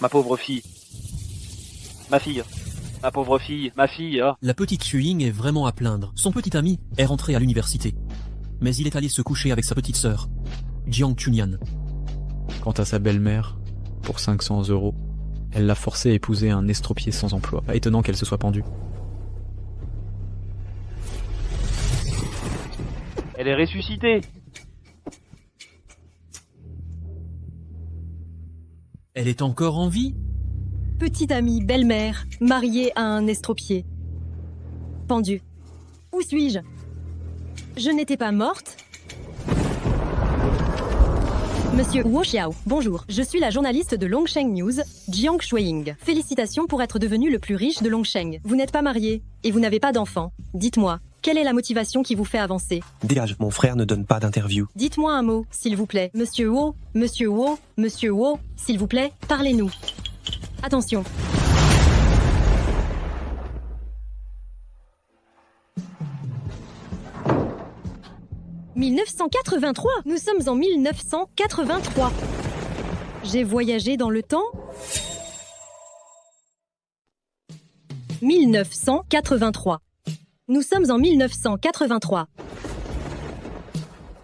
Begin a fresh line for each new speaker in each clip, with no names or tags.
ma pauvre fille. Ma fille. Ma pauvre fille. Ma fille. Oh.
La petite Xueying est vraiment à plaindre. Son petit ami est rentré à l'université. Mais il est allé se coucher avec sa petite sœur, Jiang Chunyan.
Quant à sa belle-mère, pour 500 €, elle l'a forcé à épouser un estropié sans emploi. Pas étonnant qu'elle se soit pendue.
Elle est ressuscitée.
Elle est encore en vie?
Petite amie, belle-mère, mariée à un estropié. Pendue. Où suis-je? Je n'étais pas morte? Monsieur Wu Xiao, bonjour. Je suis la journaliste de Longsheng News, Jiang Xueying. Félicitations pour être devenu le plus riche de Longsheng. Vous n'êtes pas marié et vous n'avez pas d'enfant. Dites-moi, quelle est la motivation qui vous fait avancer?
Dégage, mon frère ne donne pas d'interview.
Dites-moi un mot, s'il vous plaît. Monsieur Wu, Monsieur Wu, Monsieur Wu, s'il vous plaît, parlez-nous. Attention. « 1983 ! Nous sommes en 1983. J'ai voyagé dans le temps ? 1983. Nous sommes en 1983.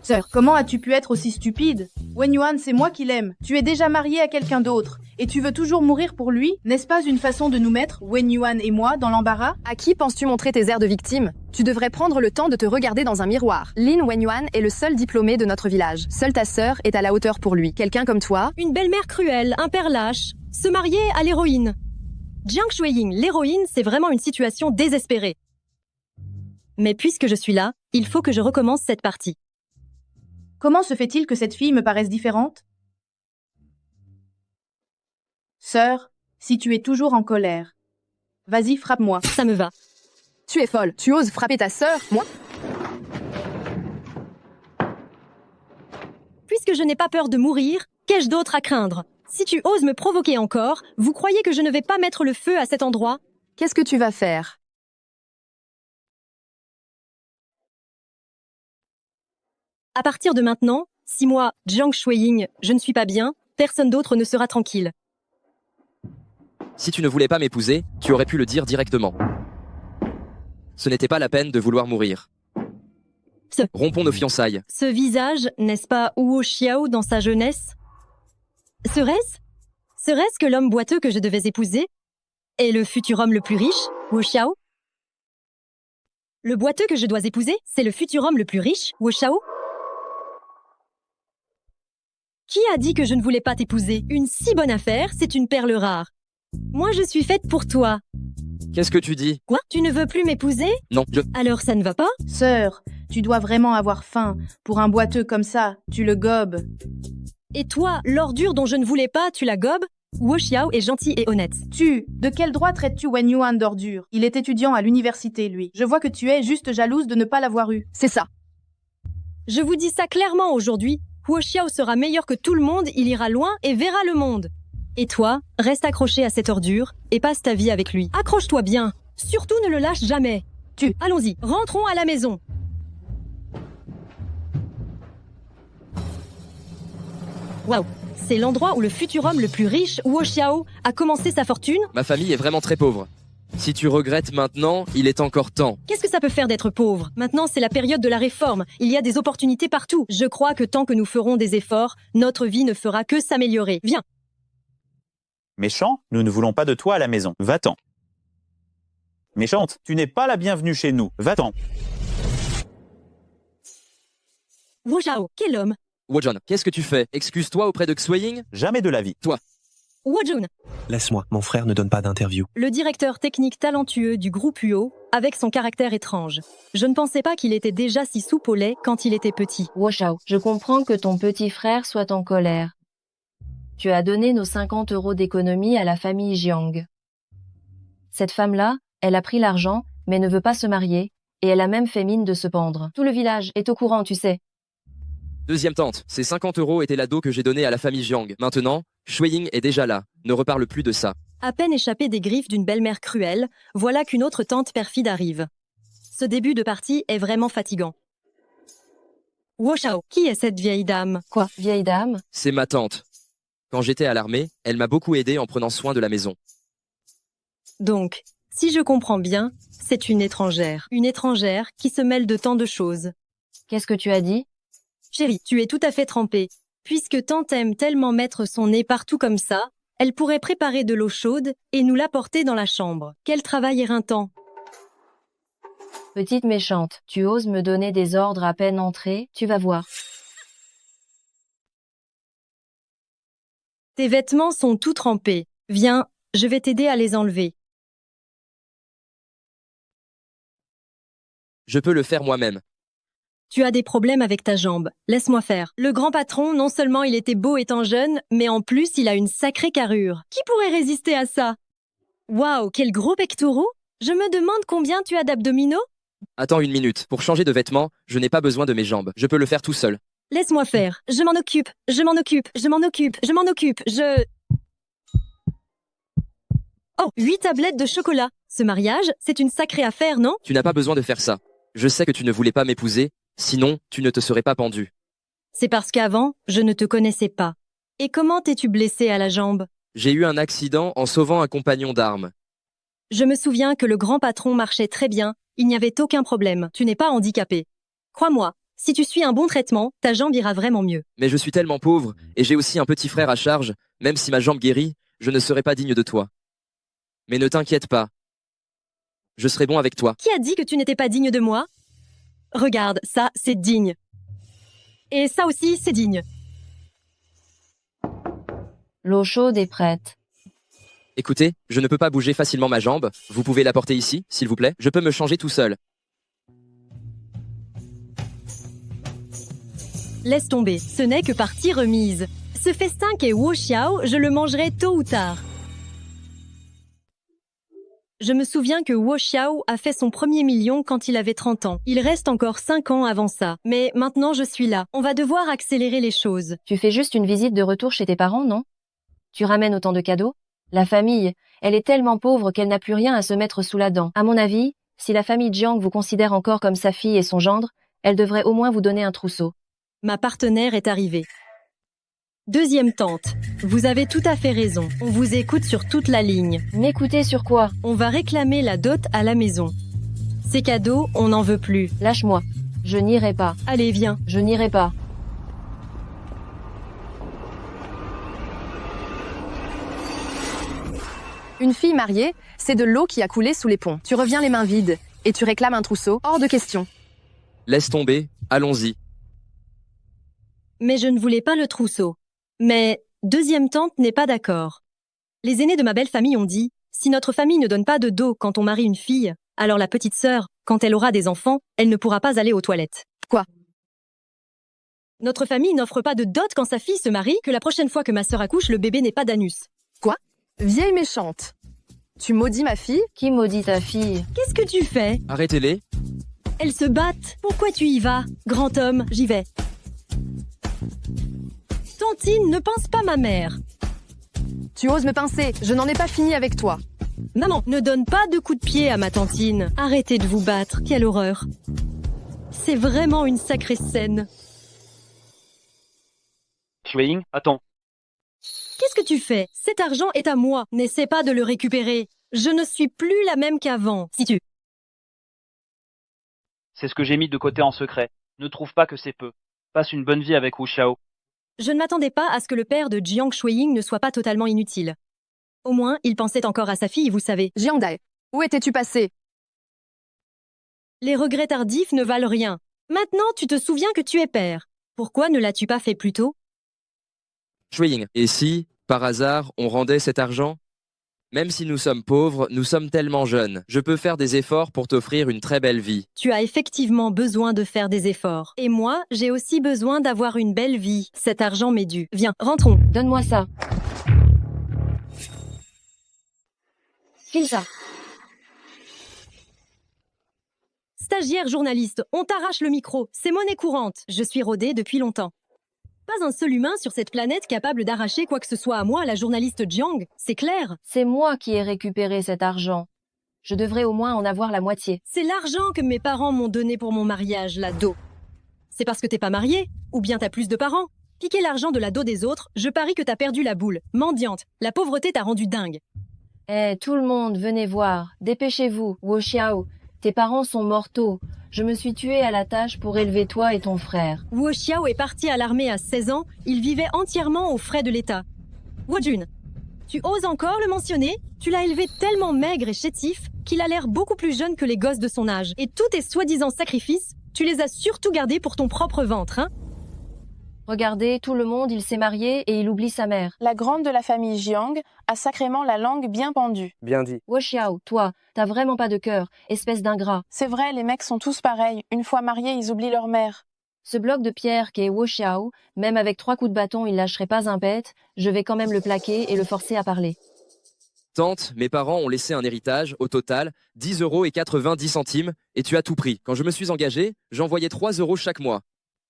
Sœur, comment as-tu pu être aussi stupide? Wen Yuan, c'est moi qui l'aime. Tu es déjà mariée à quelqu'un d'autre. Et tu veux toujours mourir pour lui? N'est-ce pas une façon de nous mettre, Wen Yuan et moi, dans l'embarras?
À qui penses-tu montrer tes airs de victime? Tu devrais prendre le temps de te regarder dans un miroir. Lin Wenyuan est le seul diplômé de notre village. Seule ta sœur est à la hauteur pour lui. Quelqu'un comme toi?
Une belle-mère cruelle, un père lâche, se marier à l'héroïne. Jiang Xueying, l'héroïne, c'est vraiment une situation désespérée. Mais puisque je suis là, il faut que je recommence cette partie.
Comment se fait-il que cette fille me paraisse différente? Sœur, si tu es toujours en colère, vas-y, frappe-moi.
Ça me va.
Tu es folle. Tu oses frapper ta sœur, moi?
Puisque je n'ai pas peur de mourir, qu'ai-je d'autre à craindre? Si tu oses me provoquer encore, vous croyez que je ne vais pas mettre le feu à cet endroit?
Qu'est-ce que tu vas faire?
À partir de maintenant, si moi, Jiang Xueying, je ne suis pas bien, personne d'autre ne sera tranquille.
Si tu ne voulais pas m'épouser, tu aurais pu le dire directement. Ce n'était pas la peine de vouloir mourir. Rompons nos fiançailles.
Ce visage, n'est-ce pas Wu Xiao dans sa jeunesse? Serait-ce que l'homme boiteux que je devais épouser? Et le futur homme le plus riche, Wu Xiao? Le boiteux que je dois épouser, c'est le futur homme le plus riche, Wu Xiao? Qui a dit que je ne voulais pas t'épouser? Une si bonne affaire, c'est une perle rare. Moi, je suis faite pour toi.
Qu'est-ce que tu dis?
Quoi? Tu ne veux plus m'épouser?
Non,
Alors ça ne va pas?
Sœur, tu dois vraiment avoir faim. Pour un boiteux comme ça, tu le gobes.
Et toi, l'ordure dont je ne voulais pas, tu la gobes? Wu Xiao est gentil et honnête.
De quel droit traites-tu Wen Yuan d'ordure? Il est étudiant à l'université, lui. Je vois que tu es juste jalouse de ne pas l'avoir eu.
C'est ça.
Je vous dis ça clairement aujourd'hui. Wu Xiao sera meilleur que tout le monde, il ira loin et verra le monde. Et toi, reste accroché à cette ordure et passe ta vie avec lui. Accroche-toi bien. Surtout ne le lâche jamais. Allons-y, rentrons à la maison. Waouh, c'est l'endroit où le futur homme le plus riche, Wu Xiao, a commencé sa fortune?
ma famille est vraiment très pauvre. Si tu regrettes maintenant, il est encore temps.
Qu'est-ce que ça peut faire d'être pauvre? Maintenant, c'est la période de la réforme. Il y a des opportunités partout. Je crois que tant que nous ferons des efforts, notre vie ne fera que s'améliorer. Viens.
Méchant, nous ne voulons pas de toi à la maison. Va-t'en. Méchante, tu n'es pas la bienvenue chez nous. Va-t'en.
Wu Xiao, quel homme?
Wojon, qu'est-ce que tu fais? Excuse-toi auprès de Xueying?
Jamais de la vie.
Toi.
Wu Jun,
Laisse-moi, mon frère ne donne pas d'interview.
le directeur technique talentueux du groupe UO, avec son caractère étrange. Je ne pensais pas qu'il était déjà si soupe au lait quand il était petit.
Wu Xiao, je comprends que ton petit frère soit en colère. Tu as donné nos 50 € d'économie à la famille Jiang. Cette femme-là, elle a pris l'argent, mais ne veut pas se marier, et elle a même fait mine de se pendre. Tout le village est au courant, tu sais.
Deuxième tante, ces 50 € étaient l'ado que j'ai donné à la famille Jiang. Maintenant, Xueying est déjà là. Ne reparle plus de ça.
À peine échappé des griffes d'une belle-mère cruelle, voilà qu'une autre tante perfide arrive. Ce début de partie est vraiment fatigant. Wu Xiao, qui est cette vieille dame?
Quoi, vieille dame?
C'est ma tante. Quand j'étais à l'armée, elle m'a beaucoup aidé en prenant soin de la maison.
Donc, si je comprends bien, c'est une étrangère. Une étrangère qui se mêle de tant de choses.
Qu'est-ce que tu as dit?
Chérie, tu es tout à fait trempée. Puisque tante aime tellement mettre son nez partout comme ça, elle pourrait préparer de l'eau chaude et nous l'apporter dans la chambre. Quel travail éreintant.
Petite méchante, tu oses me donner des ordres à peine entrée, tu vas voir.
Tes vêtements sont tout trempés. Viens, je vais t'aider à les enlever.
Je peux le faire moi-même.
Tu as des problèmes avec ta jambe. Laisse-moi faire. Le grand patron, non seulement il était beau étant jeune, mais en plus il a une sacrée carrure. Qui pourrait résister à ça? Waouh, quel gros pectoraux! Je me demande combien tu as d'abdominaux?
Attends une minute. Pour changer de vêtements, je n'ai pas besoin de mes jambes. Je peux le faire tout seul.
Laisse-moi faire. Je m'en occupe. Je m'en occupe. Je m'en occupe. Je m'en occupe. Oh, 8 tablettes de chocolat. Ce mariage, c'est une sacrée affaire, non?
Tu n'as pas besoin de faire ça. Je sais que tu ne voulais pas m'épouser, sinon tu ne te serais pas pendu.
C'est parce qu'avant, je ne te connaissais pas. Et comment t'es-tu blessé à la jambe?
J'ai eu un accident en sauvant un compagnon d'armes.
Je me souviens que le grand patron marchait très bien, il n'y avait aucun problème, tu n'es pas handicapé. Crois-moi, si tu suis un bon traitement, ta jambe ira vraiment mieux.
Mais je suis tellement pauvre, et j'ai aussi un petit frère à charge, même si ma jambe guérit, je ne serai pas digne de toi. Mais ne t'inquiète pas. Je serai bon avec toi.
Qui a dit que tu n'étais pas digne de moi? Regarde, ça, c'est digne. Et ça aussi, c'est digne.
L'eau chaude est prête.
Écoutez, je ne peux pas bouger facilement ma jambe. Vous pouvez la porter ici, s'il vous plaît? Je peux me changer tout seul.
Laisse tomber, ce n'est que partie remise. Ce festin qu'est Wu Xiao, je le mangerai tôt ou tard. Je me souviens que Wu Xiao a fait son premier million quand il avait 30 ans. Il reste encore 5 ans avant ça. Mais maintenant je suis là. On va devoir accélérer les choses.
Tu fais juste une visite de retour chez tes parents, non? Tu ramènes autant de cadeaux? La famille, elle est tellement pauvre qu'elle n'a plus rien à se mettre sous la dent. À mon avis, si la famille Jiang vous considère encore comme sa fille et son gendre, elle devrait au moins vous donner un trousseau.
Ma partenaire est arrivée. Deuxième tante, vous avez tout à fait raison. On vous écoute sur toute la ligne.
M'écoutez sur quoi?
On va réclamer la dot à la maison. Ces cadeaux, on n'en veut plus.
Lâche-moi. Je n'irai pas.
Allez, viens.
Je n'irai pas.
Une fille mariée, c'est de l'eau qui a coulé sous les ponts. Tu reviens les mains vides et tu réclames un trousseau. Hors de question.
Laisse tomber, allons-y.
Mais je ne voulais pas le trousseau. Mais deuxième tante n'est pas d'accord. Les aînés de ma belle famille ont dit, si notre famille ne donne pas de dos quand on marie une fille, alors la petite sœur, quand elle aura des enfants, elle ne pourra pas aller aux toilettes.
Quoi?
Notre famille n'offre pas de dot quand sa fille se marie, que la prochaine fois que ma sœur accouche, le bébé n'est pas d'anus.
Quoi? Vieille méchante. Tu maudis ma fille?
Qui maudit ta fille?
Qu'est-ce que tu fais?
Arrêtez-les.
Elles se battent. Pourquoi tu y vas? Grand homme, j'y vais. Tantine, ne pince pas ma mère.
Tu oses me pincer, je n'en ai pas fini avec toi.
Maman, ne donne pas de coups de pied à ma tantine. Arrêtez de vous battre, quelle horreur. C'est vraiment une sacrée scène.
Shueying, attends.
Qu'est-ce que tu fais? Cet argent est à moi. N'essaie pas de le récupérer. Je ne suis plus la même qu'avant. Si tu...
C'est ce que j'ai mis de côté en secret. Ne trouve pas que c'est peu. Passe une bonne vie avec Wu Xiao.
Je ne m'attendais pas à ce que le père de Jiang Shuiying ne soit pas totalement inutile. Au moins, il pensait encore à sa fille, vous savez.
Jiang Dai, où étais-tu passé?
Les regrets tardifs ne valent rien. Maintenant, tu te souviens que tu es père. Pourquoi ne l'as-tu pas fait plus tôt?
Shueying. Et si, par hasard, on rendait cet argent? Même si nous sommes pauvres, nous sommes tellement jeunes. Je peux faire des efforts pour t'offrir une très belle vie.
Tu as effectivement besoin de faire des efforts. Et moi, j'ai aussi besoin d'avoir une belle vie. Cet argent m'est dû. Viens, rentrons.
Donne-moi ça. File ça.
Stagiaire journaliste, on t'arrache le micro. C'est monnaie courante. Je suis rodée depuis longtemps. Pas un seul humain sur cette planète capable d'arracher quoi que ce soit à moi, la journaliste Jiang. C'est clair.
C'est moi qui ai récupéré cet argent. Je devrais au moins en avoir la moitié.
C'est l'argent que mes parents m'ont donné pour mon mariage, la Do. C'est parce que t'es pas mariée? Ou bien t'as plus de parents? Piquer l'argent de la dos des autres, je parie que t'as perdu la boule. Mendiante, la pauvreté t'a rendu dingue.
Eh, tout le monde, venez voir. Dépêchez-vous, Wu Xiao. Tes parents sont mortaux. Je me suis tuée à la tâche pour élever toi et ton frère.
Wu Xiao est parti à l'armée à 16 ans, il vivait entièrement aux frais de l'État. Wu Jun, tu oses encore le mentionner? Tu l'as élevé tellement maigre et chétif qu'il a l'air beaucoup plus jeune que les gosses de son âge. Et tous tes soi-disant sacrifices, tu les as surtout gardés pour ton propre ventre, hein?
Regardez, tout le monde, il s'est marié et il oublie sa mère.
La grande de la famille Jiang a sacrément la langue bien pendue.
Bien dit.
Wu Xiao, toi, t'as vraiment pas de cœur, espèce d'ingrat.
C'est vrai, les mecs sont tous pareils. Une fois mariés, ils oublient leur mère.
Ce bloc de pierre qui est Wu Xiao, même avec 3 coups de bâton, il lâcherait pas un pet, je vais quand même le plaquer et le forcer à parler.
Tante, mes parents ont laissé un héritage, au total, 10,90 € et tu as tout pris. Quand je me suis engagé, j'envoyais 3 € chaque mois.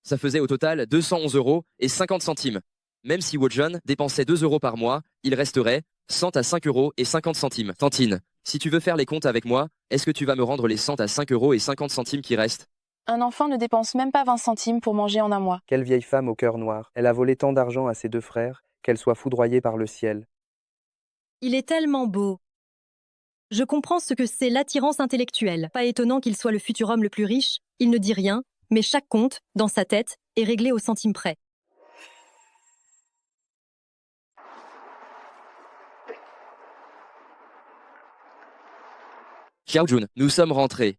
Ça faisait au total 211,50 €. Même si Wojon dépensait 2 € par mois, il resterait 100 à 5,50 €. Tantine, si tu veux faire les comptes avec moi, est-ce que tu vas me rendre les 100 à 5,50 € qui restent?
Un enfant ne dépense même pas 20 centimes pour manger en un mois.
Quelle vieille femme au cœur noir. Elle a volé tant d'argent à ses 2 frères, qu'elle soit foudroyée par le ciel.
Il est tellement beau. Je comprends ce que c'est l'attirance intellectuelle. Pas étonnant qu'il soit le futur homme le plus riche, il ne dit rien, mais chaque compte, dans sa tête, est réglé au centime près.
Xiao Jun, nous sommes rentrés.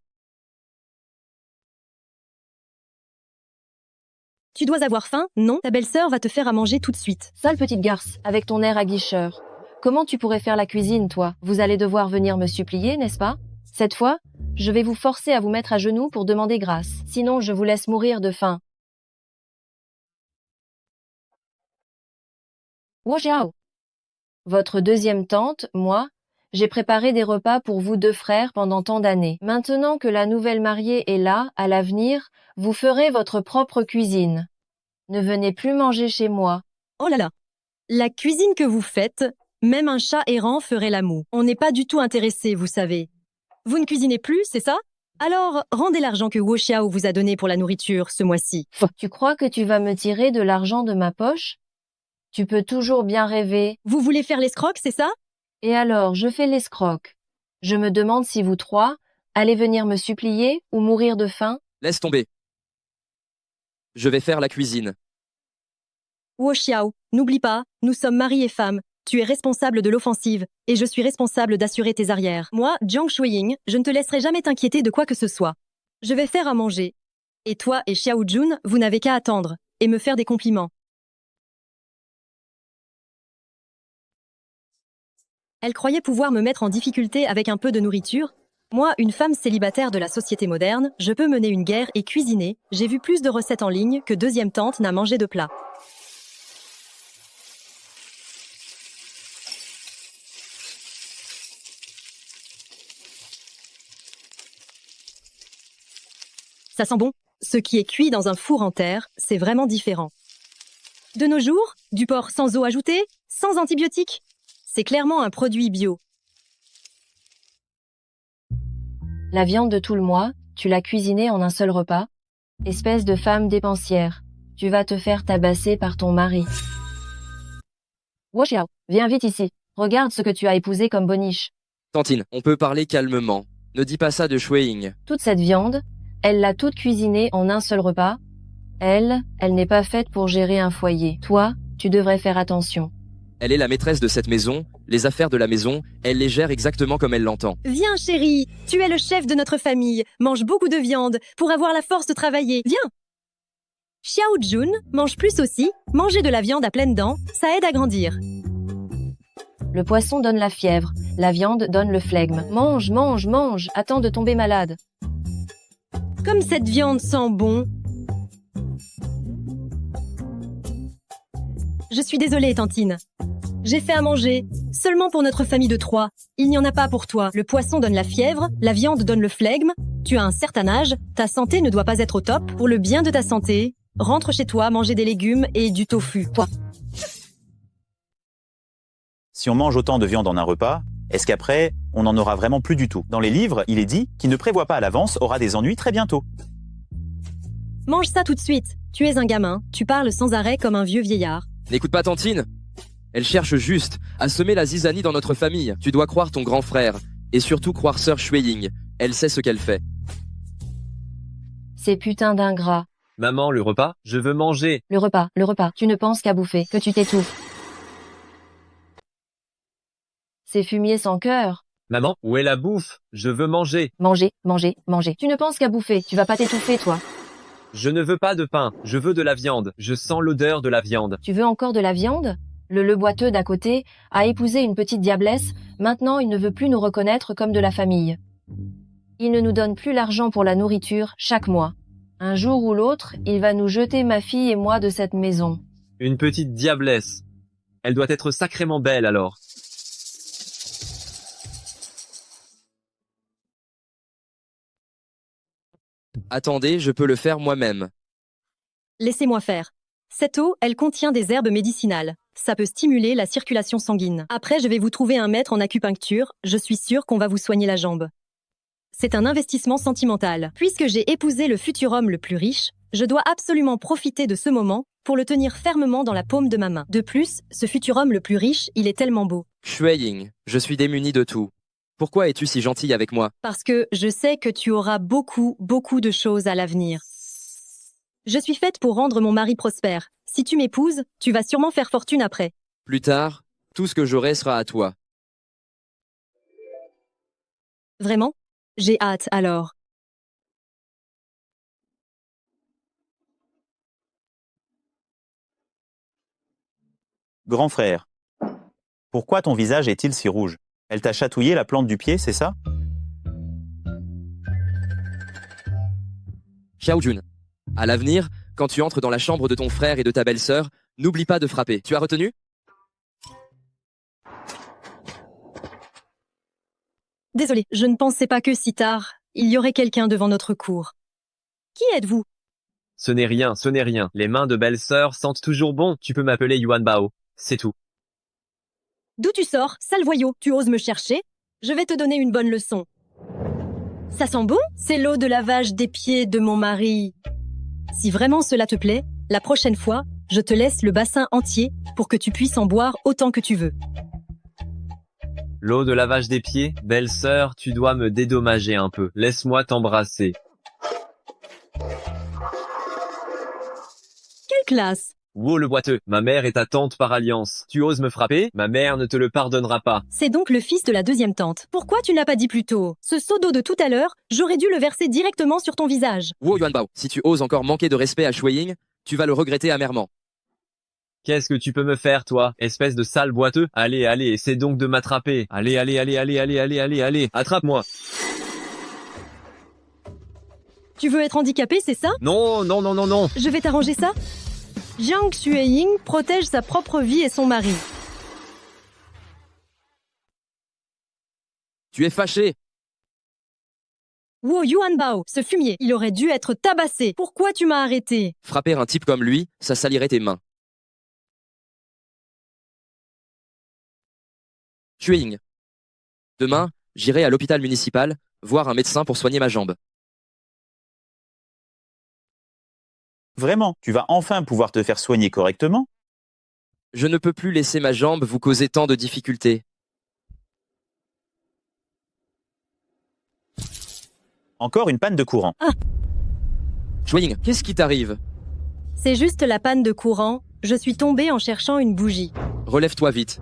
Tu dois avoir faim, non? Ta belle-sœur va te faire à manger tout de suite.
Sale petite garce, avec ton air aguicheur. Comment tu pourrais faire la cuisine, toi? Vous allez devoir venir me supplier, n'est-ce pas? Cette fois, je vais vous forcer à vous mettre à genoux pour demander grâce. Sinon, je vous laisse mourir de faim. Wu Xiao. Votre deuxième tante, moi, j'ai préparé des repas pour vous 2 frères pendant tant d'années. Maintenant que la nouvelle mariée est là, à l'avenir, vous ferez votre propre cuisine. Ne venez plus manger chez moi.
Oh là là! La cuisine que vous faites, même un chat errant ferait la moue. On n'est pas du tout intéressé, vous savez. Vous ne cuisinez plus, c'est ça? Alors, rendez l'argent que Wu Xiao vous a donné pour la nourriture ce mois-ci.
Tu crois que tu vas me tirer de l'argent de ma poche? Tu peux toujours bien rêver.
Vous voulez faire l'escroc, c'est ça?
Et alors, je fais l'escroc. Je me demande si vous 3 allez venir me supplier ou mourir de faim.
Laisse tomber. Je vais faire la cuisine.
Wu Xiao, n'oublie pas, nous sommes mari et femme. Tu es responsable de l'offensive, et je suis responsable d'assurer tes arrières. Moi, Jiang Shuiying, je ne te laisserai jamais t'inquiéter de quoi que ce soit. Je vais faire à manger. Et toi et Xiao Jun, vous n'avez qu'à attendre, et me faire des compliments. Elle croyait pouvoir me mettre en difficulté avec un peu de nourriture. Moi, une femme célibataire de la société moderne, je peux mener une guerre et cuisiner. J'ai vu plus de recettes en ligne que deuxième tante n'a mangé de plat. Ça sent bon. Ce qui est cuit dans un four en terre, c'est vraiment différent. De nos jours, du porc sans eau ajoutée, sans antibiotiques. C'est clairement un produit bio.
La viande de tout le mois, tu l'as cuisinée en un seul repas. Espèce de femme dépensière. Tu vas te faire tabasser par ton mari. Wu Xiao, viens vite ici. Regarde ce que tu as épousé comme boniche.
Tantine, on peut parler calmement. Ne dis pas ça de Shuiying.
Toute cette viande, elle l'a toute cuisinée en un seul repas. Elle n'est pas faite pour gérer un foyer. Toi, tu devrais faire attention.
Elle est la maîtresse de cette maison, les affaires de la maison, elle les gère exactement comme elle l'entend.
Viens, chérie, tu es le chef de notre famille. Mange beaucoup de viande pour avoir la force de travailler. Viens. Xiao Jun, mange plus aussi. Manger de la viande à pleines dents, ça aide à grandir.
Le poisson donne la fièvre, la viande donne le flegme. Mange, mange, mange, attends de tomber malade.
Comme cette viande sent bon. Je suis désolée, Tantine. J'ai fait à manger, seulement pour notre famille de 3. Il n'y en a pas pour toi. Le poisson donne la fièvre, la viande donne le flegme. Tu as un certain âge, ta santé ne doit pas être au top. Pour le bien de ta santé, rentre chez toi, manger des légumes et du tofu. Toi.
Si on mange autant de viande en un repas, est-ce qu'après, on n'en aura vraiment plus du tout? Dans les livres, il est dit qui ne prévoit pas à l'avance aura des ennuis très bientôt.
Mange ça tout de suite. Tu es un gamin, tu parles sans arrêt comme un vieux vieillard.
N'écoute pas Tantine. Elle cherche juste à semer la zizanie dans notre famille. Tu dois croire ton grand frère. Et surtout croire sœur Shueying. Elle sait ce qu'elle fait.
Ces putains d'ingrats.
Maman, le repas, je veux manger.
Le repas, tu ne penses qu'à bouffer, que tu t'étouffes. Ces fumiers sans cœur.
Maman, où est la bouffe? Je veux manger.
Manger. Tu ne penses qu'à bouffer, tu vas pas t'étouffer, toi.
Je ne veux pas de pain, je veux de la viande. Je sens l'odeur de la viande.
Tu veux encore de la viande? Le boiteux d'à côté a épousé une petite diablesse, maintenant il ne veut plus nous reconnaître comme de la famille. Il ne nous donne plus l'argent pour la nourriture chaque mois. Un jour ou l'autre, il va nous jeter ma fille et moi de cette maison.
Une petite diablesse. Elle doit être sacrément belle alors.
Attendez, je peux le faire moi-même.
Laissez-moi faire. Cette eau, elle contient des herbes médicinales. Ça peut stimuler la circulation sanguine. Après, je vais vous trouver un maître en acupuncture. Je suis sûre qu'on va vous soigner la jambe. C'est un investissement sentimental. Puisque j'ai épousé le futur homme le plus riche, je dois absolument profiter de ce moment pour le tenir fermement dans la paume de ma main. De plus, ce futur homme le plus riche, il est tellement beau.
Shueying, je suis démuni de tout. Pourquoi es-tu si gentille avec moi?
Parce que je sais que tu auras beaucoup de choses à l'avenir. Je suis faite pour rendre mon mari prospère. Si tu m'épouses, tu vas sûrement faire fortune après.
Plus tard, tout ce que j'aurai sera à toi.
Vraiment? J'ai hâte alors.
Grand frère, pourquoi ton visage est-il si rouge? Elle t'a chatouillé la plante du pied, c'est ça?
Xiaojun, à l'avenir, quand tu entres dans la chambre de ton frère et de ta belle-sœur, n'oublie pas de frapper. Tu as retenu?
Désolée, je ne pensais pas que si tard, il y aurait quelqu'un devant notre cour. Qui êtes-vous?
Ce n'est rien. Les mains de belle-sœur sentent toujours bon. Tu peux m'appeler Yuan Bao. C'est tout.
D'où tu sors, sale voyou? Tu oses me chercher? Je vais te donner une bonne leçon. Ça sent bon? C'est l'eau de lavage des pieds de mon mari. Si vraiment cela te plaît, la prochaine fois, je te laisse le bassin entier pour que tu puisses en boire autant que tu veux.
L'eau de lavage des pieds? Belle-sœur, tu dois me dédommager un peu. Laisse-moi t'embrasser.
Quelle classe!
Wow le boiteux, ma mère est ta tante par alliance. Tu oses me frapper? Ma mère ne te le pardonnera pas.
C'est donc le fils de la deuxième tante. Pourquoi tu n'as pas dit plus tôt? Ce seau d'eau de tout à l'heure, j'aurais dû le verser directement sur ton visage.
Wow Yuanbao, si tu oses encore manquer de respect à Shueying, tu vas le regretter amèrement.
Qu'est-ce que tu peux me faire, toi, espèce de sale boiteux? Allez, essaie donc de m'attraper. Allez, attrape-moi.
Tu veux être handicapé, c'est ça?
Non.
Je vais t'arranger ça. Jiang Shueying protège sa propre vie et son mari.
Tu es fâché.
Wow Yuanbao, ce fumier, il aurait dû être tabassé. Pourquoi tu m'as arrêté?
Frapper un type comme lui, ça salirait tes mains. Shueying. Demain, j'irai à l'hôpital municipal, voir un médecin pour soigner ma jambe.
Vraiment, tu vas enfin pouvoir te faire soigner correctement?
Je ne peux plus laisser ma jambe vous causer tant de difficultés.
Encore une panne de courant.
Ah!
Shueying, qu'est-ce qui t'arrive?
C'est juste la panne de courant. Je suis tombée en cherchant une bougie.
Relève-toi vite.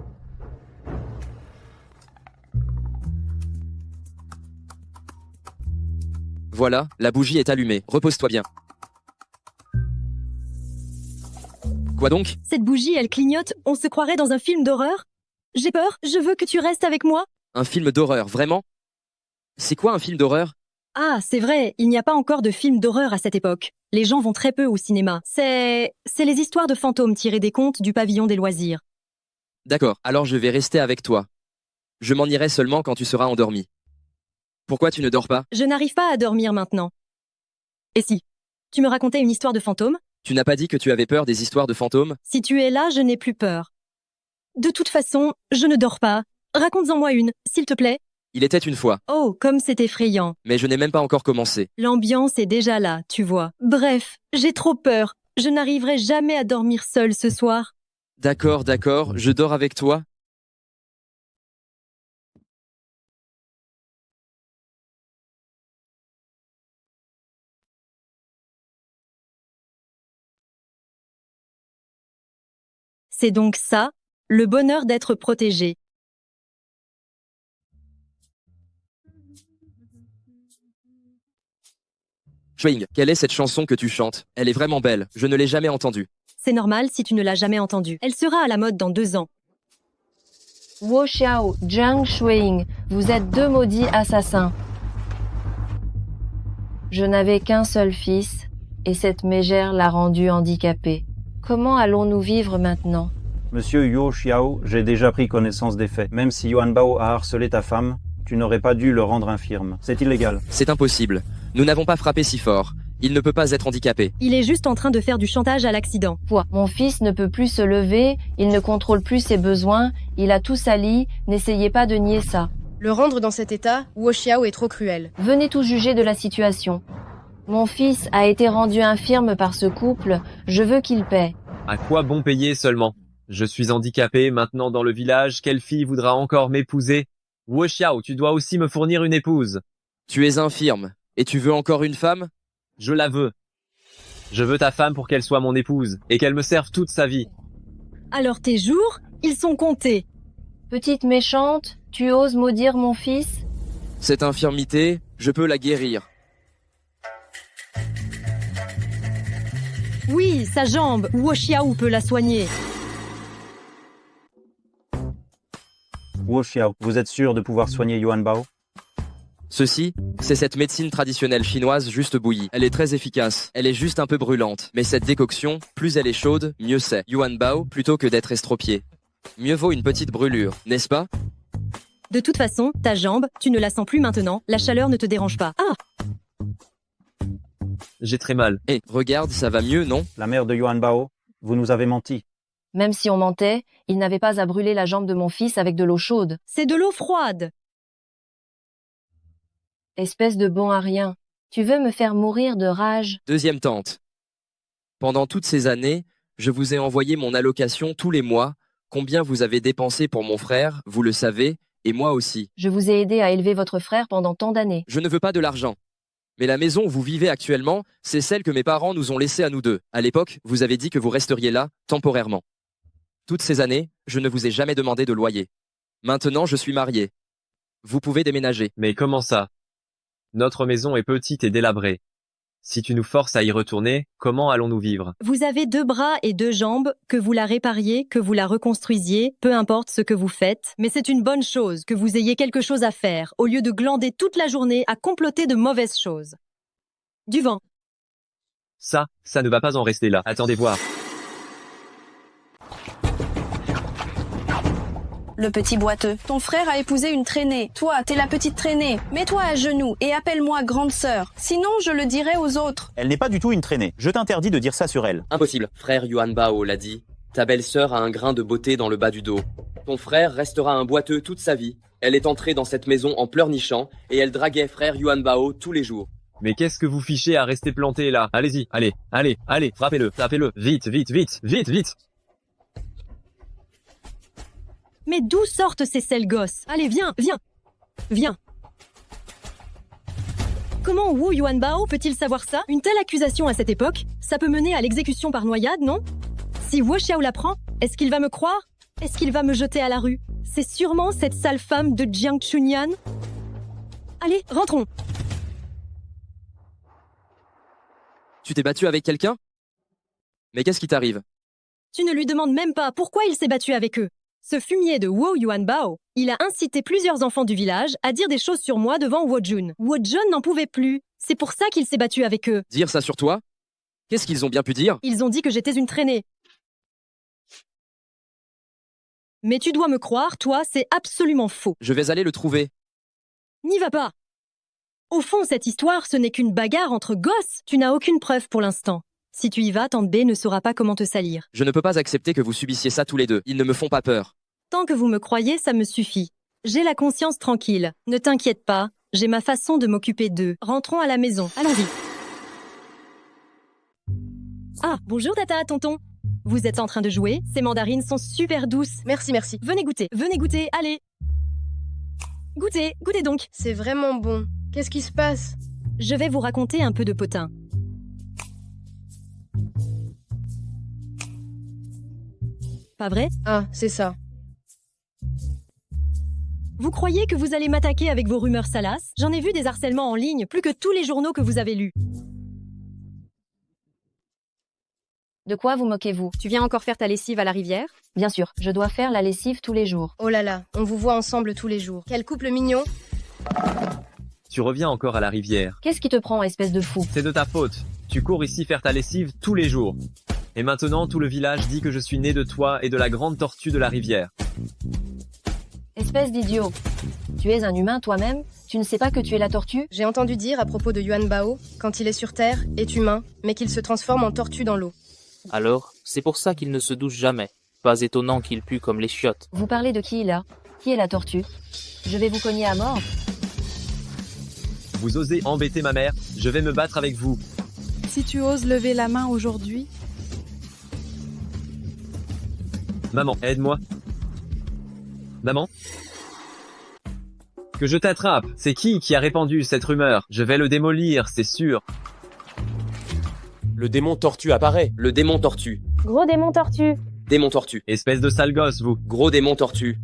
Voilà, la bougie est allumée. Repose-toi bien. Quoi donc?
Cette bougie, elle clignote. On se croirait dans un film d'horreur? J'ai peur. Je veux que tu restes avec moi.
Un film d'horreur, vraiment? C'est quoi un film d'horreur?
Ah, c'est vrai, il n'y a pas encore de film d'horreur à cette époque. Les gens vont très peu au cinéma. C'est les histoires de fantômes tirées des contes du pavillon des loisirs.
D'accord, alors je vais rester avec toi. Je m'en irai seulement quand tu seras endormi. Pourquoi tu ne dors pas?
Je n'arrive pas à dormir maintenant. Et si tu me racontais une histoire de fantôme?
Tu n'as pas dit que tu avais peur des histoires de fantômes?
Si tu es là, je n'ai plus peur. De toute façon, je ne dors pas. Raconte-en moi une, s'il te plaît.
Il était une fois.
Oh, comme c'est effrayant.
Mais je n'ai même pas encore commencé.
L'ambiance est déjà là, tu vois. Bref, j'ai trop peur. Je n'arriverai jamais à dormir seule ce soir.
D'accord, je dors avec toi.
C'est donc ça, le bonheur d'être protégé.
Schwing, quelle est cette chanson que tu chantes? Elle est vraiment belle, je ne l'ai jamais entendue.
C'est normal si tu ne l'as jamais entendue. Elle sera à la mode dans 2 ans.
Wu Xiao, Jiang Shuiying, vous êtes 2 maudits assassins. Je n'avais qu'un seul fils, et cette mégère l'a rendu handicapé. Comment allons-nous vivre maintenant?
Monsieur Yuo Xiao, j'ai déjà pris connaissance des faits. Même si Yuan Bao a harcelé ta femme, tu n'aurais pas dû le rendre infirme. C'est illégal.
C'est impossible. Nous n'avons pas frappé si fort. Il ne peut pas être handicapé.
Il est juste en train de faire du chantage à l'accident.
Quoi? Mon fils ne peut plus se lever, il ne contrôle plus ses besoins, il a tout sali, n'essayez pas de nier ça.
Le rendre dans cet état, Wu Xiao est trop cruel.
Venez tout juger de la situation. Mon fils a été rendu infirme par ce couple, je veux qu'il paie.
À quoi bon payer seulement? Je suis handicapé maintenant dans le village, quelle fille voudra encore m'épouser? Wu Xiao, tu dois aussi me fournir une épouse.
Tu es infirme, et tu veux encore une femme?
Je la veux. Je veux ta femme pour qu'elle soit mon épouse, et qu'elle me serve toute sa vie.
Alors tes jours, ils sont comptés.
Petite méchante, tu oses maudire mon fils?
Cette infirmité, je peux la guérir.
Oui, sa jambe, Wu Xiao peut la soigner.
Wu Xiao, vous êtes sûr de pouvoir soigner Yuan Bao?
Ceci, c'est cette médecine traditionnelle chinoise juste bouillie. Elle est très efficace, elle est juste un peu brûlante. Mais cette décoction, plus elle est chaude, mieux c'est. Yuan Bao, plutôt que d'être estropié. Mieux vaut une petite brûlure, n'est-ce pas?
De toute façon, ta jambe, tu ne la sens plus maintenant, la chaleur ne te dérange pas. Ah!
J'ai très mal.
Hé, regarde, ça va mieux, non?
La mère de Yuan Bao, vous nous avez menti.
Même si on mentait, il n'avait pas à brûler la jambe de mon fils avec de l'eau chaude.
C'est de l'eau froide.
Espèce de bon à rien. Tu veux me faire mourir de rage?
Deuxième tante. Pendant toutes ces années, je vous ai envoyé mon allocation tous les mois. Combien vous avez dépensé pour mon frère, vous le savez, et moi aussi.
Je vous ai aidé à élever votre frère pendant tant d'années.
Je ne veux pas de l'argent. Mais la maison où vous vivez actuellement, c'est celle que mes parents nous ont laissée à nous deux. À l'époque, vous avez dit que vous resteriez là, temporairement. Toutes ces années, je ne vous ai jamais demandé de loyer. Maintenant, je suis marié. Vous pouvez déménager.
Mais comment ça? Notre maison est petite et délabrée. Si tu nous forces à y retourner, comment allons-nous vivre?
Vous avez 2 bras et 2 jambes, que vous la répariez, que vous la reconstruisiez, peu importe ce que vous faites, mais c'est une bonne chose que vous ayez quelque chose à faire, au lieu de glander toute la journée à comploter de mauvaises choses. Du vent.
Ça ne va pas en rester là. Attendez voir.
Le petit boiteux. Ton frère a épousé une traînée. Toi, t'es la petite traînée. Mets-toi à genoux et appelle-moi grande sœur. Sinon, je le dirai aux autres.
Elle n'est pas du tout une traînée. Je t'interdis de dire ça sur elle.
Impossible. Frère Yuan Bao l'a dit. Ta belle-sœur a un grain de beauté dans le bas du dos. Ton frère restera un boiteux toute sa vie. Elle est entrée dans cette maison en pleurnichant et elle draguait frère Yuan Bao tous les jours.
Mais qu'est-ce que vous fichez à rester planté là? Allez-y, allez, frappez-le, vite, vite.
Mais d'où sortent ces sales gosses? Allez, viens. Comment Wu Yuanbao peut-il savoir ça? Une telle accusation à cette époque, ça peut mener à l'exécution par noyade, non? Si Wu Xiao l'apprend, est-ce qu'il va me croire? Est-ce qu'il va me jeter à la rue? C'est sûrement cette sale femme de Jiang Chunyan. Allez, rentrons.
Tu t'es battu avec quelqu'un? Mais qu'est-ce qui t'arrive?
Tu ne lui demandes même pas pourquoi il s'est battu avec eux. Ce fumier de Wu Yuanbao, il a incité plusieurs enfants du village à dire des choses sur moi devant Wu Jun. Wu Jun n'en pouvait plus. C'est pour ça qu'il s'est battu avec eux.
Dire ça sur toi? Qu'est-ce qu'ils ont bien pu dire?
Ils ont dit que j'étais une traînée. Mais tu dois me croire, toi, c'est absolument faux.
Je vais aller le trouver.
N'y va pas. Au fond, cette histoire, ce n'est qu'une bagarre entre gosses. Tu n'as aucune preuve pour l'instant. Si tu y vas, tante B ne saura pas comment te salir.
Je ne peux pas accepter que vous subissiez ça tous les deux. Ils ne me font pas peur.
Tant que vous me croyez, ça me suffit. J'ai la conscience tranquille. Ne t'inquiète pas, j'ai ma façon de m'occuper d'eux. Rentrons à la maison. Allons-y. Ah, bonjour tata, tonton. Vous êtes en train de jouer? Ces mandarines sont super douces.
Merci, merci.
Venez goûter, allez. Goûtez donc.
C'est vraiment bon. Qu'est-ce qui se passe?
Je vais vous raconter un peu de potin. Pas vrai?
Ah, c'est ça.
Vous croyez que vous allez m'attaquer avec vos rumeurs salaces? J'en ai vu des harcèlements en ligne, plus que tous les journaux que vous avez lus.
De quoi vous moquez-vous?
Tu viens encore faire ta lessive à la rivière?
Bien sûr, je dois faire la lessive tous les jours.
Oh là là, on vous voit ensemble tous les jours. Quel couple mignon.
Tu reviens encore à la rivière.
Qu'est-ce qui te prend, espèce de fou?
C'est de ta faute. Tu cours ici faire ta lessive tous les jours. Et maintenant, tout le village dit que je suis né de toi et de la grande tortue de la rivière.
Espèce d'idiot. Tu es un humain toi-même? Tu ne sais pas que tu es la tortue?
J'ai entendu dire à propos de Yuan Bao, quand il est sur Terre, est humain, mais qu'il se transforme en tortue dans l'eau.
Alors, c'est pour ça qu'il ne se douche jamais. Pas étonnant qu'il pue comme les chiottes.
Vous parlez de qui là? Qui est la tortue? Je vais vous cogner à mort.
Vous osez embêter ma mère? Je vais me battre avec vous.
Si tu oses lever la main aujourd'hui...
Maman, aide-moi. Maman? Que je t'attrape. C'est qui a répandu cette rumeur? Je vais le démolir, c'est sûr.
Le démon tortue apparaît.
Le démon tortue.
Gros démon tortue.
Démon tortue.
Espèce de sale gosse, vous.
Gros démon tortue.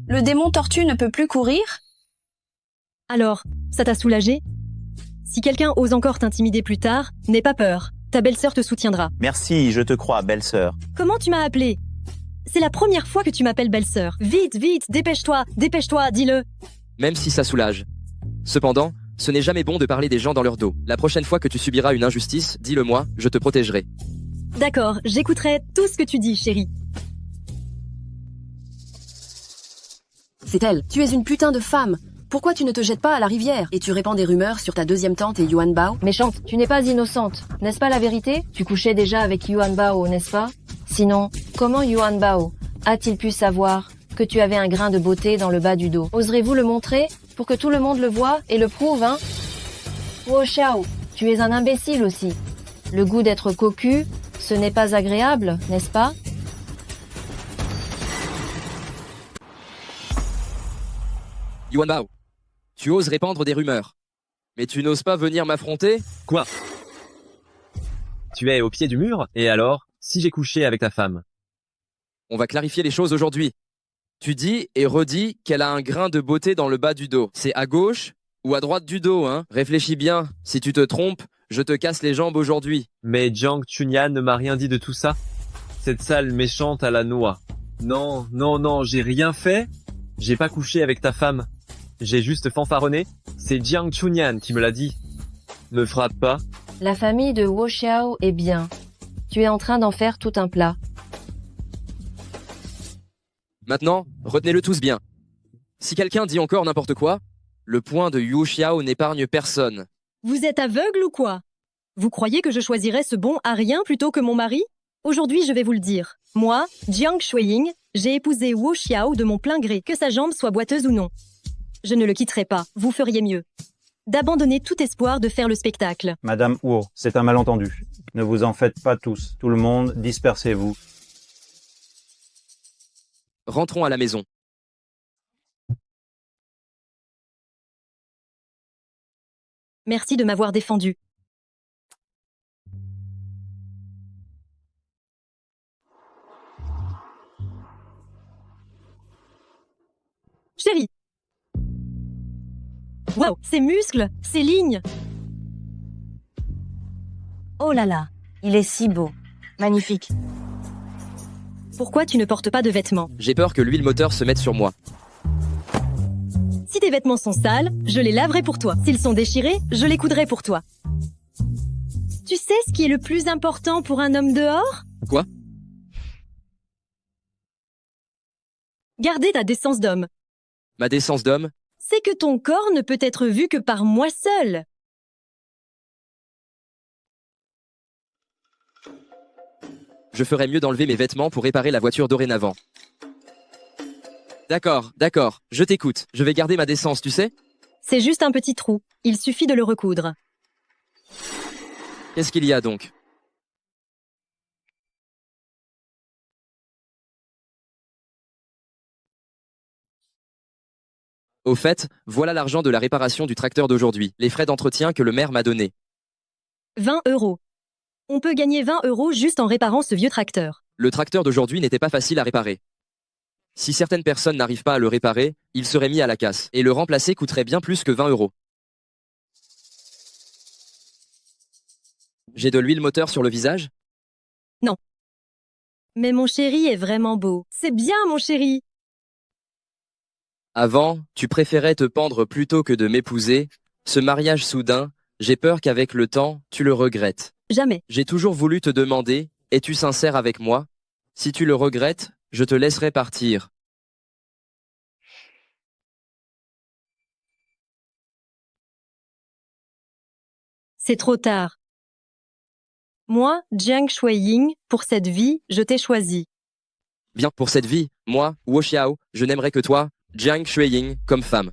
Le démon tortue ne peut plus courir?
Alors, ça t'a soulagé? Si quelqu'un ose encore t'intimider plus tard, n'aie pas peur. Ta belle-sœur te soutiendra.
Merci, je te crois, belle-sœur.
Comment tu m'as appelé? C'est la première fois que tu m'appelles belle-sœur. Vite, dépêche-toi, dis-le.
Même si ça soulage. Cependant, ce n'est jamais bon de parler des gens dans leur dos. La prochaine fois que tu subiras une injustice, dis-le moi, je te protégerai.
D'accord, j'écouterai tout ce que tu dis, chérie.
C'est elle. Tu es une putain de femme. Pourquoi tu ne te jettes pas à la rivière et tu répands des rumeurs sur ta deuxième tante et Yuan Bao?
Méchante, tu n'es pas innocente. N'est-ce pas la vérité? Tu couchais déjà avec Yuan Bao, n'est-ce pas? Sinon, comment Yuan Bao a-t-il pu savoir que tu avais un grain de beauté dans le bas du dos? Oserez-vous le montrer pour que tout le monde le voie et le prouve, hein? Oh Xiao, tu es un imbécile aussi. Le goût d'être cocu, ce n'est pas agréable, n'est-ce pas?
Yuan Bao, tu oses répandre des rumeurs. Mais tu n'oses pas venir m'affronter?
Quoi? Tu es au pied du mur? Et alors, si j'ai couché avec ta femme?
On va clarifier les choses aujourd'hui. Tu dis et redis qu'elle a un grain de beauté dans le bas du dos. C'est à gauche ou à droite du dos, hein? Réfléchis bien. Si tu te trompes, je te casse les jambes aujourd'hui.
Mais Jiang Chunyan ne m'a rien dit de tout ça. Cette sale méchante à la noix. Non, j'ai rien fait. J'ai pas couché avec ta femme. J'ai juste fanfaronné. C'est Jiang Chunyan qui me l'a dit. Me frappe pas.
La famille de Wo Xiao est bien. Tu es en train d'en faire tout un plat.
Maintenant, retenez-le tous bien. Si quelqu'un dit encore n'importe quoi, le poing de Yu Xiao n'épargne personne.
Vous êtes aveugle ou quoi? Vous croyez que je choisirais ce bon à rien plutôt que mon mari? Aujourd'hui, je vais vous le dire. Moi, Jiang Shuiying, j'ai épousé Wo Xiao de mon plein gré, que sa jambe soit boiteuse ou non. Je ne le quitterai pas, vous feriez mieux d'abandonner tout espoir de faire le spectacle.
Madame Huo, c'est un malentendu. Ne vous en faites pas tous. Tout le monde, dispersez-vous.
Rentrons à la maison.
Merci de m'avoir défendu. Chérie. Waouh, ces muscles, ces lignes.
Oh là là, il est si beau.
Magnifique.
Pourquoi tu ne portes pas de vêtements?
J'ai peur que l'huile moteur se mette sur moi.
Si tes vêtements sont sales, je les laverai pour toi. S'ils sont déchirés, je les coudrai pour toi. Tu sais ce qui est le plus important pour un homme dehors?
Quoi?
Garder ta décence d'homme.
Ma décence d'homme?
C'est que ton corps ne peut être vu que par moi seul.
Je ferais mieux d'enlever mes vêtements pour réparer la voiture dorénavant. D'accord, d'accord, je t'écoute. Je vais garder ma décence, tu sais?
C'est juste un petit trou. Il suffit de le recoudre.
Qu'est-ce qu'il y a donc? Au fait, voilà l'argent de la réparation du tracteur d'aujourd'hui, les frais d'entretien que le maire m'a donnés.
20 €. On peut gagner 20 € juste en réparant ce vieux tracteur.
Le tracteur d'aujourd'hui n'était pas facile à réparer. Si certaines personnes n'arrivent pas à le réparer, il serait mis à la casse, et le remplacer coûterait bien plus que 20 €. J'ai de l'huile moteur sur le visage?
Non. Mais mon chéri est vraiment beau. C'est bien, mon chéri.
Avant, tu préférais te pendre plutôt que de m'épouser. Ce mariage soudain, j'ai peur qu'avec le temps, tu le regrettes.
Jamais.
J'ai toujours voulu te demander, es-tu sincère avec moi? Si tu le regrettes, je te laisserai partir.
C'est trop tard. Moi, Jiang Shuiying, pour cette vie, je t'ai choisi.
Bien, pour cette vie, moi, Wu Xiao, je n'aimerais que toi, Jiang Shuiying, comme femme.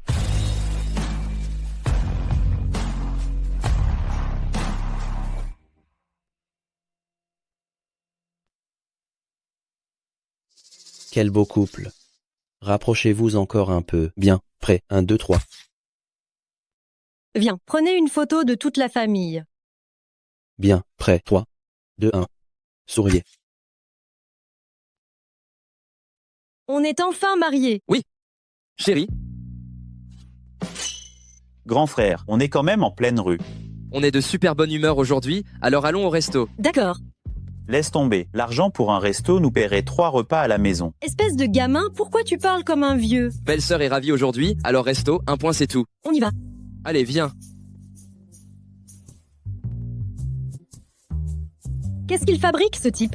Quel beau couple. Rapprochez-vous encore un peu. Bien, prêt, 1, 2, 3.
Viens, prenez une photo de toute la famille.
Bien, prêt, 3, 2, 1. Souriez.
On est enfin mariés.
Oui. Chérie.
Grand frère, on est quand même en pleine rue.
On est de super bonne humeur aujourd'hui, alors allons au resto.
D'accord.
Laisse tomber, l'argent pour un resto nous paierait 3 repas à la maison.
Espèce de gamin, pourquoi tu parles comme un vieux?
Belle-sœur est ravie aujourd'hui, alors resto, un point c'est tout.
On y va.
Allez, viens.
Qu'est-ce qu'il fabrique, ce type?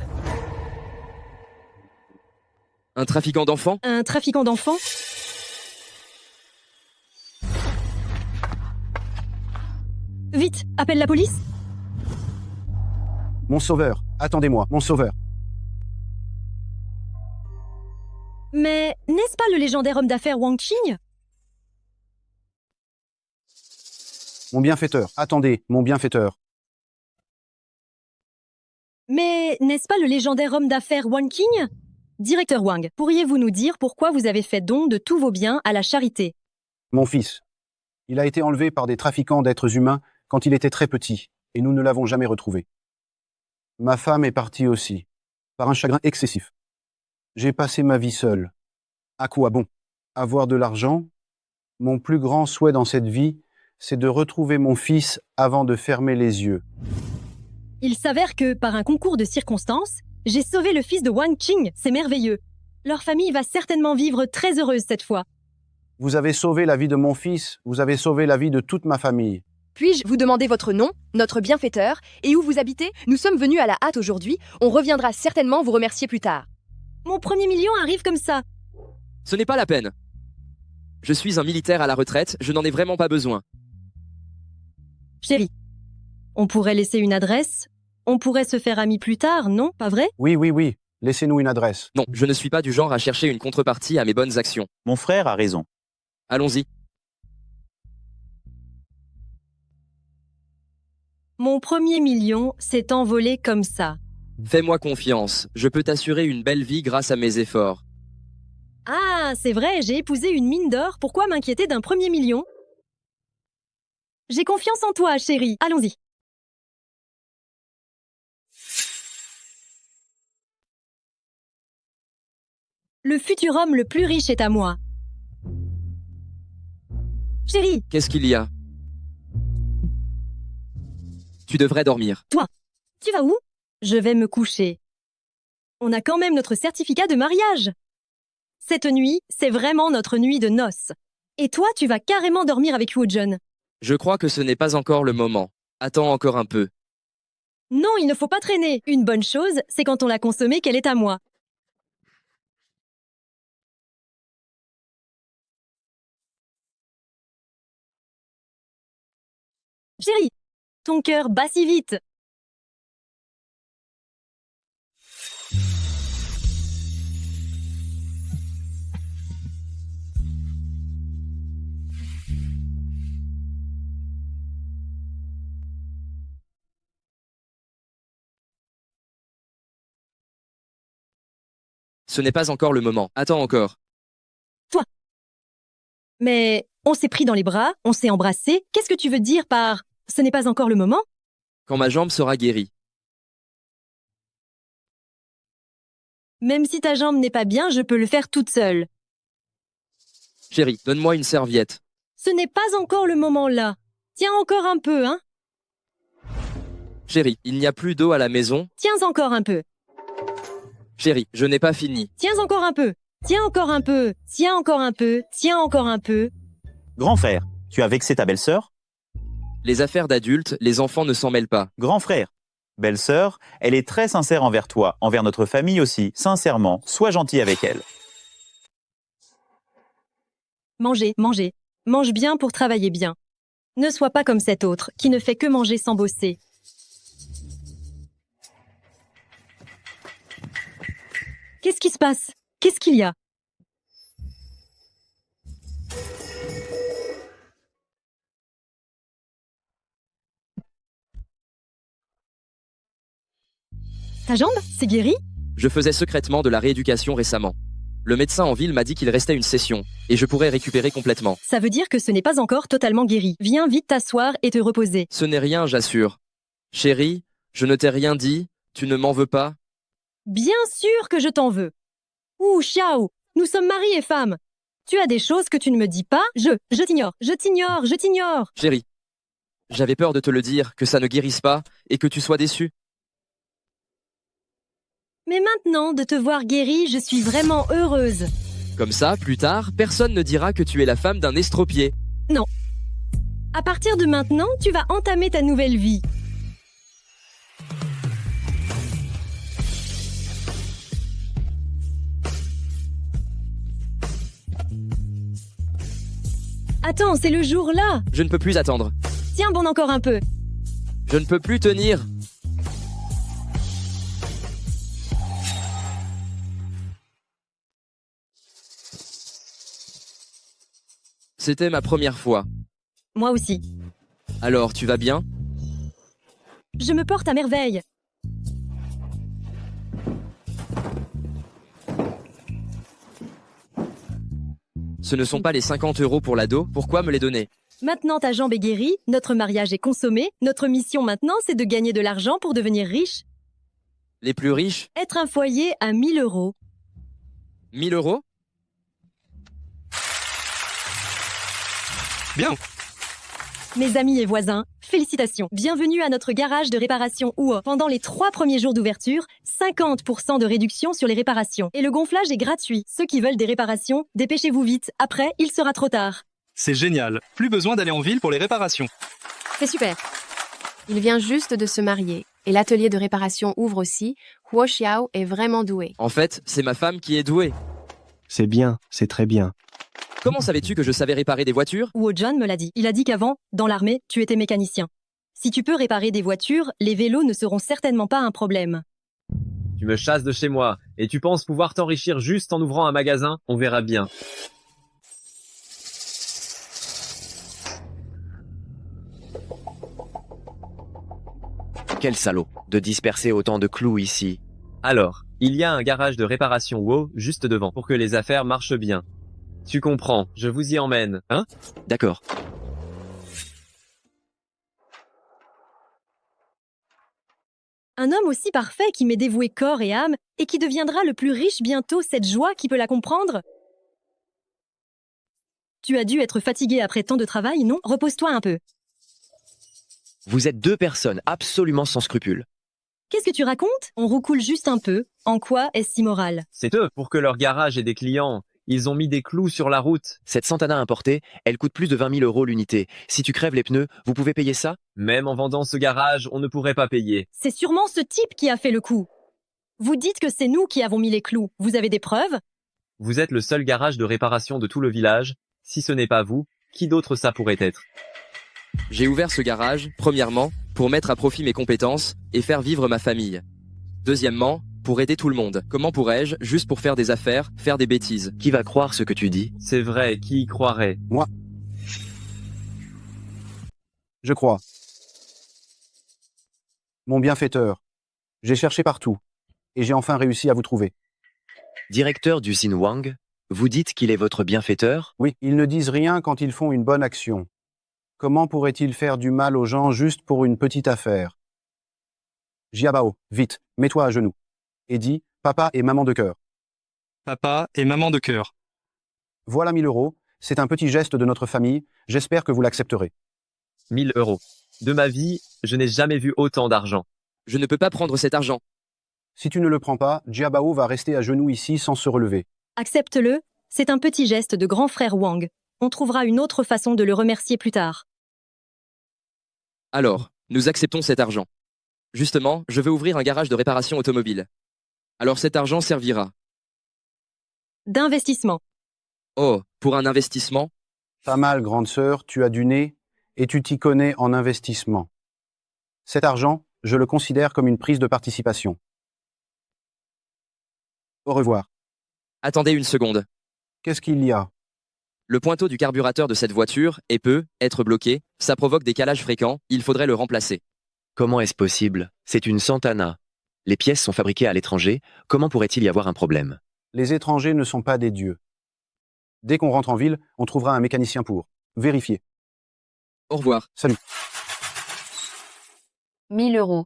Un trafiquant d'enfants?
Un trafiquant d'enfants? Vite, appelle la police.
Mon sauveur, attendez-moi, mon sauveur.
Mais n'est-ce pas le légendaire homme d'affaires Wang Qing?
Mon bienfaiteur, attendez, mon bienfaiteur.
Mais n'est-ce pas le légendaire homme d'affaires Wang Qing? Directeur Wang, pourriez-vous nous dire pourquoi vous avez fait don de tous vos biens à la charité?
Mon fils. Il a été enlevé par des trafiquants d'êtres humains quand il était très petit, et nous ne l'avons jamais retrouvé. Ma femme est partie aussi, par un chagrin excessif. J'ai passé ma vie seule. À quoi bon? Avoir de l'argent? Mon plus grand souhait dans cette vie, c'est de retrouver mon fils avant de fermer les yeux.
Il s'avère que, par un concours de circonstances, j'ai sauvé le fils de Wang Qing, c'est merveilleux. Leur famille va certainement vivre très heureuse cette fois.
Vous avez sauvé la vie de mon fils, vous avez sauvé la vie de toute ma famille.
Puis-je vous demander votre nom, notre bienfaiteur, et où vous habitez? Nous sommes venus à la hâte aujourd'hui, on reviendra certainement vous remercier plus tard.
Mon premier million arrive comme ça.
Ce n'est pas la peine. Je suis un militaire à la retraite, je n'en ai vraiment pas besoin.
Chérie, on pourrait laisser une adresse? On pourrait se faire amis plus tard, non? Pas vrai?
Oui. Laissez-nous une adresse.
Non, je ne suis pas du genre à chercher une contrepartie à mes bonnes actions.
Mon frère a raison.
Allons-y.
Mon premier million s'est envolé comme ça.
Fais-moi confiance, je peux t'assurer une belle vie grâce à mes efforts.
Ah, c'est vrai, j'ai épousé une mine d'or, pourquoi m'inquiéter d'un premier million? J'ai confiance en toi, chérie, allons-y. Le futur homme le plus riche est à moi. Chérie!
Qu'est-ce qu'il y a? Tu devrais dormir.
Toi, tu vas où? Je vais me coucher. On a quand même notre certificat de mariage. Cette nuit, c'est vraiment notre nuit de noces. Et toi, tu vas carrément dormir avec Woojun.
Je crois que ce n'est pas encore le moment. Attends encore un peu.
Non, il ne faut pas traîner. Une bonne chose, c'est quand on l'a consommée qu'elle est à moi. Chérie, ton cœur bat si vite.
Ce n'est pas encore le moment. Attends encore.
Mais on s'est pris dans les bras, on s'est embrassé. Qu'est-ce que tu veux dire par « ce n'est pas encore le moment » ?
Quand ma jambe sera guérie.
Même si ta jambe n'est pas bien, je peux le faire toute seule.
Chérie, donne-moi une serviette.
Ce n'est pas encore le moment là. Tiens encore un peu, hein ?
Chérie, il n'y a plus d'eau à la maison.
Tiens encore un peu.
Chérie, je n'ai pas fini.
Tiens encore un peu. Tiens encore un peu. Tiens encore un peu. Tiens encore un peu.
Grand frère, tu as vexé ta belle-sœur?
Les affaires d'adultes, les enfants ne s'en mêlent pas.
Grand frère, belle-sœur, elle est très sincère envers toi, envers notre famille aussi. Sincèrement, sois gentil avec elle.
Mangez, mangez. Mange bien pour travailler bien. Ne sois pas comme cet autre, qui ne fait que manger sans bosser. Qu'est-ce qui se passe? Qu'est-ce qu'il y a? Ta jambe? C'est guéri?
Je faisais secrètement de la rééducation récemment. Le médecin en ville m'a dit qu'il restait une session, et je pourrais récupérer complètement.
Ça veut dire que ce n'est pas encore totalement guéri. Viens vite t'asseoir et te reposer.
Ce n'est rien, j'assure. Chérie, je ne t'ai rien dit, tu ne m'en veux pas?
Bien sûr que je t'en veux. Ouh, Xiao, nous sommes mari et femme. Tu as des choses que tu ne me dis pas? Je t'ignore, je t'ignore, je t'ignore.
Chérie, j'avais peur de te le dire, que ça ne guérisse pas, et que tu sois déçue.
Mais maintenant, de te voir guérie, je suis vraiment heureuse.
Comme ça, plus tard, personne ne dira que tu es la femme d'un estropié.
Non. À partir de maintenant, tu vas entamer ta nouvelle vie. Attends, c'est le jour là.
Je ne peux plus attendre.
Tiens bon encore un peu.
Je ne peux plus tenir. C'était ma première fois.
Moi aussi.
Alors, tu vas bien?
Je me porte à merveille.
Ce ne sont pas les 50 € pour l'ado, pourquoi me les donner?
Maintenant ta jambe est guérie, notre mariage est consommé, notre mission maintenant c'est de gagner de l'argent pour devenir riche.
Les plus riches?
Être un foyer à 1000 €.
1000 €? Bien.
Mes amis et voisins, félicitations. Bienvenue à notre garage de réparation où, pendant les 3 premiers jours d'ouverture, 50% de réduction sur les réparations. Et le gonflage est gratuit. Ceux qui veulent des réparations, dépêchez-vous vite. Après, il sera trop tard.
C'est génial. Plus besoin d'aller en ville pour les réparations.
C'est super. Il vient juste de se marier. Et l'atelier de réparation ouvre aussi. Huo Xiao est vraiment doué.
En fait, c'est ma femme qui est douée.
C'est bien, c'est très bien.
Comment savais-tu que je savais réparer des voitures?
Huo John me l'a dit. Il a dit qu'avant, dans l'armée, tu étais mécanicien. Si tu peux réparer des voitures, les vélos ne seront certainement pas un problème.
Tu me chasses de chez moi, et tu penses pouvoir t'enrichir juste en ouvrant un magasin? On verra bien.
Quel salaud, de disperser autant de clous ici.
Alors, il y a un garage de réparation WoW juste devant pour que les affaires marchent bien. Tu comprends, je vous y emmène, hein?
D'accord.
Un homme aussi parfait qui m'est dévoué corps et âme et qui deviendra le plus riche bientôt, cette joie qui peut la comprendre? Tu as dû être fatigué après tant de travail, non? Repose-toi un peu.
Vous êtes deux personnes absolument sans scrupules.
Qu'est-ce que tu racontes? On roucoule juste un peu. En quoi est-ce immoral?
C'est eux, pour que leur garage ait des clients. Ils ont mis des clous sur la route.
Cette Santana importée, elle coûte plus de 20 000 € l'unité. Si tu crèves les pneus, vous pouvez payer ça?
Même en vendant ce garage, on ne pourrait pas payer.
C'est sûrement ce type qui a fait le coup. Vous dites que c'est nous qui avons mis les clous. Vous avez des preuves?
Vous êtes le seul garage de réparation de tout le village. Si ce n'est pas vous, qui d'autre ça pourrait être?
J'ai ouvert ce garage, premièrement, pour mettre à profit mes compétences et faire vivre ma famille. Deuxièmement, pour aider tout le monde. Comment pourrais-je, juste pour faire des affaires, faire des bêtises?
Qui va croire ce que tu dis?
C'est vrai, qui y croirait?
Moi. Je crois. Mon bienfaiteur. J'ai cherché partout. Et j'ai enfin réussi à vous trouver.
Directeur du Xinhuang, vous dites qu'il est votre bienfaiteur?
Oui, ils ne disent rien quand ils font une bonne action. Comment pourraient-ils faire du mal aux gens juste pour une petite affaire? Jiabao, vite, mets-toi à genoux. Et dis, papa et maman de cœur.
Papa et maman de cœur.
Voilà 1000 €. C'est un petit geste de notre famille. J'espère que vous l'accepterez.
1000 €. De ma vie, je n'ai jamais vu autant d'argent.
Je ne peux pas prendre cet argent.
Si tu ne le prends pas, Jiabao va rester à genoux ici sans se relever.
Accepte-le, c'est un petit geste de grand frère Wang. On trouvera une autre façon de le remercier plus tard.
Alors, nous acceptons cet argent. Justement, je veux ouvrir un garage de réparation automobile. Alors cet argent servira.
D'investissement.
Oh, pour un investissement?
Pas mal, grande sœur, tu as du nez et tu t'y connais en investissement. Cet argent, je le considère comme une prise de participation. Au revoir.
Attendez une seconde.
Qu'est-ce qu'il y a?
Le pointeau du carburateur de cette voiture peut être bloqué, ça provoque des calages fréquents, il faudrait le remplacer.
Comment est-ce possible? C'est une Santana. Les pièces sont fabriquées à l'étranger, comment pourrait-il y avoir un problème?
Les étrangers ne sont pas des dieux. Dès qu'on rentre en ville, on trouvera un mécanicien pour vérifier.
Au revoir.
Salut.
1000 €.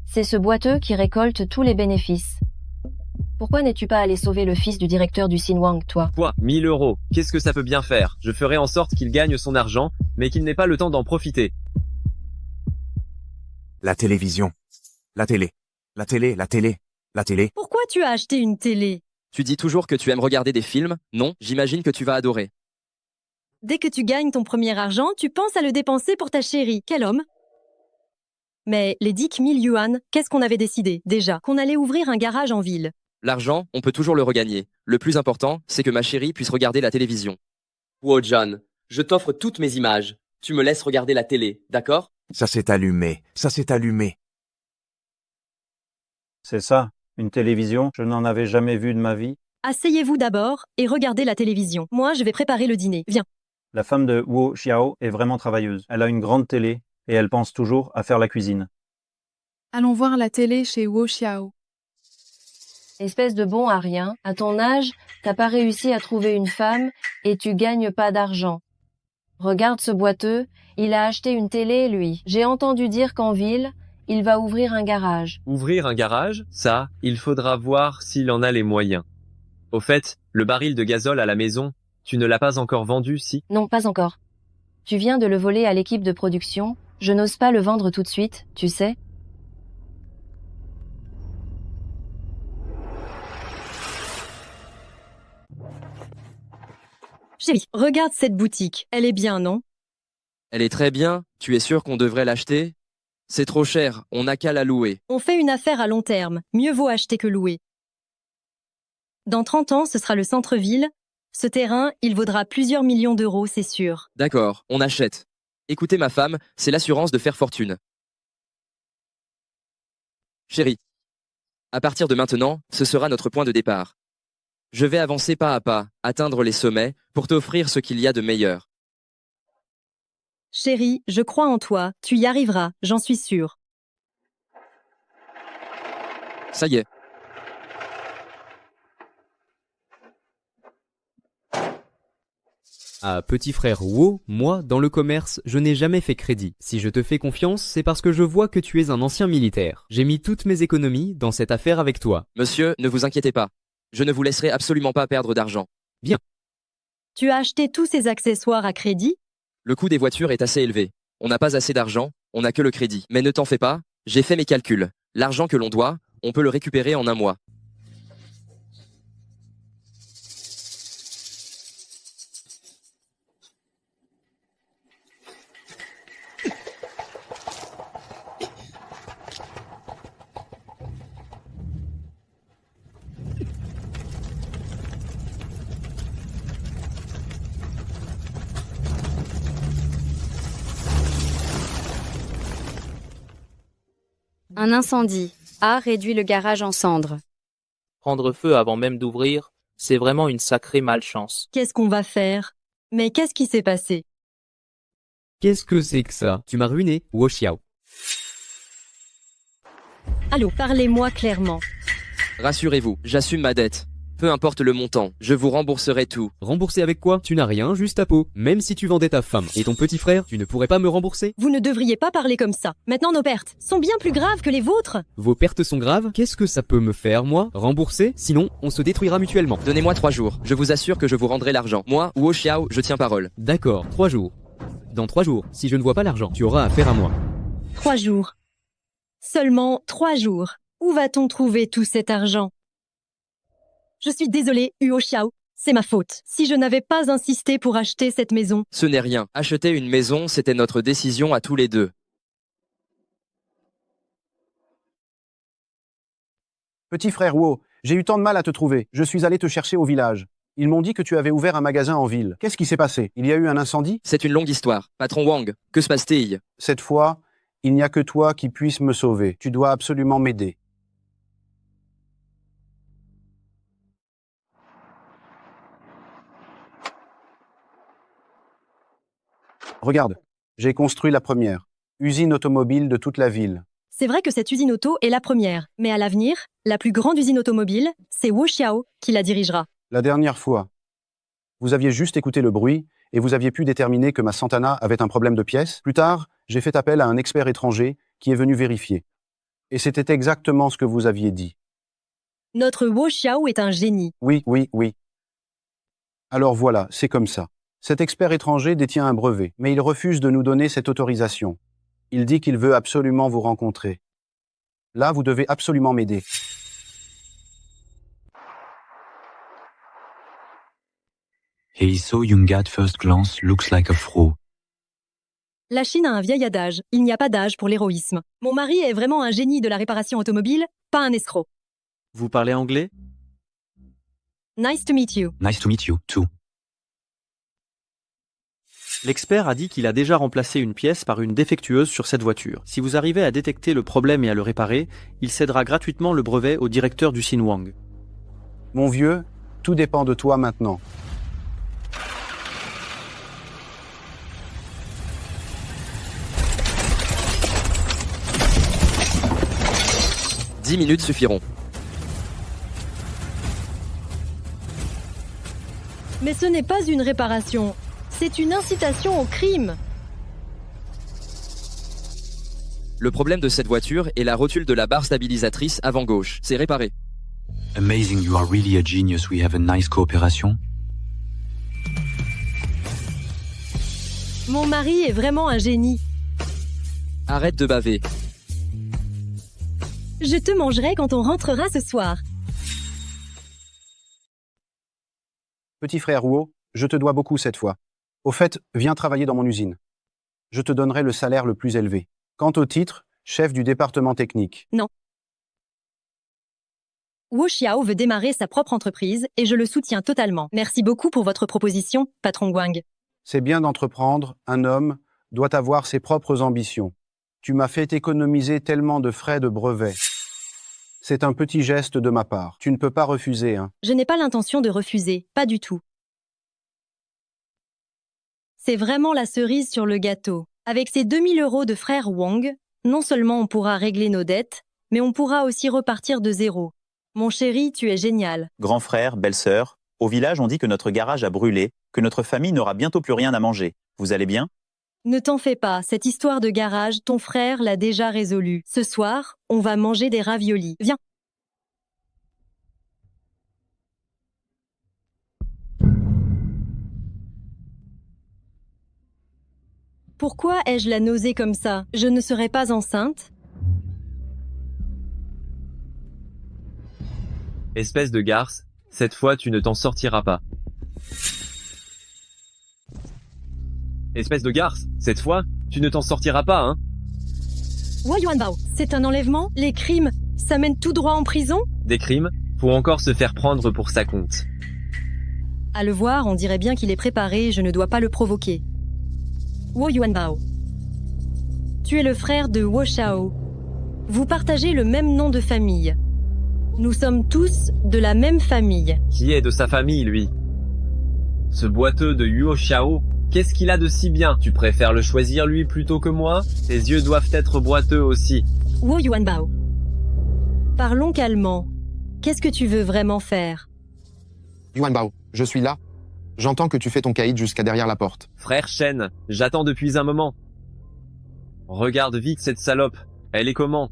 C'est ce boiteux qui récolte tous les bénéfices. Pourquoi n'es-tu pas allé sauver le fils du directeur du Xinhuang, toi?
Quoi? 1000 €. Qu'est-ce que ça peut bien faire? Je ferai en sorte qu'il gagne son argent, mais qu'il n'ait pas le temps d'en profiter.
La télévision. La télé. La télé, la télé, la télé.
Pourquoi tu as acheté une télé?
Tu dis toujours que tu aimes regarder des films, non? J'imagine que tu vas adorer.
Dès que tu gagnes ton premier argent, tu penses à le dépenser pour ta chérie. Quel homme? Mais les 10 000 yuan, qu'est-ce qu'on avait décidé, déjà? Qu'on allait ouvrir un garage en ville.
L'argent, on peut toujours le regagner. Le plus important, c'est que ma chérie puisse regarder la télévision.
Wojan, je t'offre toutes mes images. Tu me laisses regarder la télé, d'accord?
Ça s'est allumé, ça s'est allumé.
C'est ça, une télévision, je n'en avais jamais vu de ma vie.
Asseyez-vous d'abord et regardez la télévision. Moi, je vais préparer le dîner. Viens.
La femme de Wu Xiao est vraiment travailleuse. Elle a une grande télé et elle pense toujours à faire la cuisine.
Allons voir la télé chez Wu Xiao.
Espèce de bon à rien, à ton âge, t'as pas réussi à trouver une femme et tu gagnes pas d'argent. Regarde ce boiteux, il a acheté une télé, lui. J'ai entendu dire qu'en ville, il va ouvrir un garage.
Ouvrir un garage? Ça, il faudra voir s'il en a les moyens. Au fait, le baril de gazole à la maison, tu ne l'as pas encore vendu, si?
Non, pas encore. Tu viens de le voler à l'équipe de production, je n'ose pas le vendre tout de suite, tu sais.
Chérie, regarde cette boutique. Elle est bien, non?
Elle est très bien, tu es sûr qu'on devrait l'acheter? C'est trop cher, on n'a qu'à la louer.
On fait une affaire à long terme. Mieux vaut acheter que louer. Dans 30 ans, ce sera le centre-ville. Ce terrain, il vaudra plusieurs millions d'euros, c'est sûr.
D'accord, on achète. Écoutez ma femme, c'est l'assurance de faire fortune. Chérie, à partir de maintenant, ce sera notre point de départ. Je vais avancer pas à pas, atteindre les sommets, pour t'offrir ce qu'il y a de meilleur.
Chérie, je crois en toi. Tu y arriveras, j'en suis sûre.
Ça y est.
Ah, petit frère Wo, moi, dans le commerce, je n'ai jamais fait crédit. Si je te fais confiance, c'est parce que je vois que tu es un ancien militaire. J'ai mis toutes mes économies dans cette affaire avec toi.
Monsieur, ne vous inquiétez pas. Je ne vous laisserai absolument pas perdre d'argent.
Bien.
Tu as acheté tous ces accessoires à crédit?
Le coût des voitures est assez élevé. On n'a pas assez d'argent, on n'a que le crédit. Mais ne t'en fais pas, j'ai fait mes calculs. L'argent que l'on doit, on peut le récupérer en un mois.
Un incendie a réduit le garage en cendres.
Prendre feu avant même d'ouvrir, c'est vraiment une sacrée malchance.
Qu'est-ce qu'on va faire? Mais qu'est-ce qui s'est passé?
Qu'est-ce que c'est que ça? Tu m'as ruiné, Wo Xiao.
Allô, parlez-moi clairement.
Rassurez-vous, j'assume ma dette. Peu importe le montant, je vous rembourserai tout.
Rembourser avec quoi? Tu n'as rien, juste ta peau. Même si tu vendais ta femme et ton petit frère, tu ne pourrais pas me rembourser?
Vous ne devriez pas parler comme ça. Maintenant, nos pertes sont bien plus graves que les vôtres.
Vos pertes sont graves? Qu'est-ce que ça peut me faire, moi? Rembourser? Sinon, on se détruira mutuellement.
Donnez-moi 3 jours. Je vous assure que je vous rendrai l'argent. Moi, Wu Xiao, je tiens parole.
D'accord, 3 jours. Dans 3 jours, si je ne vois pas l'argent, tu auras affaire à moi.
3 jours. Seulement 3 jours. Où va-t-on trouver tout cet argent? Je suis désolée, Huo Xiao. C'est ma faute. Si je n'avais pas insisté pour acheter cette maison.
Ce n'est rien. Acheter une maison, c'était notre décision à tous les deux.
Petit frère Wu, j'ai eu tant de mal à te trouver. Je suis allé te chercher au village. Ils m'ont dit que tu avais ouvert un magasin en ville. Qu'est-ce qui s'est passé? Il y a eu un incendie?
C'est une longue histoire. Patron Wang, que se passe-t-il?
Cette fois, il n'y a que toi qui puisse me sauver. Tu dois absolument m'aider. Regarde, j'ai construit la première usine automobile de toute la ville.
C'est vrai que cette usine auto est la première, mais à l'avenir, la plus grande usine automobile, c'est Wu Xiao qui la dirigera.
La dernière fois, vous aviez juste écouté le bruit et vous aviez pu déterminer que ma Santana avait un problème de pièces. Plus tard, j'ai fait appel à un expert étranger qui est venu vérifier. Et c'était exactement ce que vous aviez dit.
Notre Wu Xiao est un génie.
Oui. Alors voilà, c'est comme ça. Cet expert étranger détient un brevet, mais il refuse de nous donner cette autorisation. Il dit qu'il veut absolument vous rencontrer. Là, vous devez absolument m'aider.
He saw young at first glance looks like a fro.
La Chine a un vieil adage. Il n'y a pas d'âge pour l'héroïsme. Mon mari est vraiment un génie de la réparation automobile, pas un escroc.
Vous parlez anglais?
Nice to meet you.
Nice to meet you, too.
L'expert a dit qu'il a déjà remplacé une pièce par une défectueuse sur cette voiture. Si vous arrivez à détecter le problème et à le réparer, il cédera gratuitement le brevet au directeur du Xinhuang.
Mon vieux, tout dépend de toi maintenant.
« 10 minutes suffiront.
Mais ce n'est pas une réparation. C'est une incitation au crime.
Le problème de cette voiture est la rotule de la barre stabilisatrice avant gauche. C'est réparé.
Amazing, you are really a genius. We have a nice cooperation.
Mon mari est vraiment un génie.
Arrête de baver.
Je te mangerai quand on rentrera ce soir.
Petit frère Wu, je te dois beaucoup cette fois. Au fait, viens travailler dans mon usine. Je te donnerai le salaire le plus élevé. Quant au titre, chef du département technique.
Non. Wu Xiao veut démarrer sa propre entreprise et je le soutiens totalement. Merci beaucoup pour votre proposition, patron Wang.
C'est bien d'entreprendre. Un homme doit avoir ses propres ambitions. Tu m'as fait économiser tellement de frais de brevet. C'est un petit geste de ma part. Tu ne peux pas refuser, hein.
Je n'ai pas l'intention de refuser, pas du tout. C'est vraiment la cerise sur le gâteau. Avec ces 2000 € de frère Wang, non seulement on pourra régler nos dettes, mais on pourra aussi repartir de zéro. Mon chéri, tu es génial.
Grand frère, belle-sœur, au village on dit que notre garage a brûlé, que notre famille n'aura bientôt plus rien à manger. Vous allez bien?
Ne t'en fais pas, cette histoire de garage, ton frère l'a déjà résolue. Ce soir, on va manger des raviolis. Viens. Pourquoi ai-je la nausée comme ça? Je ne serai pas enceinte?
Espèce de garce, cette fois tu ne t'en sortiras pas. Espèce de garce, cette fois tu ne t'en sortiras pas, hein?
Wu Yuanbao, c'est un enlèvement? Les crimes, ça mène tout droit en prison?
Des crimes, pour encore se faire prendre pour sa compte.
À le voir, on dirait bien qu'il est préparé, je ne dois pas le provoquer. Wu Yuanbao. Tu es le frère de Wu Xiao. Vous partagez le même nom de famille. Nous sommes tous de la même famille.
Qui est de sa famille, lui? Ce boiteux de Huo Xiao, qu'est-ce qu'il a de si bien? Tu préfères le choisir lui plutôt que moi? Tes yeux doivent être boiteux aussi.
Wu Yuanbao. Parlons calmement. Qu'est-ce que tu veux vraiment faire?
Yuan Bao, je suis là. J'entends que tu fais ton caïd jusqu'à derrière la porte.
Frère Shen, j'attends depuis un moment. Regarde vite cette salope. Elle est comment?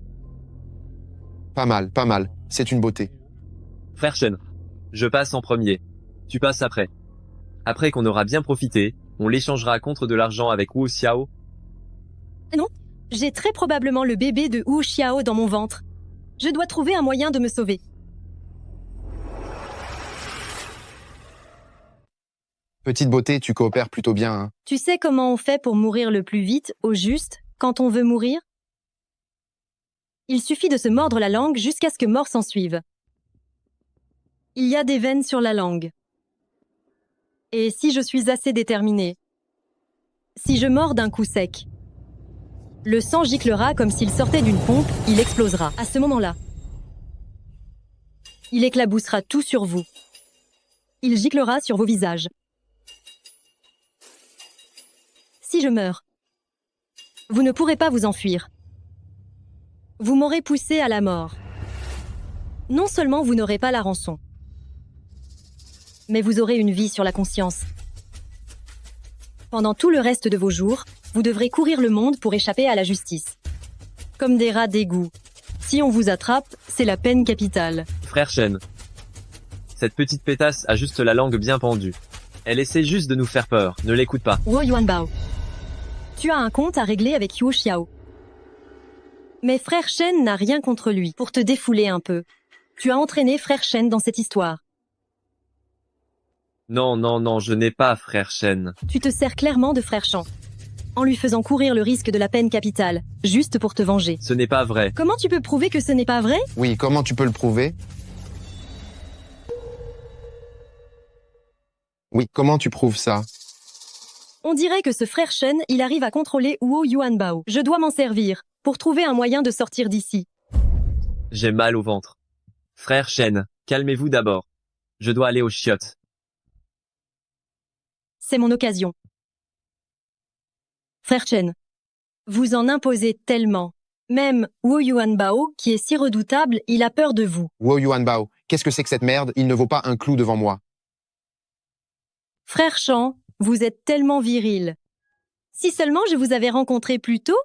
Pas mal, pas mal. C'est une beauté.
Frère Shen, je passe en premier. Tu passes après. Après qu'on aura bien profité, on l'échangera contre de l'argent avec Wu Xiao.
Non, j'ai très probablement le bébé de Wu Xiao dans mon ventre. Je dois trouver un moyen de me sauver.
Petite beauté, tu coopères plutôt bien, hein.
Tu sais comment on fait pour mourir le plus vite, au juste, quand on veut mourir? Il suffit de se mordre la langue jusqu'à ce que mort s'ensuive. Il y a des veines sur la langue. Et si je suis assez déterminée, si je mords d'un coup sec, le sang giclera comme s'il sortait d'une pompe, il explosera. À ce moment-là, il éclaboussera tout sur vous. Il giclera sur vos visages. Si je meurs, vous ne pourrez pas vous enfuir. Vous m'aurez poussé à la mort. Non seulement vous n'aurez pas la rançon, mais vous aurez une vie sur la conscience. Pendant tout le reste de vos jours, vous devrez courir le monde pour échapper à la justice. Comme des rats d'égout. Si on vous attrape, c'est la peine capitale.
Frère Shen. Cette petite pétasse a juste la langue bien pendue. Elle essaie juste de nous faire peur, ne l'écoute pas.
Wo Yuanbao, tu as un compte à régler avec Yu Xiao. Mais Frère Shen n'a rien contre lui. Pour te défouler un peu, tu as entraîné Frère Shen dans cette histoire.
Non, non, non, je n'ai pas Frère Shen.
Tu te sers clairement de Frère Shan, en lui faisant courir le risque de la peine capitale, juste pour te venger.
Ce n'est pas vrai.
Comment tu peux prouver que ce n'est pas vrai?
Oui, comment tu peux le prouver? Oui, comment tu prouves ça?
On dirait que ce Frère Shen, il arrive à contrôler Wu Yuanbao. Je dois m'en servir, pour trouver un moyen de sortir d'ici.
J'ai mal au ventre. Frère Shen, calmez-vous d'abord. Je dois aller aux chiottes.
C'est mon occasion. Frère Chen, vous en imposez tellement. Même Wu Yuanbao, qui est si redoutable, il a peur de vous.
Wo Yuanbao, qu'est-ce que c'est que cette merde? Il ne vaut pas un clou devant moi.
Frère Shan, vous êtes tellement viril. Si seulement je vous avais rencontré plus tôt,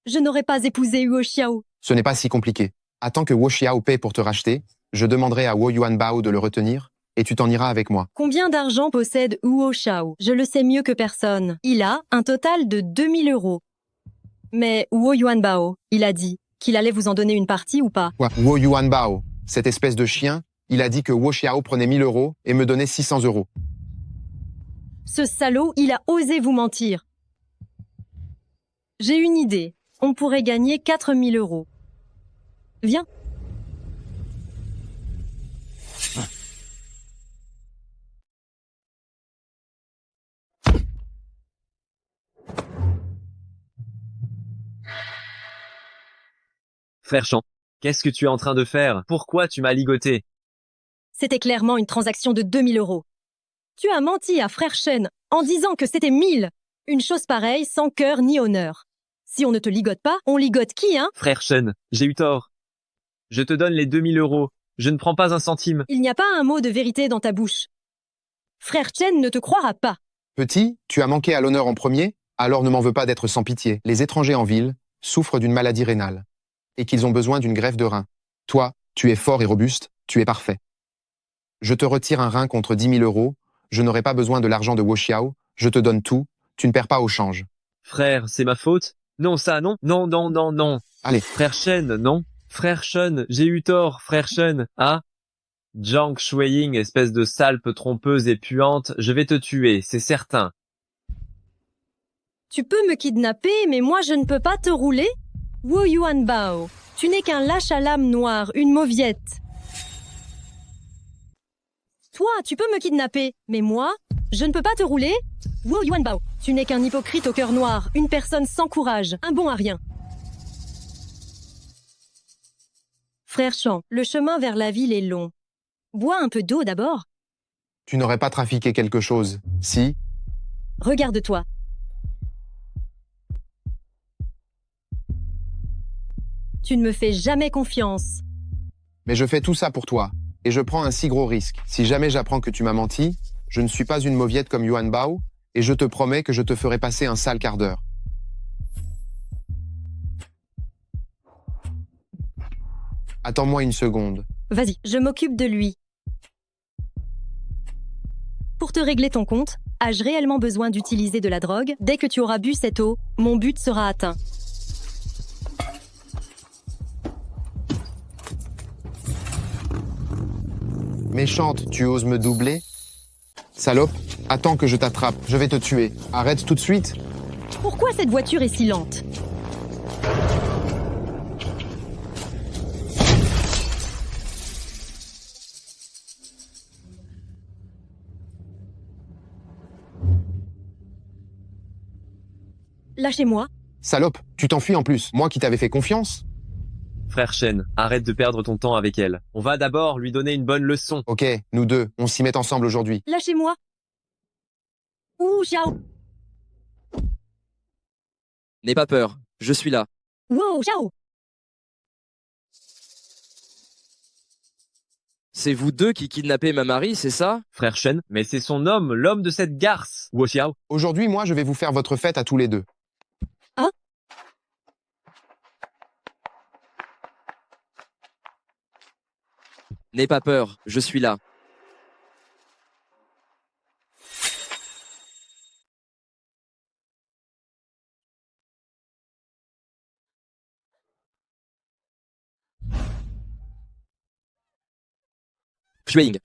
je n'aurais pas épousé Wu Xiao.
Ce n'est pas si compliqué. Attends que Wo Xiao paie pour te racheter, je demanderai à Wo Yuanbao de le retenir, et tu t'en iras avec moi.
Combien d'argent possède Wu Xiao? Je le sais mieux que personne. Il a un total de 2000 €. Mais Wu Yuanbao, il a dit qu'il allait vous en donner une partie ou pas?
Quoi? Wo Yuanbao, cette espèce de chien, il a dit que Wo Xiao prenait 1000 € et me donnait 600 €.
Ce salaud, il a osé vous mentir. J'ai une idée. On pourrait gagner 4000 €. Viens.
Frère Shan, qu'est-ce que tu es en train de faire? Pourquoi tu m'as ligoté?
C'était clairement une transaction de 2000 €. Tu as menti à Frère Shen en disant que c'était 1000. Une chose pareille sans cœur ni honneur. Si on ne te ligote pas, on ligote qui, hein?
Frère Shen, j'ai eu tort. Je te donne les 2000 €. Je ne prends pas un centime.
Il n'y a pas un mot de vérité dans ta bouche. Frère Chen ne te croira pas.
Petit, tu as manqué à l'honneur en premier, alors ne m'en veux pas d'être sans pitié. Les étrangers en ville souffrent d'une maladie rénale et qu'ils ont besoin d'une greffe de rein. Toi, tu es fort et robuste, tu es parfait. Je te retire un rein contre 10 000 €, je n'aurai pas besoin de l'argent de Wo Xiao, je te donne tout, tu ne perds pas au change.
Frère, c'est ma faute? Non, ça, non. Non, non, non, non.
Allez.
Frère Shen, non. Frère Shen, j'ai eu tort, Frère Shen. Ah? Jiang Shuiying, espèce de salpe trompeuse et puante, je vais te tuer, c'est certain.
Tu peux me kidnapper, mais moi je ne peux pas te rouler? Wu Yuanbao, tu n'es qu'un lâche à l'âme noire, une mauviette. Toi, tu peux me kidnapper, mais moi, je ne peux pas te rouler? Wu Yuanbao, tu n'es qu'un hypocrite au cœur noir, une personne sans courage, un bon à rien. Frère Shan, le chemin vers la ville est long. Bois un peu d'eau d'abord.
Tu n'aurais pas trafiqué quelque chose, si?
Regarde-toi. Tu ne me fais jamais confiance.
Mais je fais tout ça pour toi. Et je prends un si gros risque. Si jamais j'apprends que tu m'as menti, je ne suis pas une mauviette comme Yuan Bao, et je te promets que je te ferai passer un sale quart d'heure. Attends-moi une seconde.
Vas-y, je m'occupe de lui. Pour te régler ton compte, ai-je réellement besoin d'utiliser de la drogue? Dès que tu auras bu cette eau, mon but sera atteint.
Méchante, tu oses me doubler? Salope, attends que je t'attrape, je vais te tuer. Arrête tout de suite.
Pourquoi cette voiture est si lente? Lâchez-moi.
Salope, tu t'enfuis en plus, moi qui t'avais fait confiance.
Frère Shen, arrête de perdre ton temps avec elle. On va d'abord lui donner une bonne leçon.
Ok, nous deux, on s'y met ensemble aujourd'hui.
Lâchez-moi. Ouh, Xiao.
N'aie pas peur, je suis là.
Wow, Xiao.
C'est vous deux qui kidnappez ma Marie, c'est ça?
Frère Shen, mais c'est son homme, l'homme de cette garce. Wu Xiao.
Aujourd'hui, moi, je vais vous faire votre fête à tous les deux.
Hein?
N'aie pas peur, je suis là.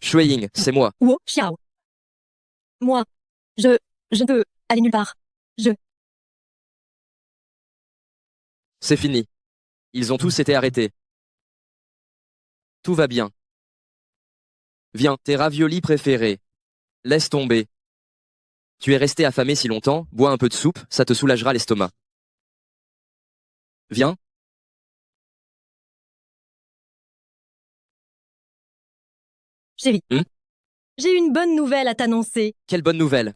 Shueying, c'est moi.
Wow, Xiao. Moi, je ne peux aller nulle part.
C'est fini. Ils ont tous été arrêtés. Tout va bien. Viens, tes raviolis préférés. Laisse tomber. Tu es resté affamé si longtemps, bois un peu de soupe, ça te soulagera l'estomac. Viens.
Chérie, j'ai une bonne nouvelle à t'annoncer.
Quelle bonne nouvelle.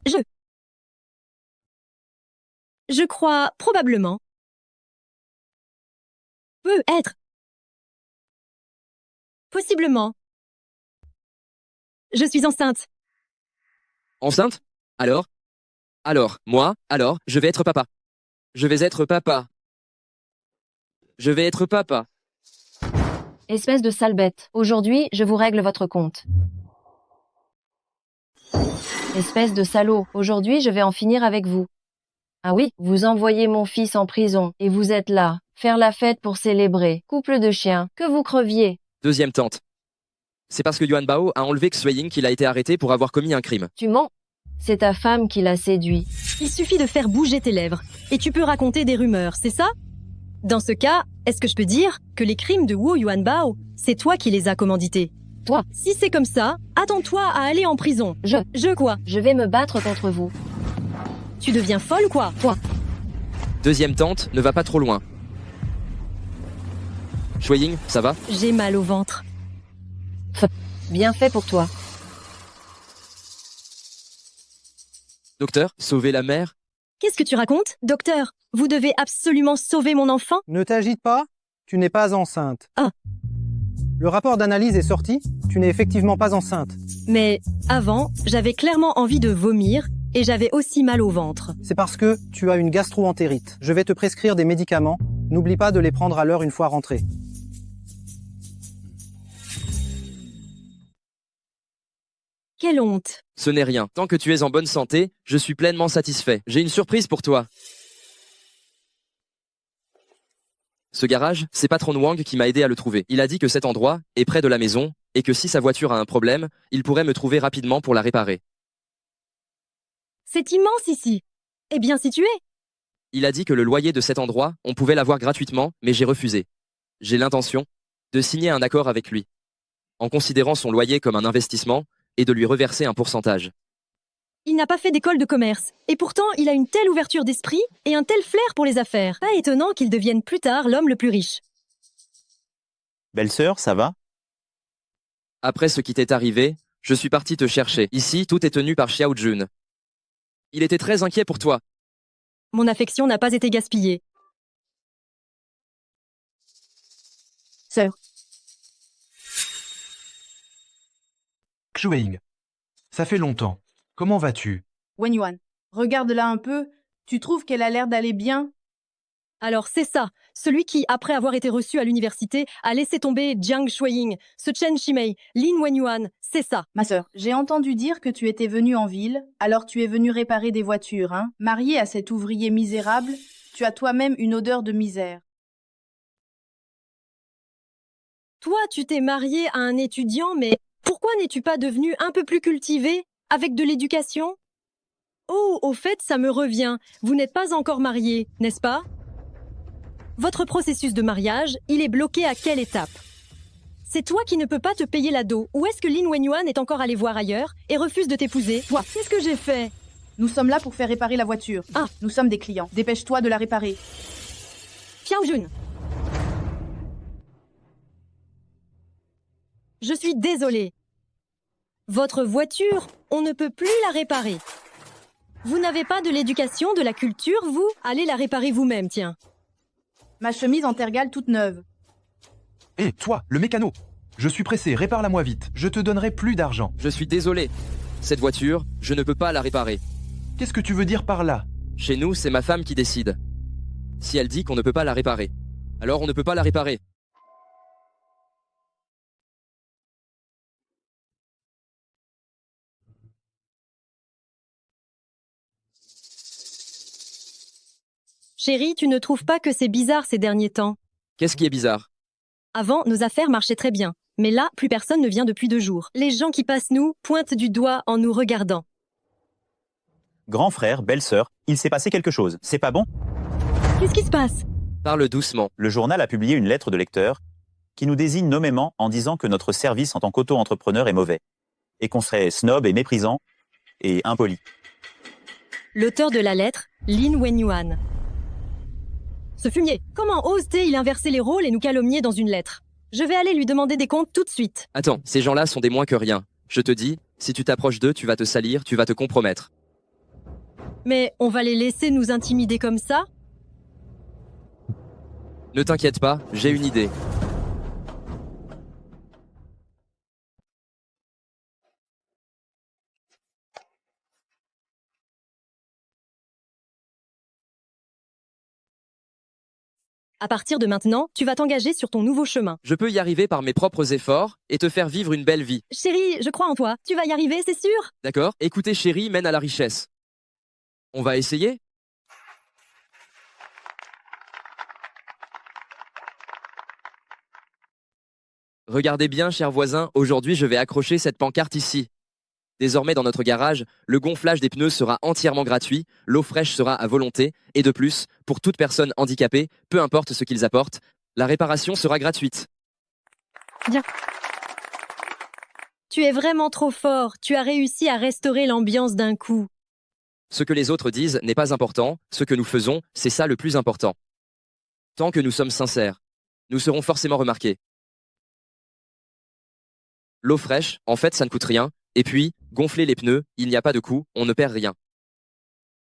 Je crois probablement. Peut-être. Possiblement. Je suis enceinte.
Enceinte? Alors, moi, je vais être papa. Je vais être papa. Je vais être papa.
Espèce de sale bête. Aujourd'hui, je vous règle votre compte. Espèce de salaud. Aujourd'hui, je vais en finir avec vous. Ah oui, vous envoyez mon fils en prison, et vous êtes là. Faire la fête pour célébrer. Couple de chiens. Que vous creviez.
Deuxième tente. C'est parce que Yuan Bao a enlevé Xueying qu'il a été arrêté pour avoir commis un crime.
Tu mens. C'est ta femme qui l'a séduit.
Il suffit de faire bouger tes lèvres, et tu peux raconter des rumeurs, c'est ça? Dans ce cas, est-ce que je peux dire que les crimes de Wu Yuanbao, c'est toi qui les as commandités?
Toi.
Si c'est comme ça, attends-toi à aller en prison. Je quoi?
Je vais me battre contre vous.
Tu deviens folle quoi?
Toi.
Deuxième tente, ne va pas trop loin. Shueying, ça va?
J'ai mal au ventre.
Bien fait pour toi.
Docteur, sauver la mère?
Qu'est-ce que tu racontes? Docteur, vous devez absolument sauver mon enfant?
Ne t'agite pas, tu n'es pas enceinte.
Ah.
Le rapport d'analyse est sorti, tu n'es effectivement pas enceinte.
Mais avant, j'avais clairement envie de vomir et j'avais aussi mal au ventre.
C'est parce que tu as une gastro-entérite. Je vais te prescrire des médicaments. N'oublie pas de les prendre à l'heure une fois rentré.
Quelle honte.
Ce n'est rien. Tant que tu es en bonne santé, je suis pleinement satisfait. J'ai une surprise pour toi. Ce garage, c'est Patron Wang qui m'a aidé à le trouver. Il a dit que cet endroit est près de la maison et que si sa voiture a un problème, il pourrait me trouver rapidement pour la réparer.
C'est immense ici. Et bien situé.
Il a dit que le loyer de cet endroit, on pouvait l'avoir gratuitement, mais j'ai refusé. J'ai l'intention de signer un accord avec lui, en considérant son loyer comme un investissement et de lui reverser un pourcentage.
Il n'a pas fait d'école de commerce, et pourtant il a une telle ouverture d'esprit et un tel flair pour les affaires. Pas étonnant qu'il devienne plus tard l'homme le plus riche.
Belle-sœur, ça va?
Après ce qui t'est arrivé, je suis parti te chercher. Ici, tout est tenu par Xiao Jun. Il était très inquiet pour toi.
Mon affection n'a pas été gaspillée. Sœur.
Xueying. Ça fait longtemps. Comment vas-tu?
Wen Yuan, regarde-la un peu. Tu trouves qu'elle a l'air d'aller bien?
Alors c'est ça, celui qui, après avoir été reçu à l'université, a laissé tomber Jiang Shuiying, ce Chen Shimei, Lin Wenyuan, c'est ça.
Ma sœur, j'ai entendu dire que tu étais venue en ville, alors tu es venue réparer des voitures, hein? Mariée à cet ouvrier misérable, tu as toi-même une odeur de misère.
Toi, tu t'es marié à un étudiant, mais pourquoi n'es-tu pas devenu un peu plus cultivé, avec de l'éducation? Oh, au fait, ça me revient. Vous n'êtes pas encore marié, n'est-ce pas? Votre processus de mariage, il est bloqué à quelle étape? C'est toi qui ne peux pas te payer l'ado, ou est-ce que Lin Wenyuan est encore allé voir ailleurs et refuse de t'épouser? Toi, qu'est-ce que j'ai fait?
Nous sommes là pour faire réparer la voiture.
Ah,
nous sommes des clients. Dépêche-toi de la réparer.
Xiao Jun. Je suis désolée. Votre voiture, on ne peut plus la réparer. Vous n'avez pas de l'éducation, de la culture, vous? Allez la réparer vous-même, tiens.
Ma chemise en tergale toute neuve.
Hé, toi, le mécano! Je suis pressé, répare-la-moi vite. Je te donnerai plus d'argent.
Je suis désolé. Cette voiture, je ne peux pas la réparer.
Qu'est-ce que tu veux dire par là?
Chez nous, c'est ma femme qui décide. Si elle dit qu'on ne peut pas la réparer, alors on ne peut pas la réparer.
Chérie, tu ne trouves pas que c'est bizarre ces derniers temps?
Qu'est-ce qui est bizarre?
Avant, nos affaires marchaient très bien. Mais là, plus personne ne vient depuis 2 jours. Les gens qui passent nous pointent du doigt en nous regardant.
Grand frère, belle-sœur, il s'est passé quelque chose. C'est pas bon?
Qu'est-ce qui se passe?
Parle doucement.
Le journal a publié une lettre de lecteur qui nous désigne nommément en disant que notre service en tant qu'auto-entrepreneur est mauvais et qu'on serait snob et méprisant et impoli.
L'auteur de la lettre, Lin Wenyuan. Ce fumier, comment ose-t-il inverser les rôles et nous calomnier dans une lettre? Je vais aller lui demander des comptes tout de suite.
Attends, ces gens-là sont des moins que rien. Je te dis, si tu t'approches d'eux, tu vas te salir, tu vas te compromettre.
Mais on va les laisser nous intimider comme ça?
Ne t'inquiète pas, j'ai une idée.
À partir de maintenant, tu vas t'engager sur ton nouveau chemin.
Je peux y arriver par mes propres efforts et te faire vivre une belle vie.
Chérie, je crois en toi. Tu vas y arriver, c'est sûr?
D'accord? Écouter chérie mène à la richesse. On va essayer? Regardez bien, chers voisins, aujourd'hui je vais accrocher cette pancarte ici. Désormais dans notre garage, le gonflage des pneus sera entièrement gratuit, l'eau fraîche sera à volonté, et de plus, pour toute personne handicapée, peu importe ce qu'ils apportent, la réparation sera gratuite.
Bien. Tu es vraiment trop fort, tu as réussi à restaurer l'ambiance d'un coup.
Ce que les autres disent n'est pas important, ce que nous faisons, c'est ça le plus important. Tant que nous sommes sincères, nous serons forcément remarqués. L'eau fraîche, en fait, ça ne coûte rien. Et puis, gonfler les pneus, il n'y a pas de coût, on ne perd rien.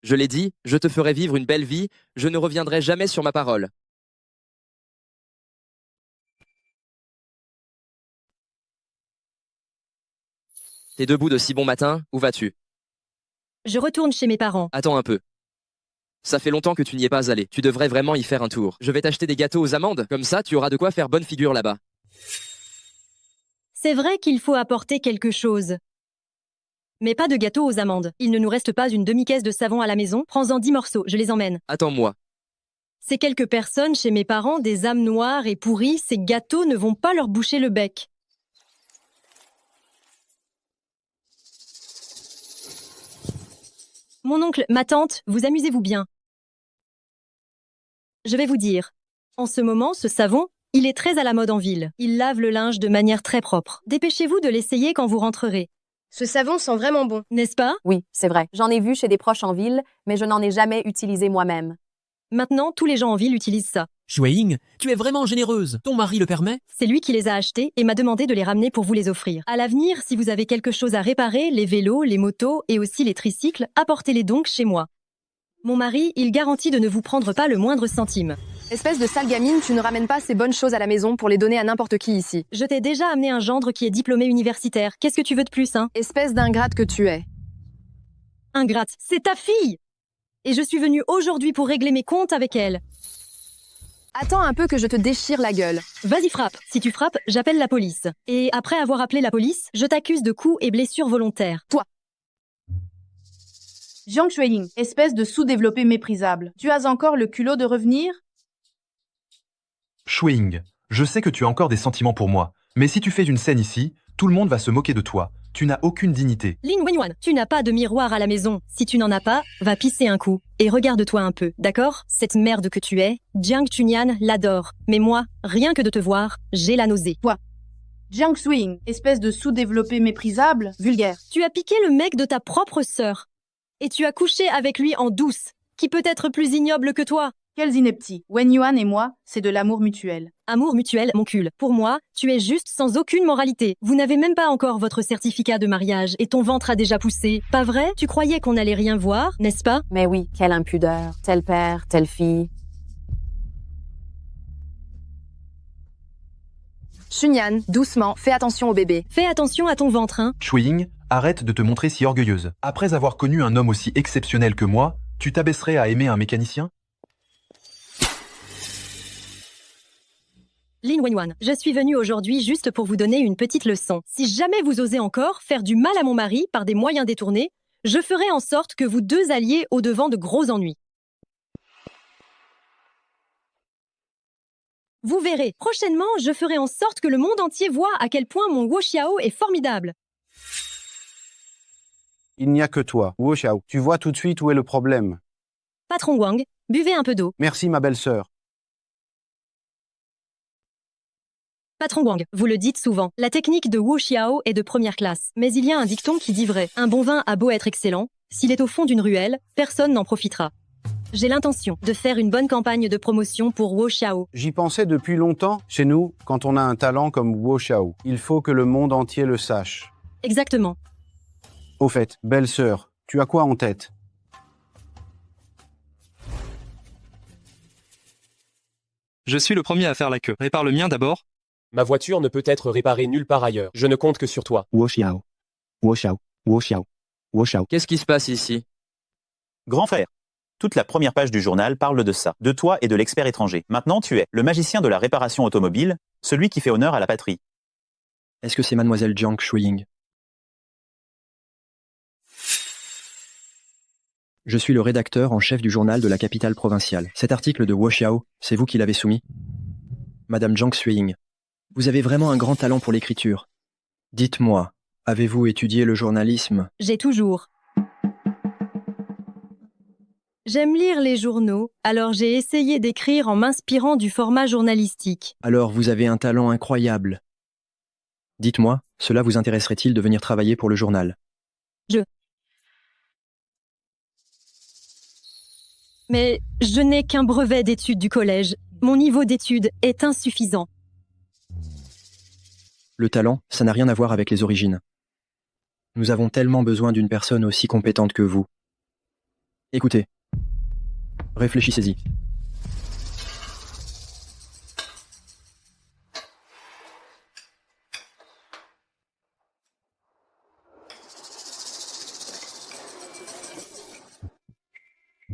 Je l'ai dit, je te ferai vivre une belle vie, je ne reviendrai jamais sur ma parole. T'es debout de si bon matin, où vas-tu?
Je retourne chez mes parents.
Attends un peu. Ça fait longtemps que tu n'y es pas allé, tu devrais vraiment y faire un tour. Je vais t'acheter des gâteaux aux amandes, comme ça tu auras de quoi faire bonne figure là-bas.
C'est vrai qu'il faut apporter quelque chose. Mais pas de gâteau aux amandes. Il ne nous reste pas une demi-caisse de savon à la maison. Prends-en 10 morceaux, je les emmène.
Attends-moi.
Ces quelques personnes chez mes parents, des âmes noires et pourries, ces gâteaux ne vont pas leur boucher le bec. Mon oncle, ma tante, vous amusez-vous bien. Je vais vous dire. En ce moment, ce savon, il est très à la mode en ville. Il lave le linge de manière très propre. Dépêchez-vous de l'essayer quand vous rentrerez.
Ce savon sent vraiment bon.
N'est-ce pas?
Oui, c'est vrai. J'en ai vu chez des proches en ville, mais je n'en ai jamais utilisé moi-même.
Maintenant, tous les gens en ville utilisent ça.
Xueying, tu es vraiment généreuse. Ton mari le permet?
C'est lui qui les a achetés et m'a demandé de les ramener pour vous les offrir. À l'avenir, si vous avez quelque chose à réparer, les vélos, les motos et aussi les tricycles, apportez-les donc chez moi. Mon mari, il garantit de ne vous prendre pas le moindre centime.
Espèce de sale gamine, tu ne ramènes pas ces bonnes choses à la maison pour les donner à n'importe qui ici.
Je t'ai déjà amené un gendre qui est diplômé universitaire. Qu'est-ce que tu veux de plus, hein?
Espèce d'ingrate que tu es.
Ingrate, c'est ta fille! Et je suis venue aujourd'hui pour régler mes comptes avec elle.
Attends un peu que je te déchire la gueule.
Vas-y, frappe. Si tu frappes, j'appelle la police. Et après avoir appelé la police, je t'accuse de coups et blessures volontaires.
Toi.
Jiang Shuiying, espèce de sous-développé méprisable. Tu as encore le culot de revenir?
Shuiying, je sais que tu as encore des sentiments pour moi, mais si tu fais une scène ici, tout le monde va se moquer de toi. Tu n'as aucune dignité.
Lin Wenyuan, tu n'as pas de miroir à la maison. Si tu n'en as pas, va pisser un coup. Et regarde-toi un peu, d'accord? Cette merde que tu es, Jiang Chunyan l'adore. Mais moi, rien que de te voir, j'ai la nausée.
Toi. Jiang Shuiying, espèce de sous-développé méprisable, vulgaire.
Tu as piqué le mec de ta propre sœur. Et tu as couché avec lui en douce. Qui peut être plus ignoble que toi?
Quels inepties. Wen Yuan et moi, c'est de l'amour mutuel.
Amour mutuel, mon cul. Pour moi, tu es juste sans aucune moralité. Vous n'avez même pas encore votre certificat de mariage et ton ventre a déjà poussé. Pas vrai? Tu croyais qu'on allait rien voir, n'est-ce pas?
Mais oui, quelle impudeur. Tel père, telle fille. Chunyan, doucement, fais attention au bébé.
Fais attention à ton ventre, hein.
Shuiying, arrête de te montrer si orgueilleuse. Après avoir connu un homme aussi exceptionnel que moi, tu t'abaisserais à aimer un mécanicien?
Lin Wenyuan, je suis venue aujourd'hui juste pour vous donner une petite leçon. Si jamais vous osez encore faire du mal à mon mari par des moyens détournés, je ferai en sorte que vous deux alliez au-devant de gros ennuis. Vous verrez, prochainement, je ferai en sorte que le monde entier voit à quel point mon Wo Xiao est formidable.
Il n'y a que toi, Wu Xiao. Tu vois tout de suite où est le problème.
Patron Wang, buvez un peu d'eau.
Merci ma belle-sœur.
Patron Wang, vous le dites souvent, la technique de Wu Xiao est de première classe. Mais il y a un dicton qui dit vrai. Un bon vin a beau être excellent, s'il est au fond d'une ruelle, personne n'en profitera. J'ai l'intention de faire une bonne campagne de promotion pour Wu Xiao.
J'y pensais depuis longtemps. Chez nous, quand on a un talent comme Wu Xiao, il faut que le monde entier le sache.
Exactement.
Au fait, belle-sœur, tu as quoi en tête?
Je suis le premier à faire la queue. Répare le mien d'abord.
Ma voiture ne peut être réparée nulle part ailleurs. Je ne compte que sur toi.
Wu Xiao. Wu Xiao. Wu Xiao. Wu Xiao.
Qu'est-ce qui se passe ici?
Grand frère, toute la première page du journal parle de ça, de toi et de l'expert étranger. Maintenant, tu es le magicien de la réparation automobile, celui qui fait honneur à la patrie.
Est-ce que c'est mademoiselle Jiang Shuiying? Je suis le rédacteur en chef du journal de la capitale provinciale. Cet article de Wu Xiao, c'est vous qui l'avez soumis? Madame Jiang Shuiying, vous avez vraiment un grand talent pour l'écriture. Dites-moi, avez-vous étudié le journalisme?
J'ai toujours. J'aime lire les journaux, alors j'ai essayé d'écrire en m'inspirant du format journalistique.
Alors vous avez un talent incroyable. Dites-moi, cela vous intéresserait-il de venir travailler pour le journal?
Mais je n'ai qu'un brevet d'études du collège. Mon niveau d'études est insuffisant.
Le talent, ça n'a rien à voir avec les origines. Nous avons tellement besoin d'une personne aussi compétente que vous. Écoutez. Réfléchissez-y.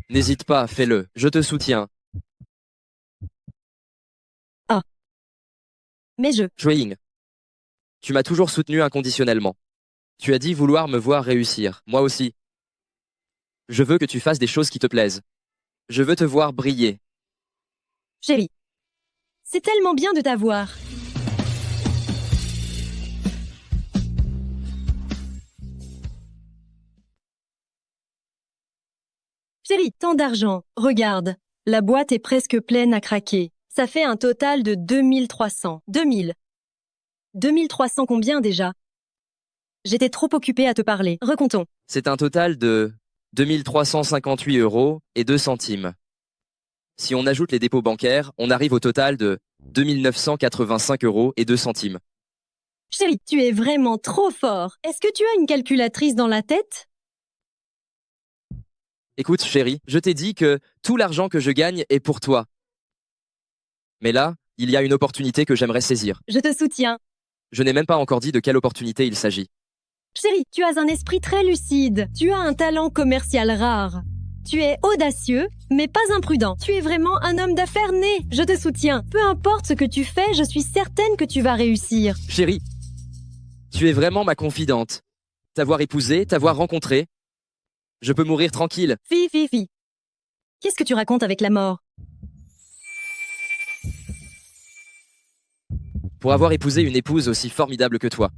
N'hésite pas, fais-le. Je te soutiens.
Ah. Mais
Shuiying, tu m'as toujours soutenu inconditionnellement. Tu as dit vouloir me voir réussir. Moi aussi. Je veux que tu fasses des choses qui te plaisent. Je veux te voir briller.
Chérie, c'est tellement bien de t'avoir. Chérie, tant d'argent. Regarde, la boîte est presque pleine à craquer. Ça fait un total de 2300. 2300 combien déjà? J'étais trop occupée à te parler. Recomptons.
C'est un total de 2358 € et 2 centimes. Si on ajoute les dépôts bancaires, on arrive au total de 2985 € et 2 centimes.
Chérie, tu es vraiment trop fort. Est-ce que tu as une calculatrice dans la tête?
Écoute, chérie, je t'ai dit que tout l'argent que je gagne est pour toi. Mais là, il y a une opportunité que j'aimerais saisir.
Je te soutiens.
Je n'ai même pas encore dit de quelle opportunité il s'agit.
Chérie, tu as un esprit très lucide. Tu as un talent commercial rare. Tu es audacieux, mais pas imprudent. Tu es vraiment un homme d'affaires né. Je te soutiens. Peu importe ce que tu fais, je suis certaine que tu vas réussir.
Chérie, tu es vraiment ma confidente. T'avoir épousé, t'avoir rencontré, je peux mourir tranquille.
Fi. Qu'est-ce que tu racontes avec la mort?
Pour avoir épousé une épouse aussi formidable que toi,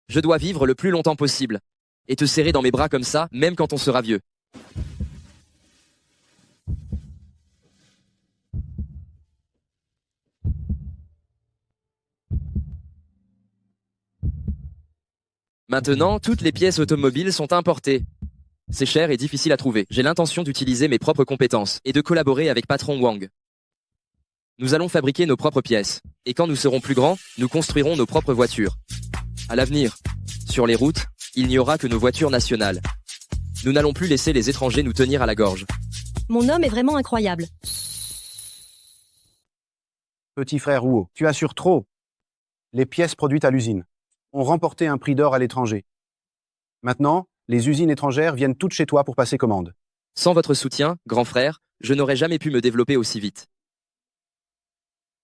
je dois vivre le plus longtemps possible et te serrer dans mes bras comme ça, même quand on sera vieux. Maintenant, toutes les pièces automobiles sont importées. C'est cher et difficile à trouver. J'ai l'intention d'utiliser mes propres compétences et de collaborer avec Patron Wang. Nous allons fabriquer nos propres pièces. Et quand nous serons plus grands, nous construirons nos propres voitures. À l'avenir, sur les routes, il n'y aura que nos voitures nationales. Nous n'allons plus laisser les étrangers nous tenir à la gorge.
Mon homme est vraiment incroyable.
Petit frère Rouault, tu assures trop. Les pièces produites à l'usine ont remporté un prix d'or à l'étranger. Maintenant, les usines étrangères viennent toutes chez toi pour passer commande.
Sans votre soutien, grand frère, je n'aurais jamais pu me développer aussi vite.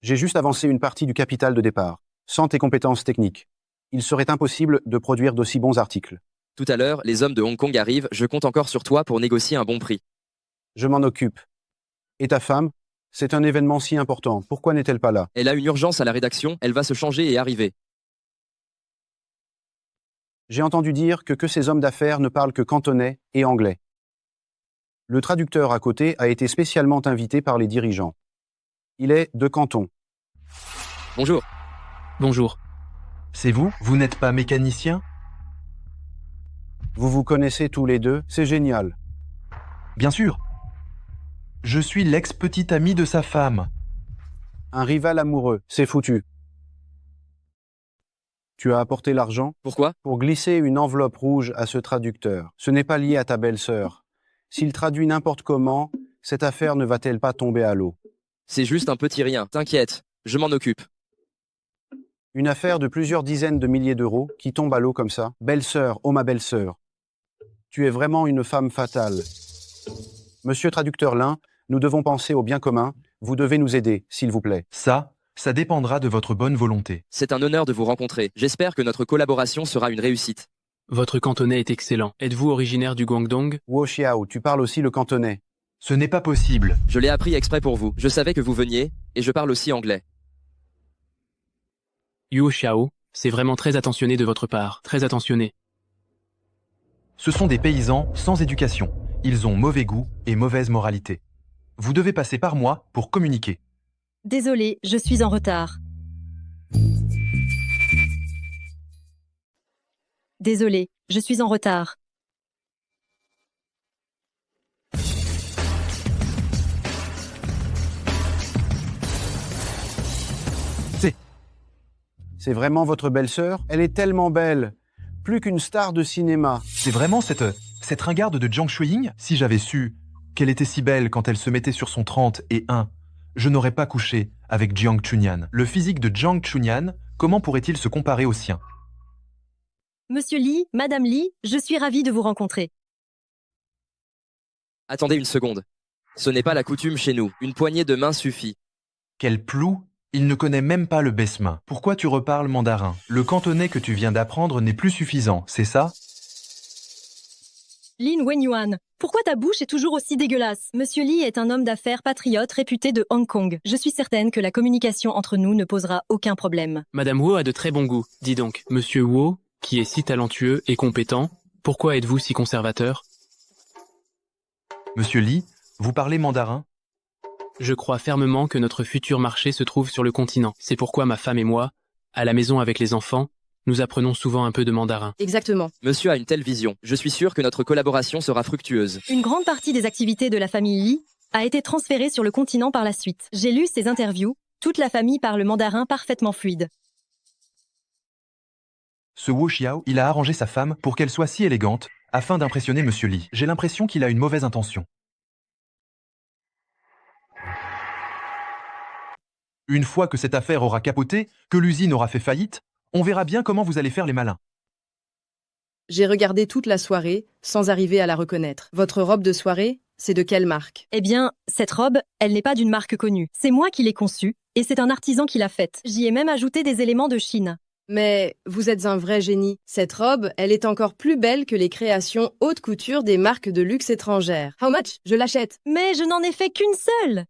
J'ai juste avancé une partie du capital de départ. Sans tes compétences techniques, il serait impossible de produire d'aussi bons articles.
Tout à l'heure, les hommes de Hong Kong arrivent, je compte encore sur toi pour négocier un bon prix.
Je m'en occupe. Et ta femme? C'est un événement si important, pourquoi n'est-elle pas là?
Elle a une urgence à la rédaction, elle va se changer et arriver.
J'ai entendu dire que ces hommes d'affaires ne parlent que cantonais et anglais. Le traducteur à côté a été spécialement invité par les dirigeants. Il est de Canton.
Bonjour.
Bonjour.
C'est vous? Vous n'êtes pas mécanicien?
Vous vous connaissez tous les deux, c'est génial.
Bien sûr. Je suis l'ex-petit ami de sa femme.
Un rival amoureux, c'est foutu. Tu as apporté l'argent?
Pourquoi?
Pour glisser une enveloppe rouge à ce traducteur. Ce n'est pas lié à ta belle-sœur. S'il traduit n'importe comment, cette affaire ne va-t-elle pas tomber à l'eau?
C'est juste un petit rien, t'inquiète, je m'en occupe.
Une affaire de plusieurs dizaines de milliers d'euros qui tombe à l'eau comme ça? Belle-sœur, oh ma belle-sœur. Tu es vraiment une femme fatale. Monsieur traducteur Lin, nous devons penser au bien commun. Vous devez nous aider, s'il vous plaît.
Ça dépendra de votre bonne volonté.
C'est un honneur de vous rencontrer. J'espère que notre collaboration sera une réussite.
Votre cantonais est excellent. Êtes-vous originaire du Guangdong?
Wu Xiao, tu parles aussi le cantonais.
Ce n'est pas possible.
Je l'ai appris exprès pour vous. Je savais que vous veniez, et je parle aussi anglais.
Yuo Xiao, c'est vraiment très attentionné de votre part. Très attentionné.
Ce sont des paysans sans éducation. Ils ont mauvais goût et mauvaise moralité. Vous devez passer par moi pour communiquer.
Désolée, je suis en retard. Désolée, je suis en retard.
C'est vraiment votre belle-sœur? Elle est tellement belle. Plus qu'une star de cinéma.
C'est vraiment cette ringarde de Jiang Shuiying? Si j'avais su qu'elle était si belle quand elle se mettait sur son 31, je n'aurais pas couché avec Jiang Chunyan. Le physique de Jiang Chunyan, comment pourrait-il se comparer au sien?
Monsieur Li, Madame Li, je suis ravie de vous rencontrer.
Attendez une seconde. Ce n'est pas la coutume chez nous. Une poignée de main suffit.
Quel plou! Il ne connaît même pas le baisse-main. Pourquoi tu reparles mandarin? Le cantonais que tu viens d'apprendre n'est plus suffisant, c'est ça?
Lin Wenyuan, pourquoi ta bouche est toujours aussi dégueulasse? Monsieur Li est un homme d'affaires patriote réputé de Hong Kong. Je suis certaine que la communication entre nous ne posera aucun problème.
Madame Wu a de très bons goûts. Dis donc, Monsieur Wu, qui est si talentueux et compétent, pourquoi êtes-vous si conservateur?
Monsieur Li, vous parlez mandarin?
Je crois fermement que notre futur marché se trouve sur le continent. C'est pourquoi ma femme et moi, à la maison avec les enfants, nous apprenons souvent un peu de mandarin.
Exactement.
Monsieur a une telle vision. Je suis sûr que notre collaboration sera fructueuse.
Une grande partie des activités de la famille Li a été transférée sur le continent par la suite. J'ai lu ses interviews. Toute la famille parle mandarin parfaitement fluide.
Ce Wu Xiao, il a arrangé sa femme pour qu'elle soit si élégante, afin d'impressionner Monsieur Li. J'ai l'impression qu'il a une mauvaise intention. Une fois que cette affaire aura capoté, que l'usine aura fait faillite, on verra bien comment vous allez faire les malins.
J'ai regardé toute la soirée, sans arriver à la reconnaître. Votre robe de soirée, c'est de quelle marque?
Eh bien, cette robe, elle n'est pas d'une marque connue. C'est moi qui l'ai conçue, et c'est un artisan qui l'a faite. J'y ai même ajouté des éléments de Chine.
Mais vous êtes un vrai génie. Cette robe, elle est encore plus belle que les créations haute couture des marques de luxe étrangères. How much? Je l'achète.
Mais je n'en ai fait qu'une seule.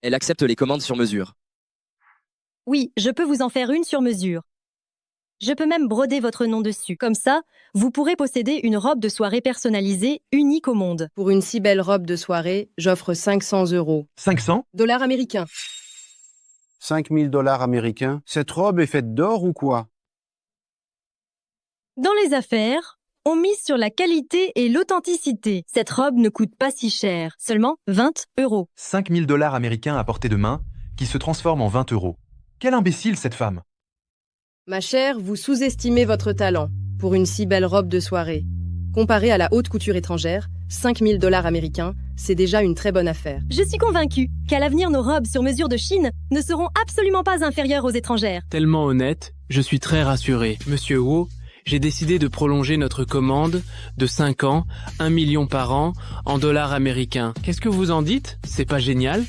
Elle accepte les commandes sur mesure.
Oui, je peux vous en faire une sur mesure. Je peux même broder votre nom dessus. Comme ça, vous pourrez posséder une robe de soirée personnalisée, unique au monde.
Pour une si belle robe de soirée, j'offre 500 €.
500
Dollars américains.
5000 dollars américains. Cette robe est faite d'or ou quoi?
Dans les affaires, on mise sur la qualité et l'authenticité. Cette robe ne coûte pas si cher, seulement 20 €.
5000 dollars américains à portée de main, qui se transforment en 20 €. Quelle imbécile cette femme!
Ma chère, vous sous-estimez votre talent pour une si belle robe de soirée. Comparé à la haute couture étrangère, 5000 dollars américains, c'est déjà une très bonne affaire.
Je suis convaincue qu'à l'avenir, nos robes sur mesure de Chine ne seront absolument pas inférieures aux étrangères.
Tellement honnête, je suis très rassuré. Monsieur Wu, j'ai décidé de prolonger notre commande de 5 ans, 1 million par an, en dollars américains. Qu'est-ce que vous en dites? C'est pas génial?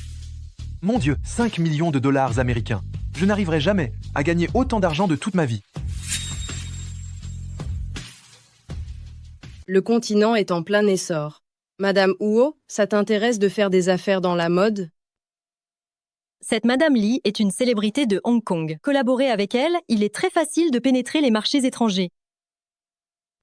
Mon Dieu, 5 millions de dollars américains. Je n'arriverai jamais à gagner autant d'argent de toute ma vie.
Le continent est en plein essor. Madame Huo, ça t'intéresse de faire des affaires dans la mode?
Cette Madame Li est une célébrité de Hong Kong. Collaborer avec elle, il est très facile de pénétrer les marchés étrangers.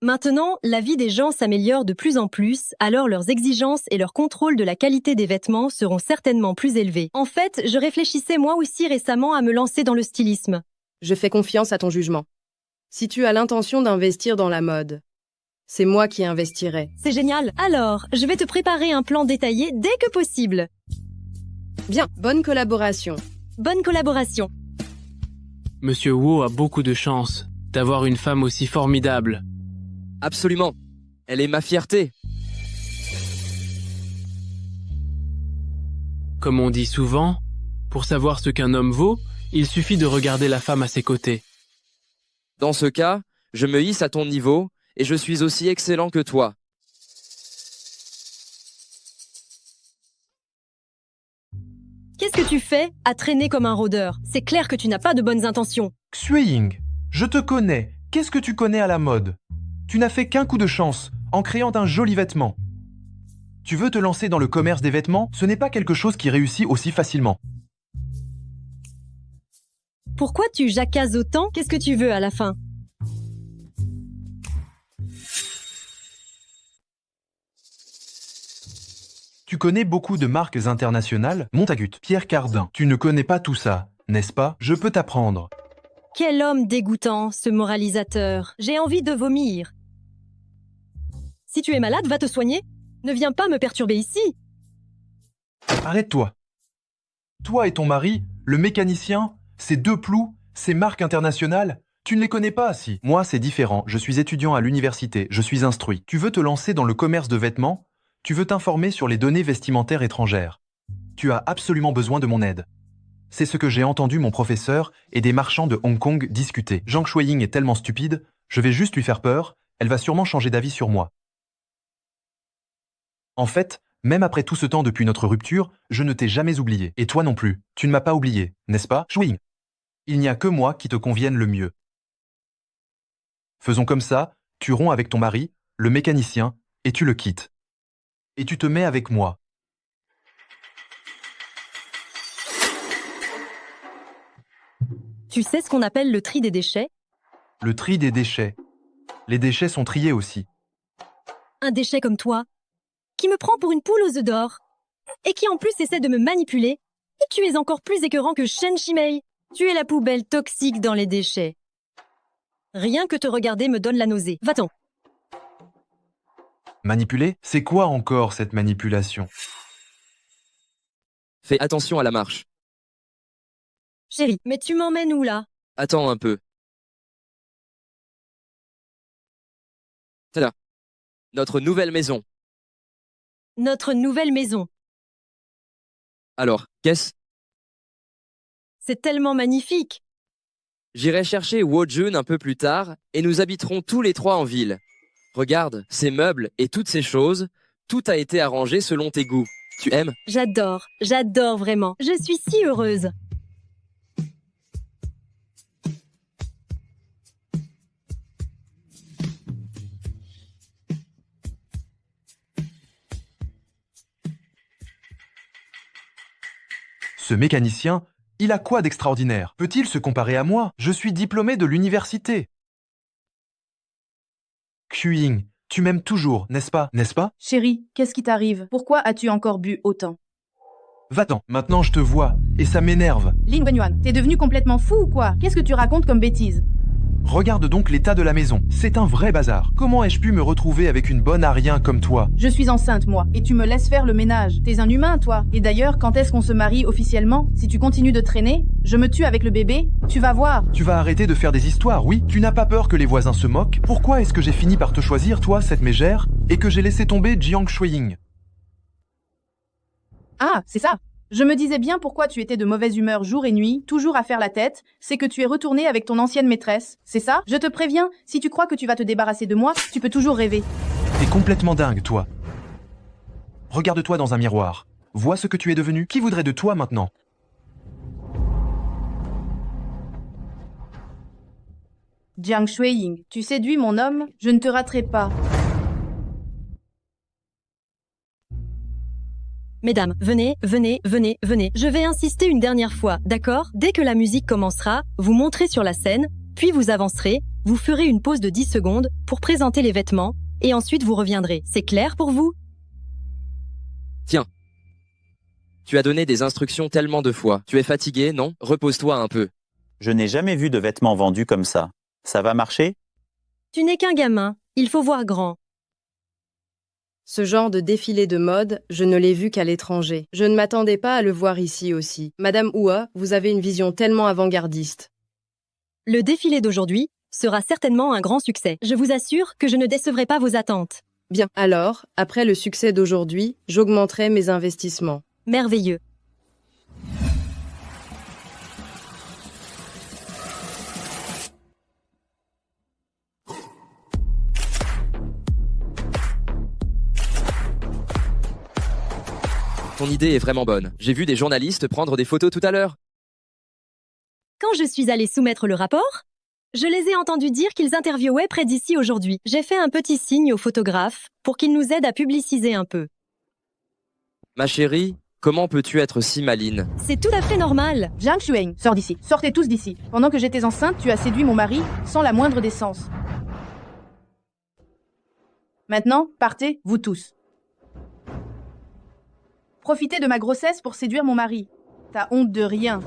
Maintenant, la vie des gens s'améliore de plus en plus, alors leurs exigences et leur contrôle de la qualité des vêtements seront certainement plus élevés. En fait, je réfléchissais moi aussi récemment à me lancer dans le stylisme.
Je fais confiance à ton jugement. Si tu as l'intention d'investir dans la mode, c'est moi qui investirai.
C'est génial. Alors, je vais te préparer un plan détaillé dès que possible.
Bien, bonne collaboration.
Bonne collaboration.
Monsieur Wu a beaucoup de chance d'avoir une femme aussi formidable.
Absolument. Elle est ma fierté.
Comme on dit souvent, pour savoir ce qu'un homme vaut, il suffit de regarder la femme à ses côtés.
Dans ce cas, je me hisse à ton niveau et je suis aussi excellent que toi.
Qu'est-ce que tu fais à traîner comme un rôdeur? C'est clair que tu n'as pas de bonnes intentions.
Xue, je te connais. Qu'est-ce que tu connais à la mode? Tu n'as fait qu'un coup de chance, en créant un joli vêtement. Tu veux te lancer dans le commerce des vêtements? Ce n'est pas quelque chose qui réussit aussi facilement.
Pourquoi tu jacasses autant? Qu'est-ce que tu veux à la fin?
Tu connais beaucoup de marques internationales? Montagut, Pierre Cardin. Tu ne connais pas tout ça, n'est-ce pas? Je peux t'apprendre.
Quel homme dégoûtant, ce moralisateur. J'ai envie de vomir. Si tu es malade, va te soigner. Ne viens pas me perturber ici.
Arrête-toi. Toi et ton mari, le mécanicien, ces deux plous, ces marques internationales, tu ne les connais pas, si. Moi, c'est différent. Je suis étudiant à l'université, je suis instruit. Tu veux te lancer dans le commerce de vêtements? Tu veux t'informer sur les données vestimentaires étrangères. Tu as absolument besoin de mon aide. C'est ce que j'ai entendu mon professeur et des marchands de Hong Kong discuter. Zhang Shuiying est tellement stupide, je vais juste lui faire peur, elle va sûrement changer d'avis sur moi. En fait, même après tout ce temps depuis notre rupture, je ne t'ai jamais oublié. Et toi non plus. Tu ne m'as pas oublié, n'est-ce pas, Shuiying? Il n'y a que moi qui te convienne le mieux. Faisons comme ça, tu romps avec ton mari, le mécanicien, et tu le quittes. Et tu te mets avec moi.
Tu sais ce qu'on appelle le tri des déchets?
Le tri des déchets. Les déchets sont triés aussi.
Un déchet comme toi, qui me prend pour une poule aux œufs d'or, et qui en plus essaie de me manipuler, et tu es encore plus écœurant que Shen Shimei. Tu es la poubelle toxique dans les déchets. Rien que te regarder me donne la nausée. Va-t'en.
Manipuler? C'est quoi encore cette manipulation?
Fais attention à la marche.
Chérie, mais tu m'emmènes où là?
Attends un peu. Tada. Notre nouvelle maison.
Notre nouvelle maison.
Alors, qu'est-ce?
c'est tellement magnifique.
J'irai chercher Wo-jun un peu plus tard et nous habiterons tous les trois en ville. Regarde, ces meubles et toutes ces choses, tout a été arrangé selon tes goûts. Tu aimes?
J'adore vraiment. Je suis si heureuse.
Ce mécanicien, il a quoi d'extraordinaire? Peut-il se comparer à moi? Je suis diplômé de l'université. Xu-Ying, tu m'aimes toujours, n'est-ce pas? N'est-ce pas?
Chérie, qu'est-ce qui t'arrive? Pourquoi as-tu encore bu autant?
Va-t'en, maintenant je te vois, et ça m'énerve.
Lin Wenyuan, t'es devenu complètement fou ou quoi? Qu'est-ce que tu racontes comme bêtises?
Regarde donc l'état de la maison, c'est un vrai bazar. Comment ai-je pu me retrouver avec une bonne à rien comme toi?
Je suis enceinte, moi, et tu me laisses faire le ménage. T'es un humain, toi. Et d'ailleurs, quand est-ce qu'on se marie officiellement? Si tu continues de traîner, je me tue avec le bébé, tu vas voir.
Tu vas arrêter de faire des histoires, oui? Tu n'as pas peur que les voisins se moquent? Pourquoi est-ce que j'ai fini par te choisir, toi, cette mégère, et que j'ai laissé tomber Jiang Shuiying?
Ah, c'est ça. Je me disais bien pourquoi tu étais de mauvaise humeur jour et nuit, toujours à faire la tête, c'est que tu es retourné avec ton ancienne maîtresse, c'est ça? Je te préviens, si tu crois que tu vas te débarrasser de moi, tu peux toujours rêver.
T'es complètement dingue, toi. Regarde-toi dans un miroir. Vois ce que tu es devenu. Qui voudrait de toi maintenant?
Jiang Shuiying, tu séduis mon homme, je ne te raterai pas.
Mesdames, venez. Je vais insister une dernière fois, d'accord? Dès que la musique commencera, vous monterez sur la scène, puis vous avancerez, vous ferez une pause de 10 secondes pour présenter les vêtements, et ensuite vous reviendrez. C'est clair pour vous?
Tiens. Tu as donné des instructions tellement de fois. Tu es fatigué, non? Repose-toi un peu.
Je n'ai jamais vu de vêtements vendus comme ça. Ça va marcher?
Tu n'es qu'un gamin, il faut voir grand.
Ce genre de défilé de mode, je ne l'ai vu qu'à l'étranger. Je ne m'attendais pas à le voir ici aussi. Madame Hua, vous avez une vision tellement avant-gardiste.
Le défilé d'aujourd'hui sera certainement un grand succès. Je vous assure que je ne décevrai pas vos attentes.
Bien, alors, après le succès d'aujourd'hui, j'augmenterai mes investissements.
Merveilleux.
Ton idée est vraiment bonne. J'ai vu des journalistes prendre des photos tout à l'heure.
Quand je suis allée soumettre le rapport, je les ai entendus dire qu'ils interviewaient près d'ici aujourd'hui. J'ai fait un petit signe aux photographes pour qu'ils nous aident à publiciser un peu.
Ma chérie, comment peux-tu être si maline?
C'est tout à fait normal.
Jiang Shuiying, sors d'ici. Sortez tous d'ici. Pendant que j'étais enceinte, tu as séduit mon mari sans la moindre décence. Maintenant, partez, vous tous. Profitez de ma grossesse pour séduire mon mari. T'as honte de rien.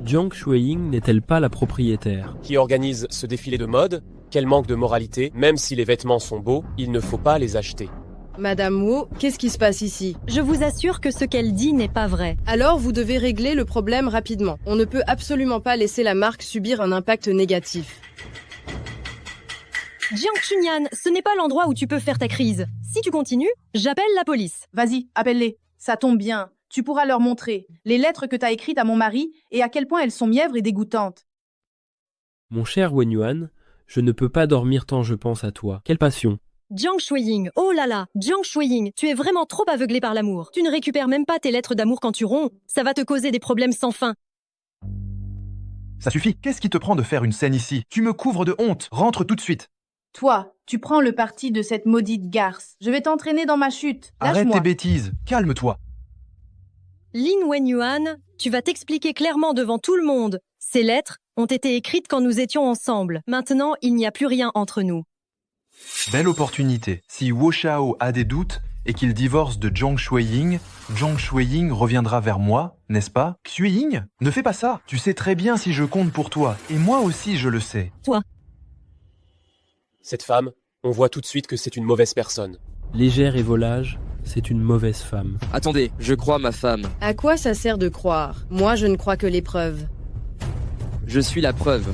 Jiang Shuiying n'est-elle pas la propriétaire?
Qui organise ce défilé de mode? Quel manque de moralité? Même si les vêtements sont beaux, il ne faut pas les acheter.
Madame Wu, qu'est-ce qui se passe ici?
Je vous assure que ce qu'elle dit n'est pas vrai.
Alors vous devez régler le problème rapidement. On ne peut absolument pas laisser la marque subir un impact négatif.
Jiang Chunyan, ce n'est pas l'endroit où tu peux faire ta crise. Si tu continues, j'appelle la police.
Vas-y, appelle-les. Ça tombe bien. Tu pourras leur montrer les lettres que t'as écrites à mon mari et à quel point elles sont mièvres et dégoûtantes.
Mon cher Wenyuan, je ne peux pas dormir tant je pense à toi. Quelle passion!
Jiang Shuiying, oh là là, Jiang Shuiying, tu es vraiment trop aveuglé par l'amour. Tu ne récupères même pas tes lettres d'amour quand tu romps. Ça va te causer des problèmes sans fin.
Ça suffit. Qu'est-ce qui te prend de faire une scène ici? Tu me couvres de honte. Rentre tout de suite.
Toi, tu prends le parti de cette maudite garce. Je vais t'entraîner dans ma chute.
Arrête
Lâche-moi.
tes bêtises. Calme-toi.
Lin Wenyuan, tu vas t'expliquer clairement devant tout le monde. Ces lettres ont été écrites quand nous étions ensemble. Maintenant, il n'y a plus rien entre nous.
Belle opportunité. Si Wo Xiao a des doutes et qu'il divorce de Jiang Shuiying reviendra vers moi, n'est-ce pas? Xu-Ying, ne fais pas ça. Tu sais très bien si je compte pour toi. Et moi aussi, je le sais.
Toi.
Cette femme, on voit tout de suite que c'est une mauvaise personne.
Légère et volage, c'est une mauvaise femme.
Attendez, je crois ma femme.
À quoi ça sert de croire? Moi, je ne crois que les preuves.
Je suis la preuve.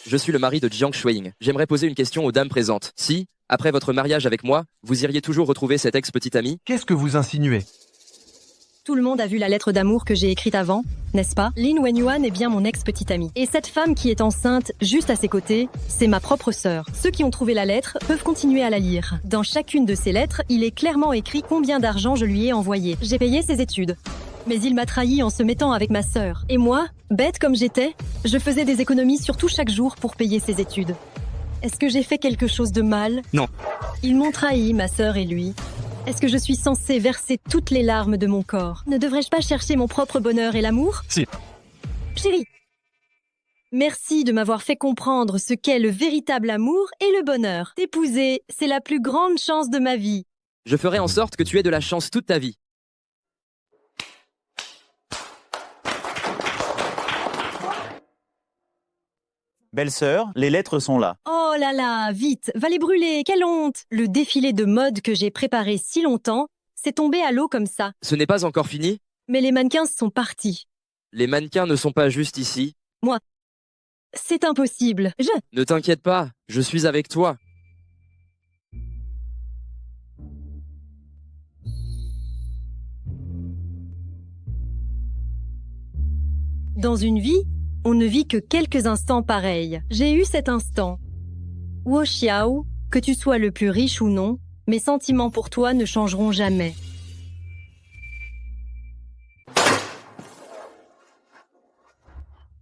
Je suis le mari de Jiang Shuiying. J'aimerais poser une question aux dames présentes. Si, après votre mariage avec moi, vous iriez toujours retrouver cet ex-petit ami?
Qu'est-ce que vous insinuez?
Tout le monde a vu la lettre d'amour que j'ai écrite avant, n'est-ce pas? Lin Wenyuan est bien mon ex-petite amie. Et cette femme qui est enceinte, juste à ses côtés, c'est ma propre sœur. Ceux qui ont trouvé la lettre peuvent continuer à la lire. Dans chacune de ces lettres, il est clairement écrit combien d'argent je lui ai envoyé. J'ai payé ses études. Mais il m'a trahi en se mettant avec ma sœur. Et moi, bête comme j'étais, je faisais des économies surtout chaque jour pour payer ses études. Est-ce que j'ai fait quelque chose de mal?
Non.
Ils m'ont trahi, ma sœur et lui. Est-ce que je suis censée verser toutes les larmes de mon corps? Ne devrais-je pas chercher mon propre bonheur et l'amour?
Si.
Chérie, merci de m'avoir fait comprendre ce qu'est le véritable amour et le bonheur. T'épouser, c'est la plus grande chance de ma vie.
Je ferai en sorte que tu aies de la chance toute ta vie.
Belle-sœur, les lettres sont là.
Oh là là, vite, va les brûler, quelle honte! Le défilé de mode que j'ai préparé si longtemps, c'est tombé à l'eau comme ça.
Ce n'est pas encore fini.
Mais les mannequins sont partis.
Les mannequins ne sont pas juste ici.
Moi, c'est impossible.
Ne t'inquiète pas, je suis avec toi.
Dans une vie, on ne vit que quelques instants pareils. J'ai eu cet instant. Wo Xiao, que tu sois le plus riche ou non, mes sentiments pour toi ne changeront jamais.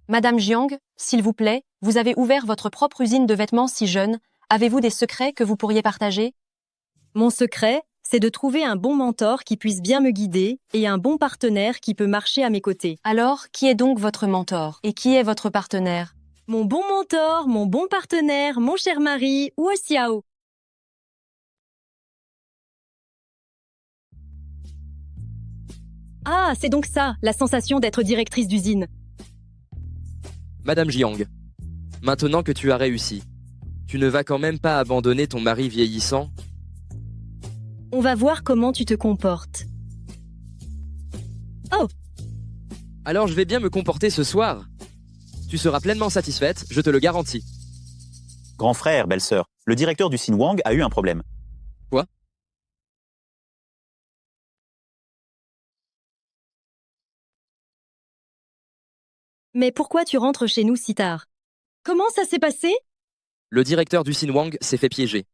Madame Jiang, s'il vous plaît, vous avez ouvert votre propre usine de vêtements si jeune. Avez-vous des secrets que vous pourriez partager?
Mon secret, c'est de trouver un bon mentor qui puisse bien me guider et un bon partenaire qui peut marcher à mes côtés.
Alors, qui est donc votre mentor? Et qui est votre partenaire?
Mon bon mentor, mon bon partenaire, mon cher mari, Wo Xiao. Ah, c'est donc ça, la sensation d'être directrice d'usine.
Madame Jiang, maintenant que tu as réussi, tu ne vas quand même pas abandonner ton mari vieillissant?
On va voir comment tu te comportes. Oh!
Alors je vais bien me comporter ce soir. Tu seras pleinement satisfaite, je te le garantis.
Grand frère, belle-sœur, le directeur du Xinhuang a eu un problème.
Quoi?
Mais pourquoi tu rentres chez nous si tard? Comment ça s'est passé?
Le directeur du Xinhuang s'est fait piéger.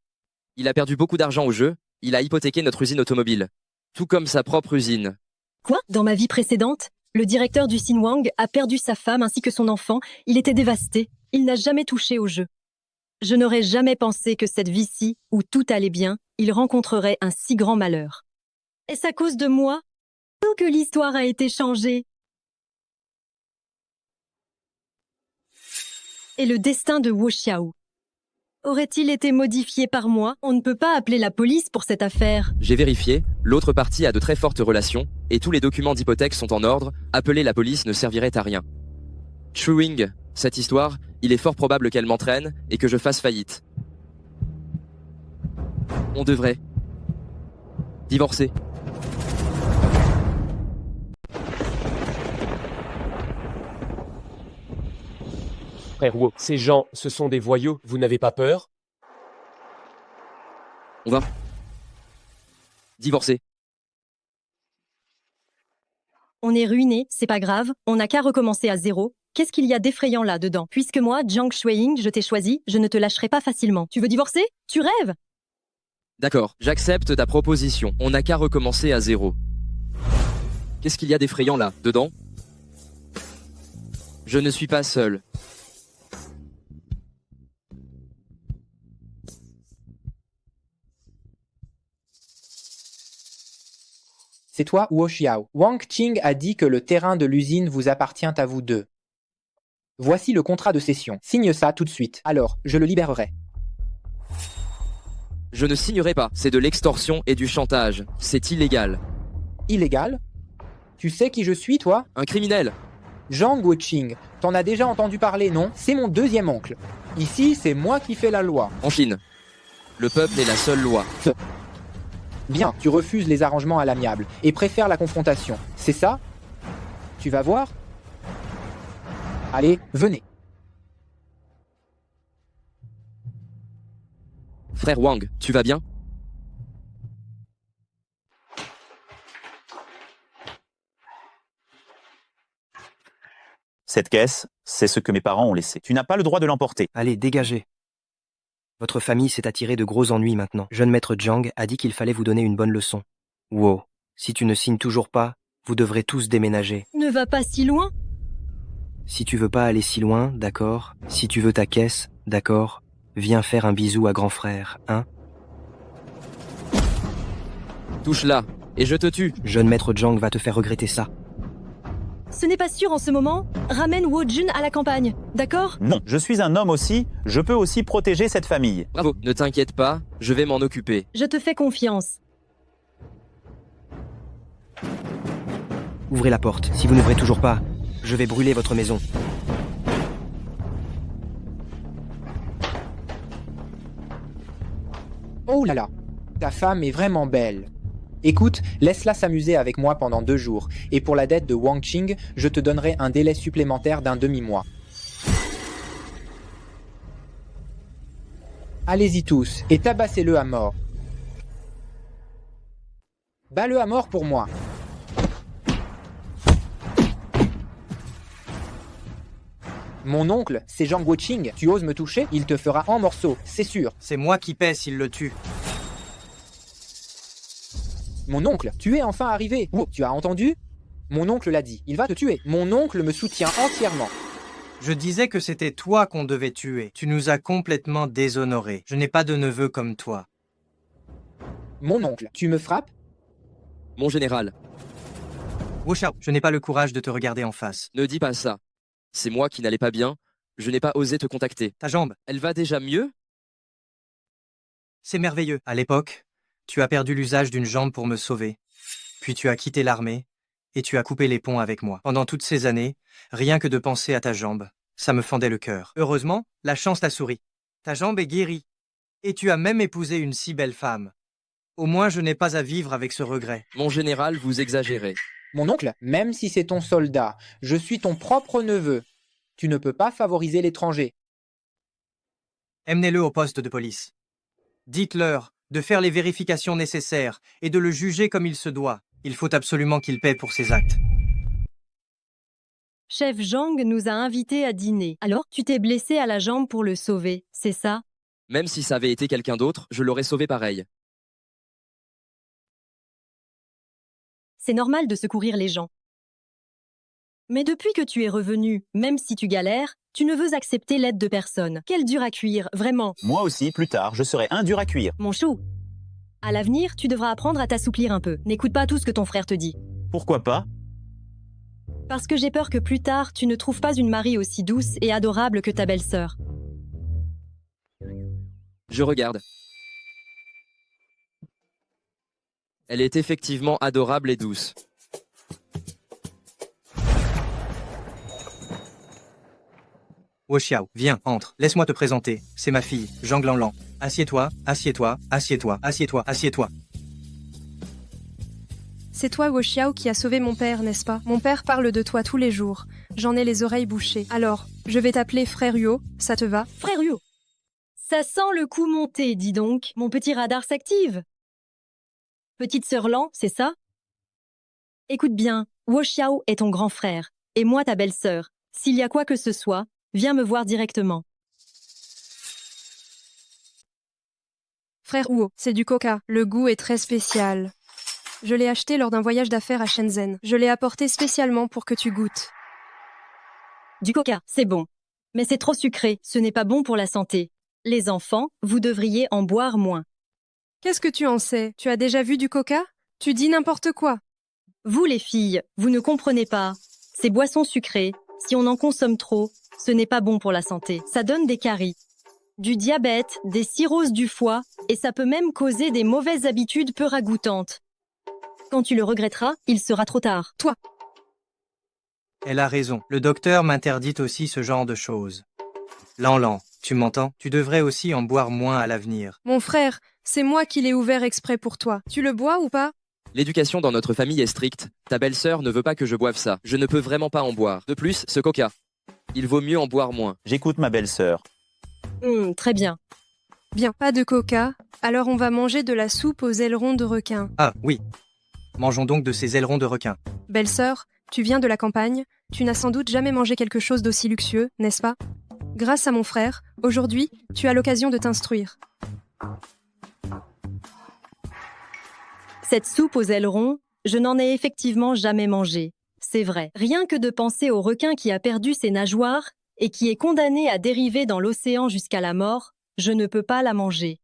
Il a perdu beaucoup d'argent au jeu, il a hypothéqué notre usine automobile. Tout comme sa propre usine.
Quoi? Dans ma vie précédente, le directeur du Xinhuang a perdu sa femme ainsi que son enfant. Il était dévasté. Il n'a jamais touché au jeu. Je n'aurais jamais pensé que cette vie-ci, où tout allait bien, il rencontrerait un si grand malheur. Est-ce à cause de moi que l'histoire a été changée? Et le destin de Wo Xiao aurait-il été modifié par moi? On ne peut pas appeler la police pour cette affaire.
J'ai vérifié, l'autre partie a de très fortes relations, et tous les documents d'hypothèque sont en ordre, appeler la police ne servirait à rien. Chuing, cette histoire, il est fort probable qu'elle m'entraîne, et que je fasse faillite. On devrait divorcer.
Frère Wo, ces gens, ce sont des voyous, vous n'avez pas peur?
On va divorcer.
On est ruiné, c'est pas grave, on n'a qu'à recommencer à zéro. Qu'est-ce qu'il y a d'effrayant là-dedans? Puisque moi, Jiang Shuiying, je t'ai choisi, je ne te lâcherai pas facilement. Tu veux divorcer? Tu rêves?
D'accord, j'accepte ta proposition. On n'a qu'à recommencer à zéro. Qu'est-ce qu'il y a d'effrayant là, dedans? Je ne suis pas seul.
C'est toi, Wo Xiao. Wang Qing a dit que le terrain de l'usine vous appartient à vous deux. Voici le contrat de cession. Signe ça tout de suite. Alors, je le libérerai.
Je ne signerai pas. C'est de l'extorsion et du chantage. C'est illégal.
Illégal? Tu sais qui je suis, toi?
Un criminel.
Zhang Wuqing. T'en as déjà entendu parler, non? C'est mon deuxième oncle. Ici, c'est moi qui fais la loi.
En Chine, le peuple est la seule loi.
Bien, tu refuses les arrangements à l'amiable et préfères la confrontation. C'est ça? Tu vas voir? Allez, venez.
Frère Wang, tu vas bien?
Cette caisse, c'est ce que mes parents ont laissé. Tu n'as pas le droit de l'emporter.
Allez, dégagez. Votre famille s'est attirée de gros ennuis maintenant. Jeune maître Jiang a dit qu'il fallait vous donner une bonne leçon. Wow, si tu ne signes toujours pas, vous devrez tous déménager.
Ne va pas si loin.
Si tu veux pas aller si loin, d'accord. Si tu veux ta caisse, d'accord. Viens faire un bisou à grand frère, hein?
Touche là, et je te tue.
Jeune maître Jiang va te faire regretter ça.
Ce n'est pas sûr en ce moment. Ramène Wo-jun à la campagne, d'accord?
Non, je suis un homme aussi, je peux aussi protéger cette famille.
Bravo, ne t'inquiète pas, je vais m'en occuper.
Je te fais confiance.
Ouvrez la porte. Si vous n'ouvrez toujours pas, je vais brûler votre maison.
Oh là là, ta femme est vraiment belle. Écoute, laisse-la s'amuser avec moi pendant 2 jours, et pour la dette de Wang Qing, je te donnerai un délai supplémentaire d'1 demi-mois. Allez-y tous, et tabassez-le à mort. Bats-le à mort pour moi. Mon oncle, c'est Zhang Guoqing. Tu oses me toucher, il te fera en morceaux, c'est sûr.
C'est moi qui paie s'il le tue.
Mon oncle, tu es enfin arrivé. Oh, tu as entendu? Mon oncle l'a dit, il va te tuer. Mon oncle me soutient entièrement.
Je disais que c'était toi qu'on devait tuer. Tu nous as complètement déshonorés. Je n'ai pas de neveu comme toi.
Mon oncle, tu me frappes?
Mon général.
Wu Xiao, je n'ai pas le courage de te regarder en face.
Ne dis pas ça. C'est moi qui n'allais pas bien. Je n'ai pas osé te contacter.
Ta jambe.
Elle va déjà mieux?
C'est merveilleux. À l'époque, tu as perdu l'usage d'une jambe pour me sauver. Puis tu as quitté l'armée et tu as coupé les ponts avec moi. Pendant toutes ces années, rien que de penser à ta jambe, ça me fendait le cœur. Heureusement, la chance t'a souri. Ta jambe est guérie. Et tu as même épousé une si belle femme. Au moins, je n'ai pas à vivre avec ce regret.
Mon général, vous exagérez.
Mon oncle, même si c'est ton soldat, je suis ton propre neveu. Tu ne peux pas favoriser l'étranger.
Emmenez-le au poste de police. Dites-leur de faire les vérifications nécessaires et de le juger comme il se doit. Il faut absolument qu'il paie pour ses actes.
Chef Zhang nous a invités à dîner. Alors, tu t'es blessé à la jambe pour le sauver, c'est ça?
Même si ça avait été quelqu'un d'autre, je l'aurais sauvé pareil.
C'est normal de secourir les gens. Mais depuis que tu es revenu, même si tu galères, tu ne veux accepter l'aide de personne. Quel dur à cuire, vraiment.
Moi aussi, plus tard, je serai un dur à cuire.
Mon chou, à l'avenir, tu devras apprendre à t'assouplir un peu. N'écoute pas tout ce que ton frère te dit.
Pourquoi pas?
Parce que j'ai peur que plus tard, tu ne trouves pas une Marie aussi douce et adorable que ta belle-sœur.
Je regarde. Elle est effectivement adorable et douce.
Wu Xiao, viens, entre. Laisse-moi te présenter. C'est ma fille, Zhang Lanlan. Assieds-toi, assieds-toi, assieds-toi, assieds-toi, assieds-toi.
C'est toi, Wu Xiao, qui a sauvé mon père, n'est-ce pas? Mon père parle de toi tous les jours. J'en ai les oreilles bouchées. Alors, je vais t'appeler Frère Huo, ça te va?
Frère Huo, ça sent le coup monté, dis donc. Mon petit radar s'active. Petite sœur Lan, c'est ça? Écoute bien, Wu Xiao est ton grand frère, et moi ta belle-sœur. S'il y a quoi que ce soit, viens me voir directement.
Frère Huo, c'est du coca. Le goût est très spécial. Je l'ai acheté lors d'un voyage d'affaires à Shenzhen. Je l'ai apporté spécialement pour que tu goûtes.
Du coca, c'est bon. Mais c'est trop sucré, ce n'est pas bon pour la santé. Les enfants, vous devriez en boire moins.
Qu'est-ce que tu en sais? Tu as déjà vu du coca? Tu dis n'importe quoi.
Vous les filles, vous ne comprenez pas. Ces boissons sucrées, si on en consomme trop, ce n'est pas bon pour la santé. Ça donne des caries, du diabète, des cirrhoses du foie, et ça peut même causer des mauvaises habitudes peu ragoûtantes. Quand tu le regretteras, il sera trop tard.
Toi.
Elle a raison. Le docteur m'interdit aussi ce genre de choses. Lanlan, tu m'entends? Tu devrais aussi en boire moins à l'avenir.
Mon frère, c'est moi qui l'ai ouvert exprès pour toi. Tu le bois ou pas?
L'éducation dans notre famille est stricte. Ta belle-sœur ne veut pas que je boive ça. Je ne peux vraiment pas en boire. De plus, ce coca. Il vaut mieux en boire moins.
J'écoute ma belle-sœur.
Très bien.
Bien, pas de coca. Alors on va manger de la soupe aux ailerons de requin.
Ah, oui. Mangeons donc de ces ailerons de requin.
Belle-sœur, tu viens de la campagne, Tu n'as sans doute jamais mangé quelque chose d'aussi luxueux, n'est-ce pas? Grâce à mon frère, aujourd'hui, tu as l'occasion de t'instruire.
Cette soupe aux ailerons, je n'en ai effectivement jamais mangé. C'est vrai. Rien que de penser au requin qui a perdu ses nageoires et qui est condamné à dériver dans l'océan jusqu'à la mort, je ne peux pas la manger.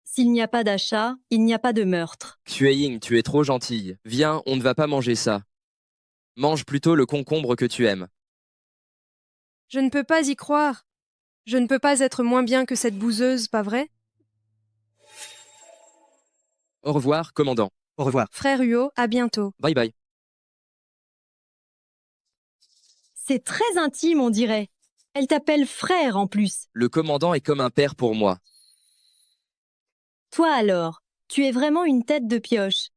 S'il n'y a pas d'achat, il n'y a pas de meurtre.
Xueying, tu es trop gentille. Viens, on ne va pas manger ça. Mange plutôt le concombre que tu aimes.
Je ne peux pas y croire. Je ne peux pas être moins bien que cette bouseuse, pas vrai?
Au revoir, commandant.
Au revoir.
Frère Huo, à bientôt.
Bye bye.
C'est très intime, on dirait. Elle t'appelle frère en plus.
Le commandant est comme un père pour moi.
Toi alors, tu es vraiment une tête de pioche.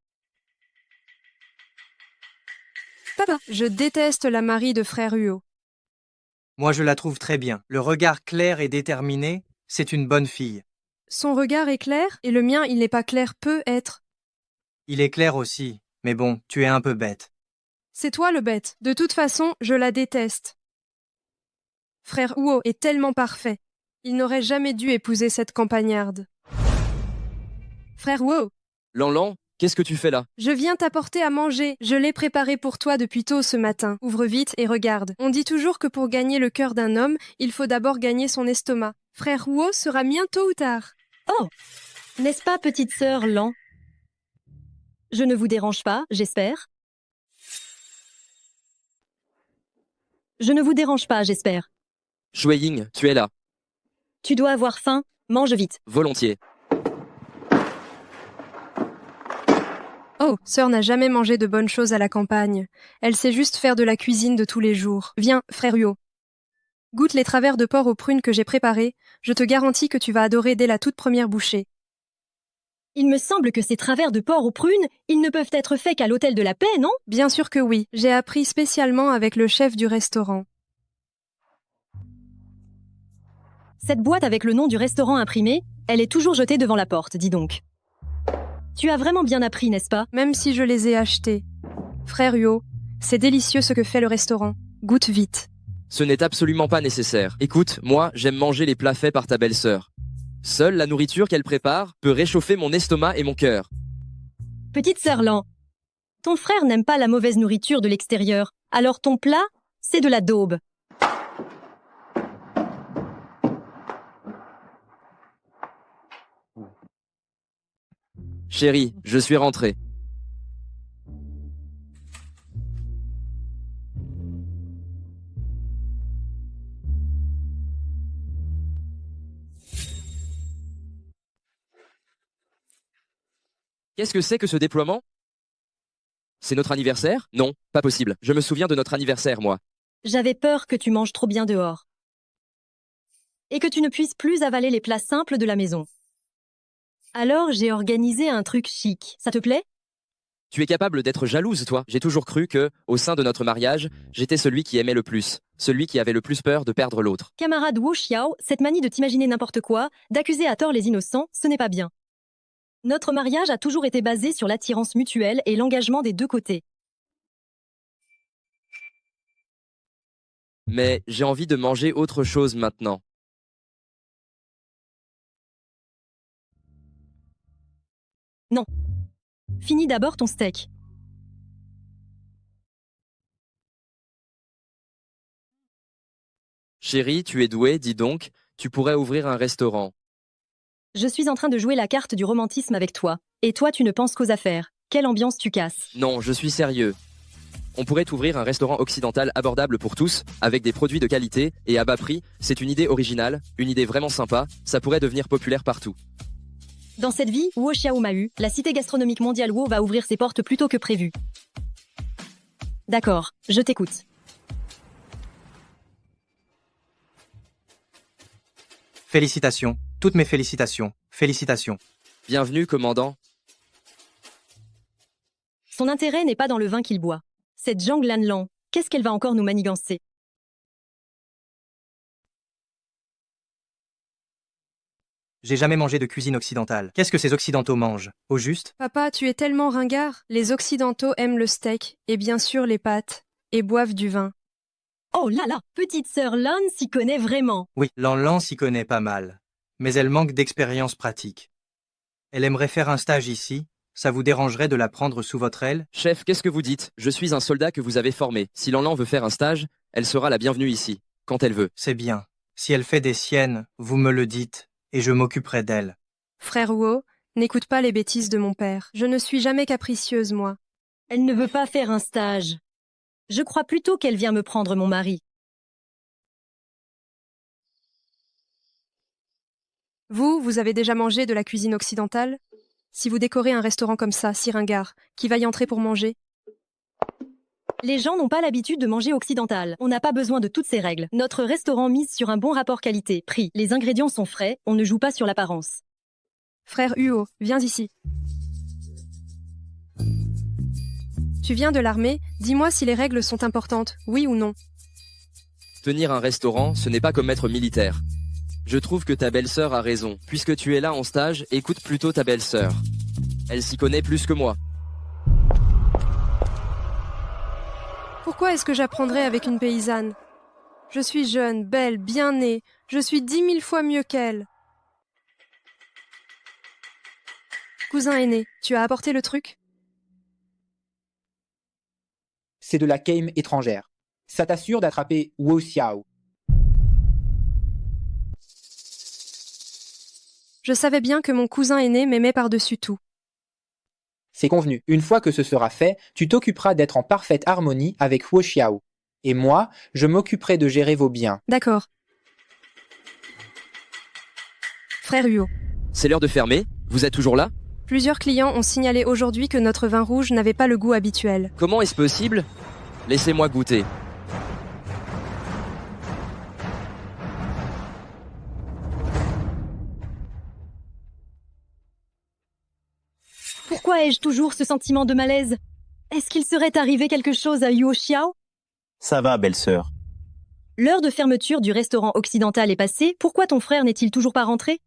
Papa, je déteste la Marie de frère Huo.
Moi, je la trouve très bien. Le regard clair et déterminé, c'est une bonne fille.
Son regard est clair, et le mien, il n'est pas clair, peut être.
Il est clair aussi, mais bon, tu es un peu bête.
C'est toi le bête. De toute façon, je la déteste. Frère Huo est tellement parfait. Il n'aurait jamais dû épouser cette campagnarde. Frère Huo,
Lanlan, qu'est-ce que tu fais là?
je viens t'apporter à manger. Je l'ai préparé pour toi depuis tôt ce matin. Ouvre vite et regarde. On dit toujours que pour gagner le cœur d'un homme, il faut d'abord gagner son estomac. Frère Huo sera bien tôt ou tard.
Oh! N'est-ce pas, petite sœur Lan? Je ne vous dérange pas, j'espère? Je ne vous dérange pas, j'espère.
Xueying, tu es là.
Tu dois avoir faim, mange vite.
Volontiers.
Oh, sœur n'a jamais mangé de bonnes choses à la campagne. Elle sait juste faire de la cuisine de tous les jours. Viens, frère Huo. Goûte les travers de porc aux prunes que j'ai préparés. Je te garantis que tu vas adorer dès la toute première bouchée.
Il me semble que ces travers de porc aux prunes, ils ne peuvent être faits qu'à l'hôtel de la paix, non?
Bien sûr que oui. J'ai appris spécialement avec le chef du restaurant.
Cette boîte avec le nom du restaurant imprimé, elle est toujours jetée devant la porte, dis donc. Tu as vraiment bien appris, n'est-ce pas?
Même si je les ai achetés. Frère Huo, c'est délicieux ce que fait le restaurant. Goûte vite.
Ce n'est absolument pas nécessaire. Écoute, moi, j'aime manger les plats faits par ta belle-sœur. Seule la nourriture qu'elle prépare peut réchauffer mon estomac et mon cœur.
Petite sœur Lan, ton frère n'aime pas la mauvaise nourriture de l'extérieur, alors ton plat, c'est de la daube.
Chérie, je suis rentré. Qu'est-ce que c'est que ce déploiement? C'est notre anniversaire? Non, pas possible. Je me souviens de notre anniversaire, moi.
J'avais peur que tu manges trop bien dehors. Et que tu ne puisses plus avaler les plats simples de la maison. Alors j'ai organisé un truc chic. Ça te plaît?
Tu es capable d'être jalouse, toi. J'ai toujours cru que, au sein de notre mariage, j'étais celui qui aimait le plus, celui qui avait le plus peur de perdre l'autre.
Camarade Wu Xiao, cette manie de t'imaginer n'importe quoi, d'accuser à tort les innocents, ce n'est pas bien. Notre mariage a toujours été basé sur l'attirance mutuelle et l'engagement des deux côtés.
Mais j'ai envie de manger autre chose maintenant.
Non. Finis d'abord ton steak.
Chérie, tu es douée, dis donc, tu pourrais ouvrir un restaurant.
Je suis en train de jouer la carte du romantisme avec toi. Et toi, tu ne penses qu'aux affaires. Quelle ambiance tu casses?
Non, je suis sérieux. On pourrait ouvrir un restaurant occidental abordable pour tous, avec des produits de qualité et à bas prix. C'est une idée originale, une idée vraiment sympa, ça pourrait devenir populaire partout.
Dans cette vie, Wo Xiao Mahu, la cité gastronomique mondiale Wo va ouvrir ses portes plus tôt que prévu. D'accord, je t'écoute.
Félicitations, toutes mes félicitations, félicitations.
Bienvenue, commandant.
Son intérêt n'est pas dans le vin qu'il boit. Cette Zhang Lanlan, qu'est-ce qu'elle va encore nous manigancer?
J'ai jamais mangé de cuisine occidentale. Qu'est-ce que ces occidentaux mangent? Au juste?
Papa, tu es tellement ringard. Les Occidentaux aiment le steak, et bien sûr les pâtes, et boivent du vin.
Oh là là, petite sœur Lan s'y connaît vraiment.
Oui, Lan s'y connaît pas mal. Mais elle manque d'expérience pratique. Elle aimerait faire un stage ici. Ça vous dérangerait de la prendre sous votre aile?
Chef, qu'est-ce que vous dites? Je suis un soldat que vous avez formé. Si Lan veut faire un stage, elle sera la bienvenue ici, quand elle veut.
C'est bien. Si elle fait des siennes, vous me le dites, et je m'occuperai d'elle.
Frère Wu, n'écoute pas les bêtises de mon père. Je ne suis jamais capricieuse, moi.
Elle ne veut pas faire un stage. Je crois plutôt qu'elle vient me prendre mon mari.
Vous avez déjà mangé de la cuisine occidentale? Si vous décorez un restaurant comme ça, si ringard, qui va y entrer pour manger?
Les gens n'ont pas l'habitude de manger occidental. On n'a pas besoin de toutes ces règles. Notre restaurant mise sur un bon rapport qualité-prix. Les ingrédients sont frais, on ne joue pas sur l'apparence.
Frère Huo, viens ici. Tu viens de l'armée, dis-moi si les règles sont importantes, oui ou non.
Tenir un restaurant, ce n'est pas comme être militaire. Je trouve que ta belle-sœur a raison. Puisque tu es là en stage, écoute plutôt ta belle-sœur. Elle s'y connaît plus que moi.
Pourquoi est-ce que j'apprendrais avec une paysanne? Je suis jeune, belle, bien née. Je suis 10 000 fois mieux qu'elle. Cousin aîné, tu as apporté le truc?
C'est de la game étrangère. Ça t'assure d'attraper Wu Xiao.
Je savais bien que mon cousin aîné m'aimait par-dessus tout.
C'est convenu. Une fois que ce sera fait, tu t'occuperas d'être en parfaite harmonie avec Wu Xiao. Et moi, je m'occuperai de gérer vos biens.
D'accord. Frère Huo.
C'est l'heure de fermer. Vous êtes toujours là?
Plusieurs clients ont signalé aujourd'hui que notre vin rouge n'avait pas le goût habituel.
Comment est-ce possible? Laissez-moi goûter.
Pourquoi ai-je toujours ce sentiment de malaise? Est-ce qu'il serait arrivé quelque chose à Yuo Xiao?
Ça va, belle-sœur.
L'heure de fermeture du restaurant occidental est passée, pourquoi ton frère n'est-il toujours pas rentré?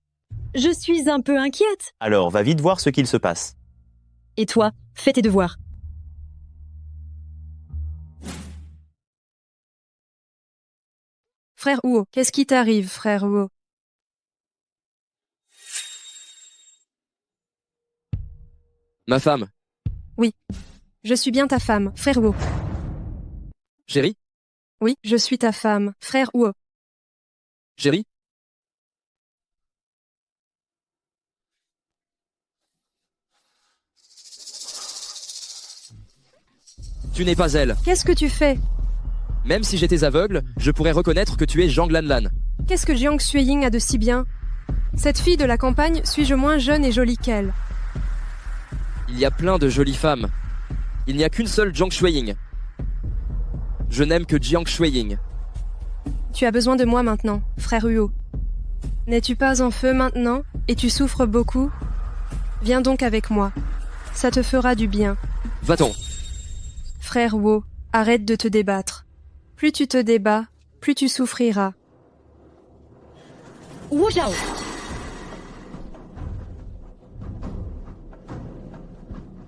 Je suis un peu inquiète.
Alors, va vite voir ce qu'il se passe.
Et toi, fais tes devoirs.
Frère Huo, qu'est-ce qui t'arrive, frère Huo?
Ma femme.
Oui. Je suis bien ta femme, frère Huo.
Chérie?
Oui, je suis ta femme, frère Huo.
Chérie? Tu n'es pas elle.
Qu'est-ce que tu fais?
Même si j'étais aveugle, je pourrais reconnaître que tu es Zhang Lanlan.
Qu'est-ce que Jiang Xueying a de si bien? Cette fille de la campagne, suis-je moins jeune et jolie qu'elle?
Il y a plein de jolies femmes. Il n'y a qu'une seule Jiang Xueying. Je n'aime que Jiang Xueying.
Tu as besoin de moi maintenant, frère Huo. N'es-tu pas en feu maintenant, et tu souffres beaucoup? Viens donc avec moi. Ça te fera du bien.
Va-t'en.
Frère Huo, arrête de te débattre. Plus tu te débats, plus tu souffriras.
Wu Xiao.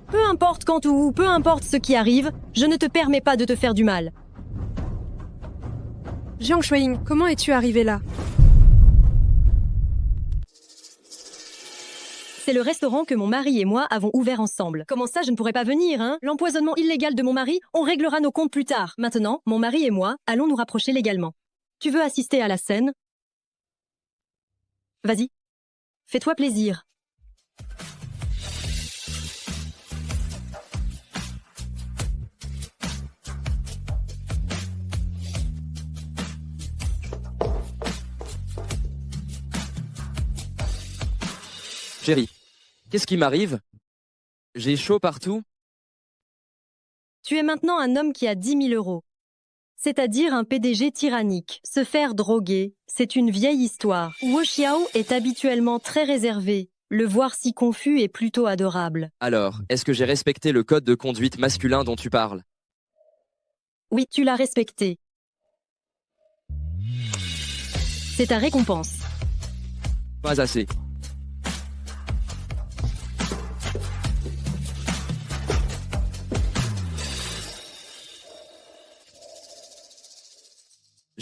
Peu importe quand ou où, peu importe ce qui arrive, je ne te permets pas de te faire du mal.
Jiang Xueying, comment es-tu arrivé là?
C'est le restaurant que mon mari et moi avons ouvert ensemble. Comment ça, je ne pourrais pas venir, hein? L'empoisonnement illégal de mon mari, on réglera nos comptes plus tard. Maintenant, mon mari et moi allons nous rapprocher légalement. Tu veux assister à la scène? Vas-y. Fais-toi plaisir.
Chérie, qu'est-ce qui m'arrive? J'ai chaud partout.
Tu es maintenant un homme qui a 10 000 euros. C'est-à-dire un PDG tyrannique. Se faire droguer, c'est une vieille histoire. Wu Xiao est habituellement très réservé. Le voir si confus est plutôt adorable.
Alors, est-ce que j'ai respecté le code de conduite masculin dont tu parles?
Oui, tu l'as respecté. C'est ta récompense.
Pas assez.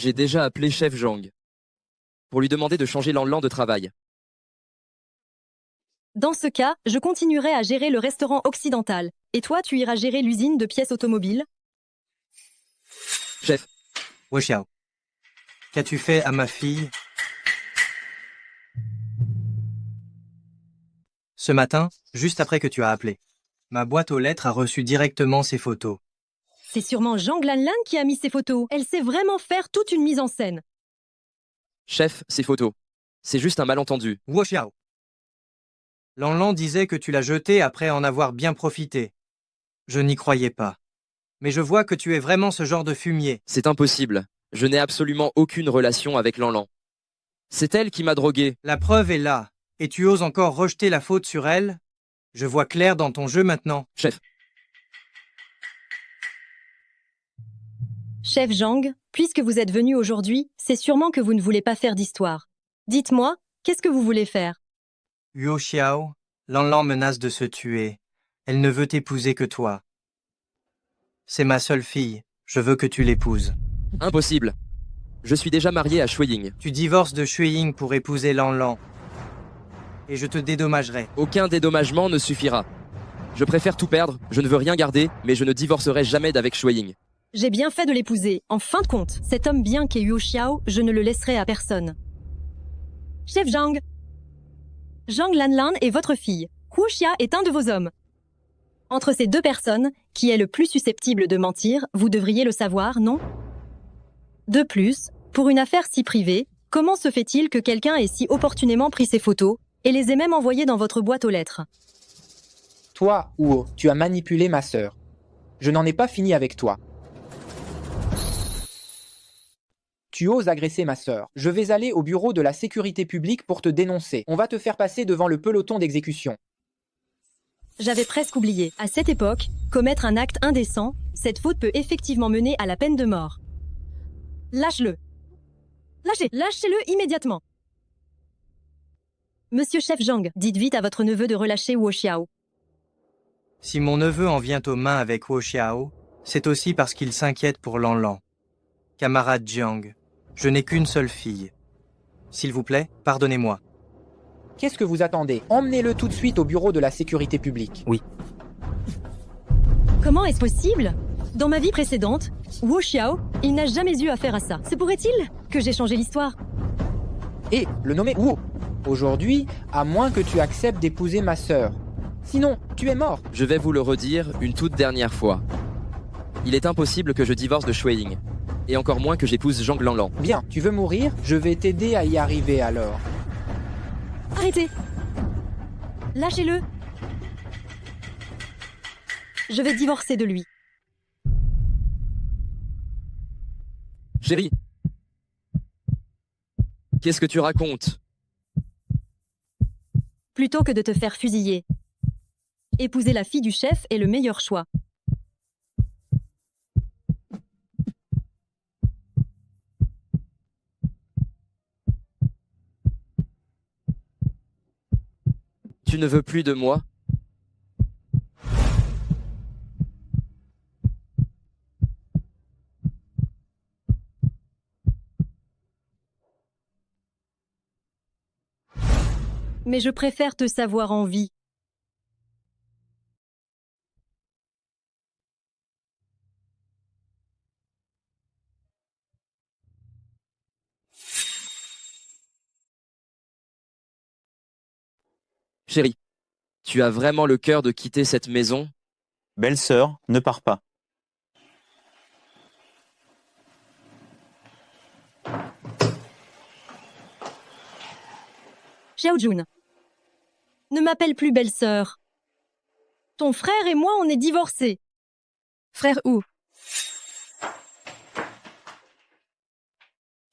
J'ai déjà appelé chef Zhang pour lui demander de changer Lanlan de travail.
Dans ce cas, je continuerai à gérer le restaurant occidental. Et toi, tu iras gérer l'usine de pièces automobiles?
Chef.
Wu Xiao. Qu'as-tu fait à ma fille? Ce matin, juste après que tu as appelé, ma boîte aux lettres a reçu directement ces photos.
C'est sûrement Zhang Lanlan qui a mis ces photos. Elle sait vraiment faire toute une mise en scène.
Chef, ces photos. C'est juste un malentendu.
Wu Xiao. Lanlan disait que tu l'as jeté après en avoir bien profité. Je n'y croyais pas. Mais je vois que tu es vraiment ce genre de fumier.
C'est impossible. Je n'ai absolument aucune relation avec Lanlan. C'est elle qui m'a drogué.
La preuve est là. Et tu oses encore rejeter la faute sur elle? Je vois clair dans ton jeu maintenant.
Chef.
Chef Zhang, puisque vous êtes venu aujourd'hui, c'est sûrement que vous ne voulez pas faire d'histoire. Dites-moi, qu'est-ce que vous voulez faire?
Wu Xiao, Lanlan menace de se tuer. Elle ne veut t'épouser que toi. C'est ma seule fille. Je veux que tu l'épouses.
Impossible. Je suis déjà marié à Shuiying.
Tu divorces de Shuiying pour épouser Lanlan. Et je te dédommagerai.
Aucun dédommagement ne suffira. Je préfère tout perdre, je ne veux rien garder, mais je ne divorcerai jamais d'avec Shuiying.
J'ai bien fait de l'épouser. En fin de compte, cet homme bien qu'est Wu Xiao, je ne le laisserai à personne. Chef Zhang. Zhang Lanlan est votre fille. Wu Xia est un de vos hommes. Entre ces deux personnes, qui est le plus susceptible de mentir, vous devriez le savoir, non? De plus, pour une affaire si privée, comment se fait-il que quelqu'un ait si opportunément pris ces photos et les ait même envoyées dans votre boîte aux lettres?
Toi, Wu, tu as manipulé ma sœur. Je n'en ai pas fini avec toi. Tu oses agresser ma sœur. Je vais aller au bureau de la sécurité publique pour te dénoncer. On va te faire passer devant le peloton d'exécution.
J'avais presque oublié. À cette époque, commettre un acte indécent, cette faute peut effectivement mener à la peine de mort. Lâche-le. Lâchez-le immédiatement. Monsieur Chef Zhang, dites vite à votre neveu de relâcher Wu Xiao.
Si mon neveu en vient aux mains avec Wu Xiao, c'est aussi parce qu'il s'inquiète pour Lanlan. Camarade Jiang, je n'ai qu'une seule fille. S'il vous plaît, pardonnez-moi.
Qu'est-ce que vous attendez? Emmenez-le tout de suite au bureau de la sécurité publique.
Oui.
Comment est-ce possible? Dans ma vie précédente, Wu Xiao, il n'a jamais eu affaire à ça. Se pourrait-il que j'ai changé l'histoire?
Et le nommer Wu. Aujourd'hui, à moins que tu acceptes d'épouser ma sœur. Sinon, tu es mort.
Je vais vous le redire une toute dernière fois. Il est impossible que je divorce de Shuiying. Et encore moins que j'épouse Zhang Lanlan.
Bien, tu veux mourir? Je vais t'aider à y arriver alors.
Arrêtez! Lâchez-le! Je vais divorcer de lui.
Chérie, qu'est-ce que tu racontes?
Plutôt que de te faire fusiller. Épouser la fille du chef est le meilleur choix.
Tu ne veux plus de moi?
Mais je préfère te savoir en vie.
Chérie, tu as vraiment le cœur de quitter cette maison?
Belle-sœur, ne pars pas.
Xiaojun. Ne m'appelle plus belle-sœur. Ton frère et moi, on est divorcés.
Frère Wu.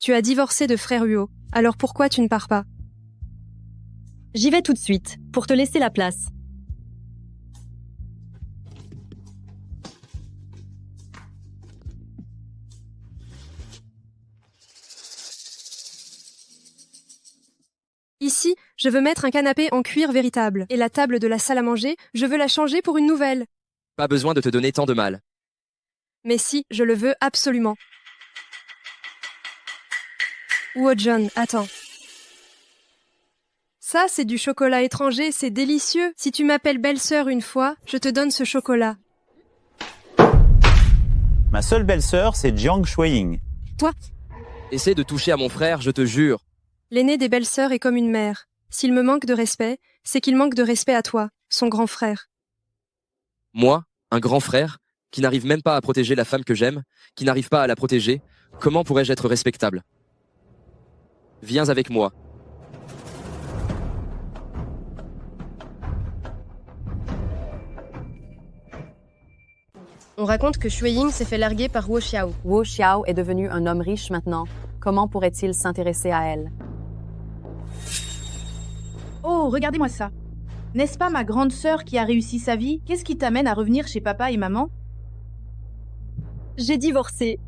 Tu as divorcé de frère Huo, alors pourquoi tu ne pars pas?
J'y vais tout de suite, pour te laisser la place.
Ici, je veux mettre un canapé en cuir véritable. Et la table de la salle à manger, je veux la changer pour une nouvelle.
Pas besoin de te donner tant de mal.
Mais si, je le veux absolument. Wow, John, attends. Ça, c'est du chocolat étranger, c'est délicieux. Si tu m'appelles belle-sœur une fois, je te donne ce chocolat.
Ma seule belle-sœur, c'est Jiang Shuiying.
Toi,
Essaie de toucher à mon frère, je te jure.
l'aîné des belles-sœurs est comme une mère. S'il me manque de respect, c'est qu'il manque de respect à toi, son grand frère.
Moi, un grand frère, qui n'arrive même pas à protéger la femme que j'aime, qui n'arrive pas à la protéger, comment pourrais-je être respectable? Viens avec moi.
On raconte que Shuiying s'est fait larguer par Wu Xiao.
Wu Xiao est devenu un homme riche maintenant. Comment pourrait-il s'intéresser à elle?
Oh, regardez-moi ça. N'est-ce pas ma grande sœur qui a réussi sa vie? Qu'est-ce qui t'amène à revenir chez papa et maman?
J'ai divorcé.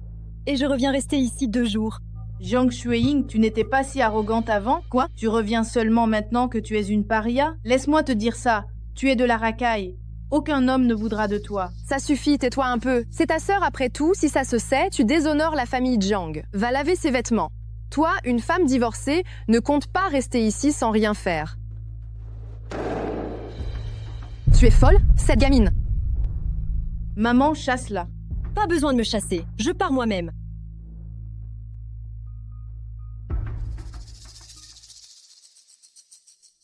Et je reviens rester ici 2 jours.
Jiang Shuiying, tu n'étais pas si arrogante avant? Quoi? Tu reviens seulement maintenant que tu es une paria? Laisse-moi te dire ça. Tu es de la racaille. Aucun homme ne voudra de toi.
Ça suffit, tais-toi un peu. C'est ta sœur après tout, si ça se sait, tu déshonores la famille Jiang. Va laver ses vêtements. Toi, une femme divorcée, ne compte pas rester ici sans rien faire. Tu es folle, cette gamine?
Maman, chasse-la.
Pas besoin de me chasser, je pars moi-même.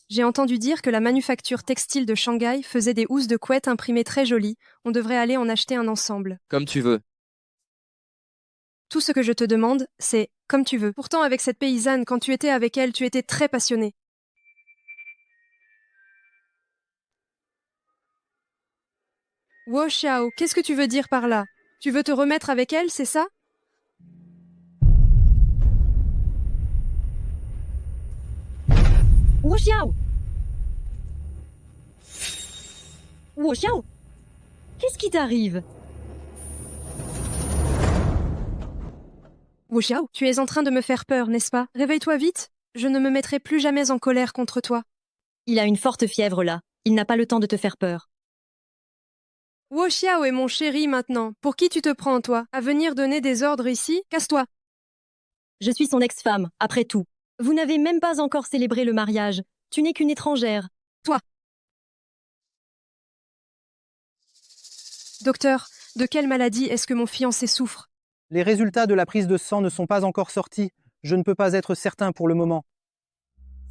J'ai entendu dire que la manufacture textile de Shanghai faisait des housses de couette imprimées très jolies. On devrait aller en acheter un ensemble.
Comme tu veux.
Tout ce que je te demande, c'est comme tu veux. Pourtant, avec cette paysanne, quand tu étais avec elle, tu étais très passionné. Wu Xiao, qu'est-ce que tu veux dire par là? Tu veux te remettre avec elle, c'est ça?
Wu Xiao! Wu Xiao! Qu'est-ce qui t'arrive?
Wu Xiao, tu es en train de me faire peur, n'est-ce pas? Réveille-toi vite. Je ne me mettrai plus jamais en colère contre toi.
Il a une forte fièvre là. Il n'a pas le temps de te faire peur.
Wu Xiao est mon chéri maintenant. Pour qui tu te prends, toi? À venir donner des ordres ici? Casse-toi.
Je suis son ex-femme, après tout. Vous n'avez même pas encore célébré le mariage. Tu n'es qu'une étrangère.
Toi. Docteur, de quelle maladie est-ce que mon fiancé souffre?
Les résultats de la prise de sang ne sont pas encore sortis. Je ne peux pas être certain pour le moment.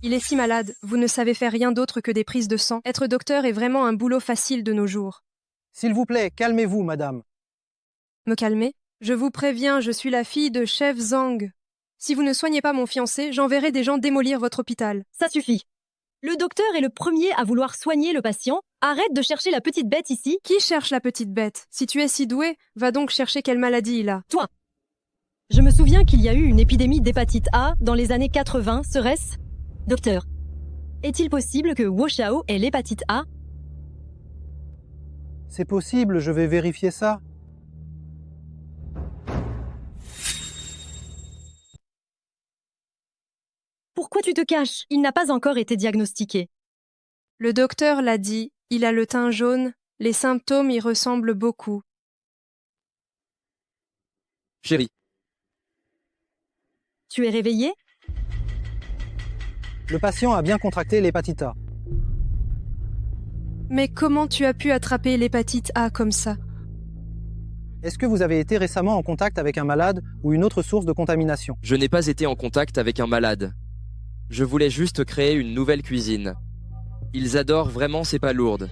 Il est si malade, vous ne savez faire rien d'autre que des prises de sang. Être docteur est vraiment un boulot facile de nos jours.
S'il vous plaît, calmez-vous, madame.
Me calmer? Je vous préviens, je suis la fille de chef Zhang. Si vous ne soignez pas mon fiancé, j'enverrai des gens démolir votre hôpital.
Ça suffit. Le docteur est le premier à vouloir soigner le patient. Arrête de chercher la petite bête ici.
Qui cherche la petite bête? Si tu es si doué, va donc chercher quelle maladie il a.
Toi. Je me souviens qu'il y a eu une épidémie d'hépatite A dans les années 80, serait-ce? Docteur, est-il possible que Wu Xiao ait l'hépatite A?
C'est possible, je vais vérifier ça.
Pourquoi tu te caches? Il n'a pas encore été diagnostiqué.
Le docteur l'a dit, il a le teint jaune, les symptômes y ressemblent beaucoup.
Chérie.
Tu es réveillé?
Le patient a bien contracté l'hépatite A.
Mais comment tu as pu attraper l'hépatite A comme ça?
Est-ce que vous avez été récemment en contact avec un malade ou une autre source de contamination?
Je n'ai pas été en contact avec un malade. Je voulais juste créer une nouvelle cuisine. Ils adorent vraiment ces palourdes.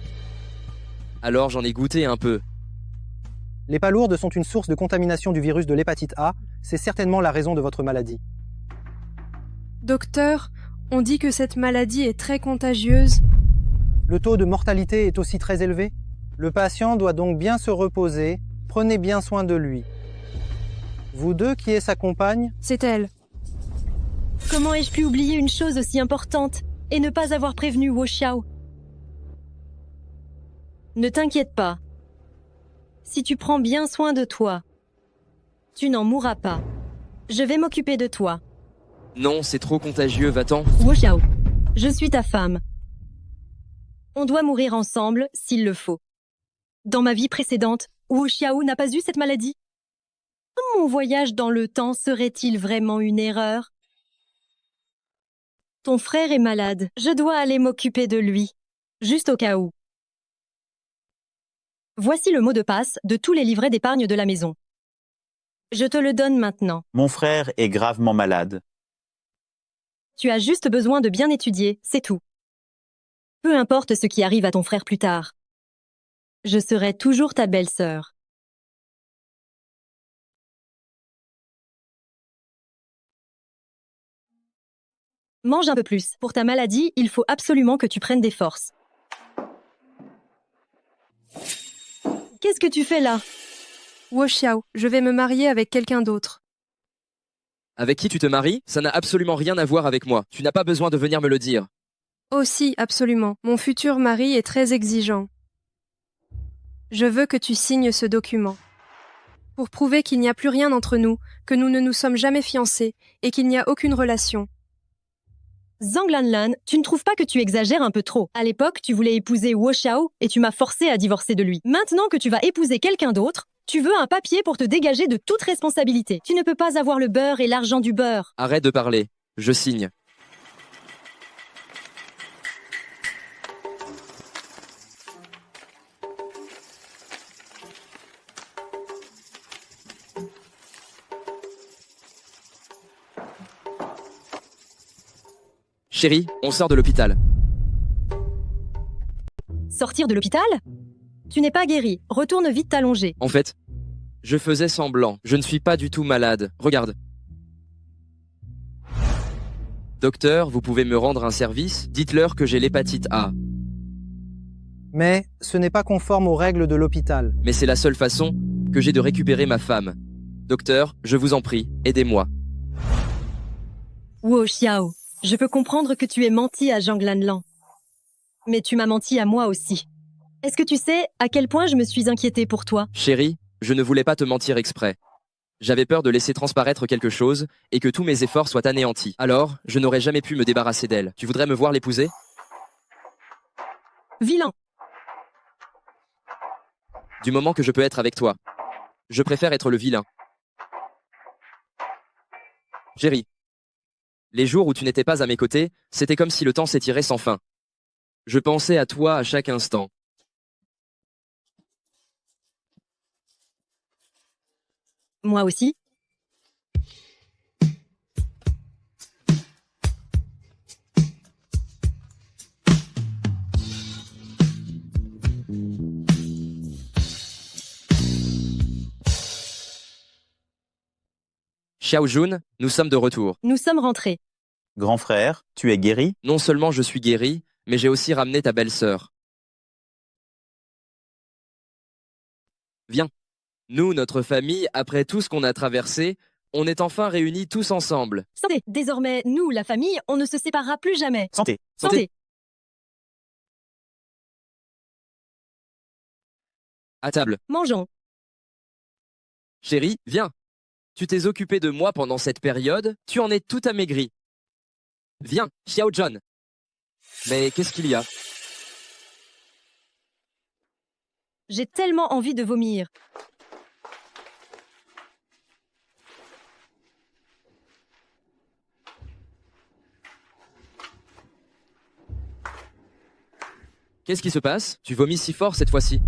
Alors j'en ai goûté un peu.
Les palourdes sont une source de contamination du virus de l'hépatite A. C'est certainement la raison de votre maladie.
Docteur, on dit que cette maladie est très contagieuse.
Le taux de mortalité est aussi très élevé. Le patient doit donc bien se reposer. Prenez bien soin de lui. Vous deux, qui est sa compagne?
C'est elle.
Comment ai-je pu oublier une chose aussi importante et ne pas avoir prévenu Wu Xiao? Ne t'inquiète pas. Si tu prends bien soin de toi, tu n'en mourras pas. Je vais m'occuper de toi.
Non, c'est trop contagieux, va-t'en.
Wu Xiao, je suis ta femme. On doit mourir ensemble s'il le faut. Dans ma vie précédente, Wu Xiao n'a pas eu cette maladie. Mon voyage dans le temps serait-il vraiment une erreur? Ton frère est malade. Je dois aller m'occuper de lui. Juste au cas où. Voici le mot de passe de tous les livrets d'épargne de la maison. Je te le donne maintenant.
Mon frère est gravement malade.
Tu as juste besoin de bien étudier, c'est tout. Peu importe ce qui arrive à ton frère plus tard. Je serai toujours ta belle-sœur. Mange un peu plus. Pour ta maladie, il faut absolument que tu prennes des forces. Qu'est-ce que tu fais là?
Wo Xiao, je vais me marier avec quelqu'un d'autre.
Avec qui tu te maries? Ça n'a absolument rien à voir avec moi. Tu n'as pas besoin de venir me le dire.
Oh si, absolument. Mon futur mari est très exigeant. Je veux que tu signes ce document. Pour prouver qu'il n'y a plus rien entre nous, que nous ne nous sommes jamais fiancés et qu'il n'y a aucune relation.
Zhang Lanlan, tu ne trouves pas que tu exagères un peu trop? À l'époque, tu voulais épouser Wo Xiao et tu m'as forcé à divorcer de lui. Maintenant que tu vas épouser quelqu'un d'autre, tu veux un papier pour te dégager de toute responsabilité. Tu ne peux pas avoir le beurre et l'argent du beurre.
Arrête de parler. Je signe. Chérie, on sort de l'hôpital.
Sortir de l'hôpital? Tu n'es pas guéri. Retourne vite t'allonger.
En fait, je faisais semblant. Je ne suis pas du tout malade. Regarde. Docteur, vous pouvez me rendre un service? Dites-leur que j'ai l'hépatite A.
Mais ce n'est pas conforme aux règles de l'hôpital.
Mais c'est la seule façon que j'ai de récupérer ma femme. Docteur, je vous en prie, aidez-moi.
Wo Xiao, je peux comprendre que tu aies menti à Zhang Lanlan. Mais tu m'as menti à moi aussi. Est-ce que tu sais à quel point je me suis inquiétée pour toi?
Chérie, je ne voulais pas te mentir exprès. J'avais peur de laisser transparaître quelque chose et que tous mes efforts soient anéantis. Alors, je n'aurais jamais pu me débarrasser d'elle. Tu voudrais me voir l'épouser?
Vilain!
Du moment que je peux être avec toi. Je préfère être le vilain. Chérie, les jours où tu n'étais pas à mes côtés, c'était comme si le temps s'étirait sans fin. Je pensais à toi à chaque instant.
Moi aussi.
Xiao Jun, nous sommes de retour.
Nous sommes rentrés.
Grand frère, tu es guéri?
Non seulement je suis guéri, mais j'ai aussi ramené ta belle-sœur. Viens. Nous, notre famille, après tout ce qu'on a traversé, on est enfin réunis tous ensemble.
Santé! Désormais, nous, la famille, on ne se séparera plus jamais.
Santé.
Santé!
À table.
Mangeons.
Chérie, viens. Tu t'es occupé de moi pendant cette période, tu en es tout amaigri. Viens, Xiao John. Mais qu'est-ce qu'il y a?
J'ai tellement envie de vomir.
Qu'est-ce qui se passe? Tu vomis si fort cette fois-ci.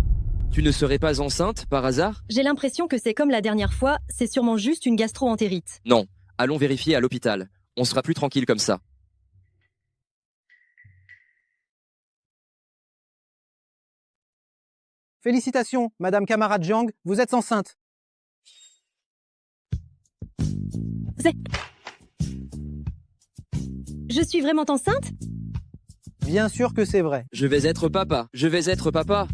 Tu ne serais pas enceinte, par hasard?
J'ai l'impression que c'est comme la dernière fois, c'est sûrement juste une gastro-entérite.
Non, allons vérifier à l'hôpital. On sera plus tranquille comme ça.
Félicitations, Madame Camarade Jiang, vous êtes enceinte.
Je suis vraiment enceinte?
Bien sûr que c'est vrai.
Je vais être papa. Je vais être papa.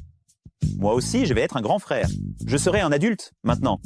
Moi aussi, je vais être un grand frère. Je serai un adulte, maintenant.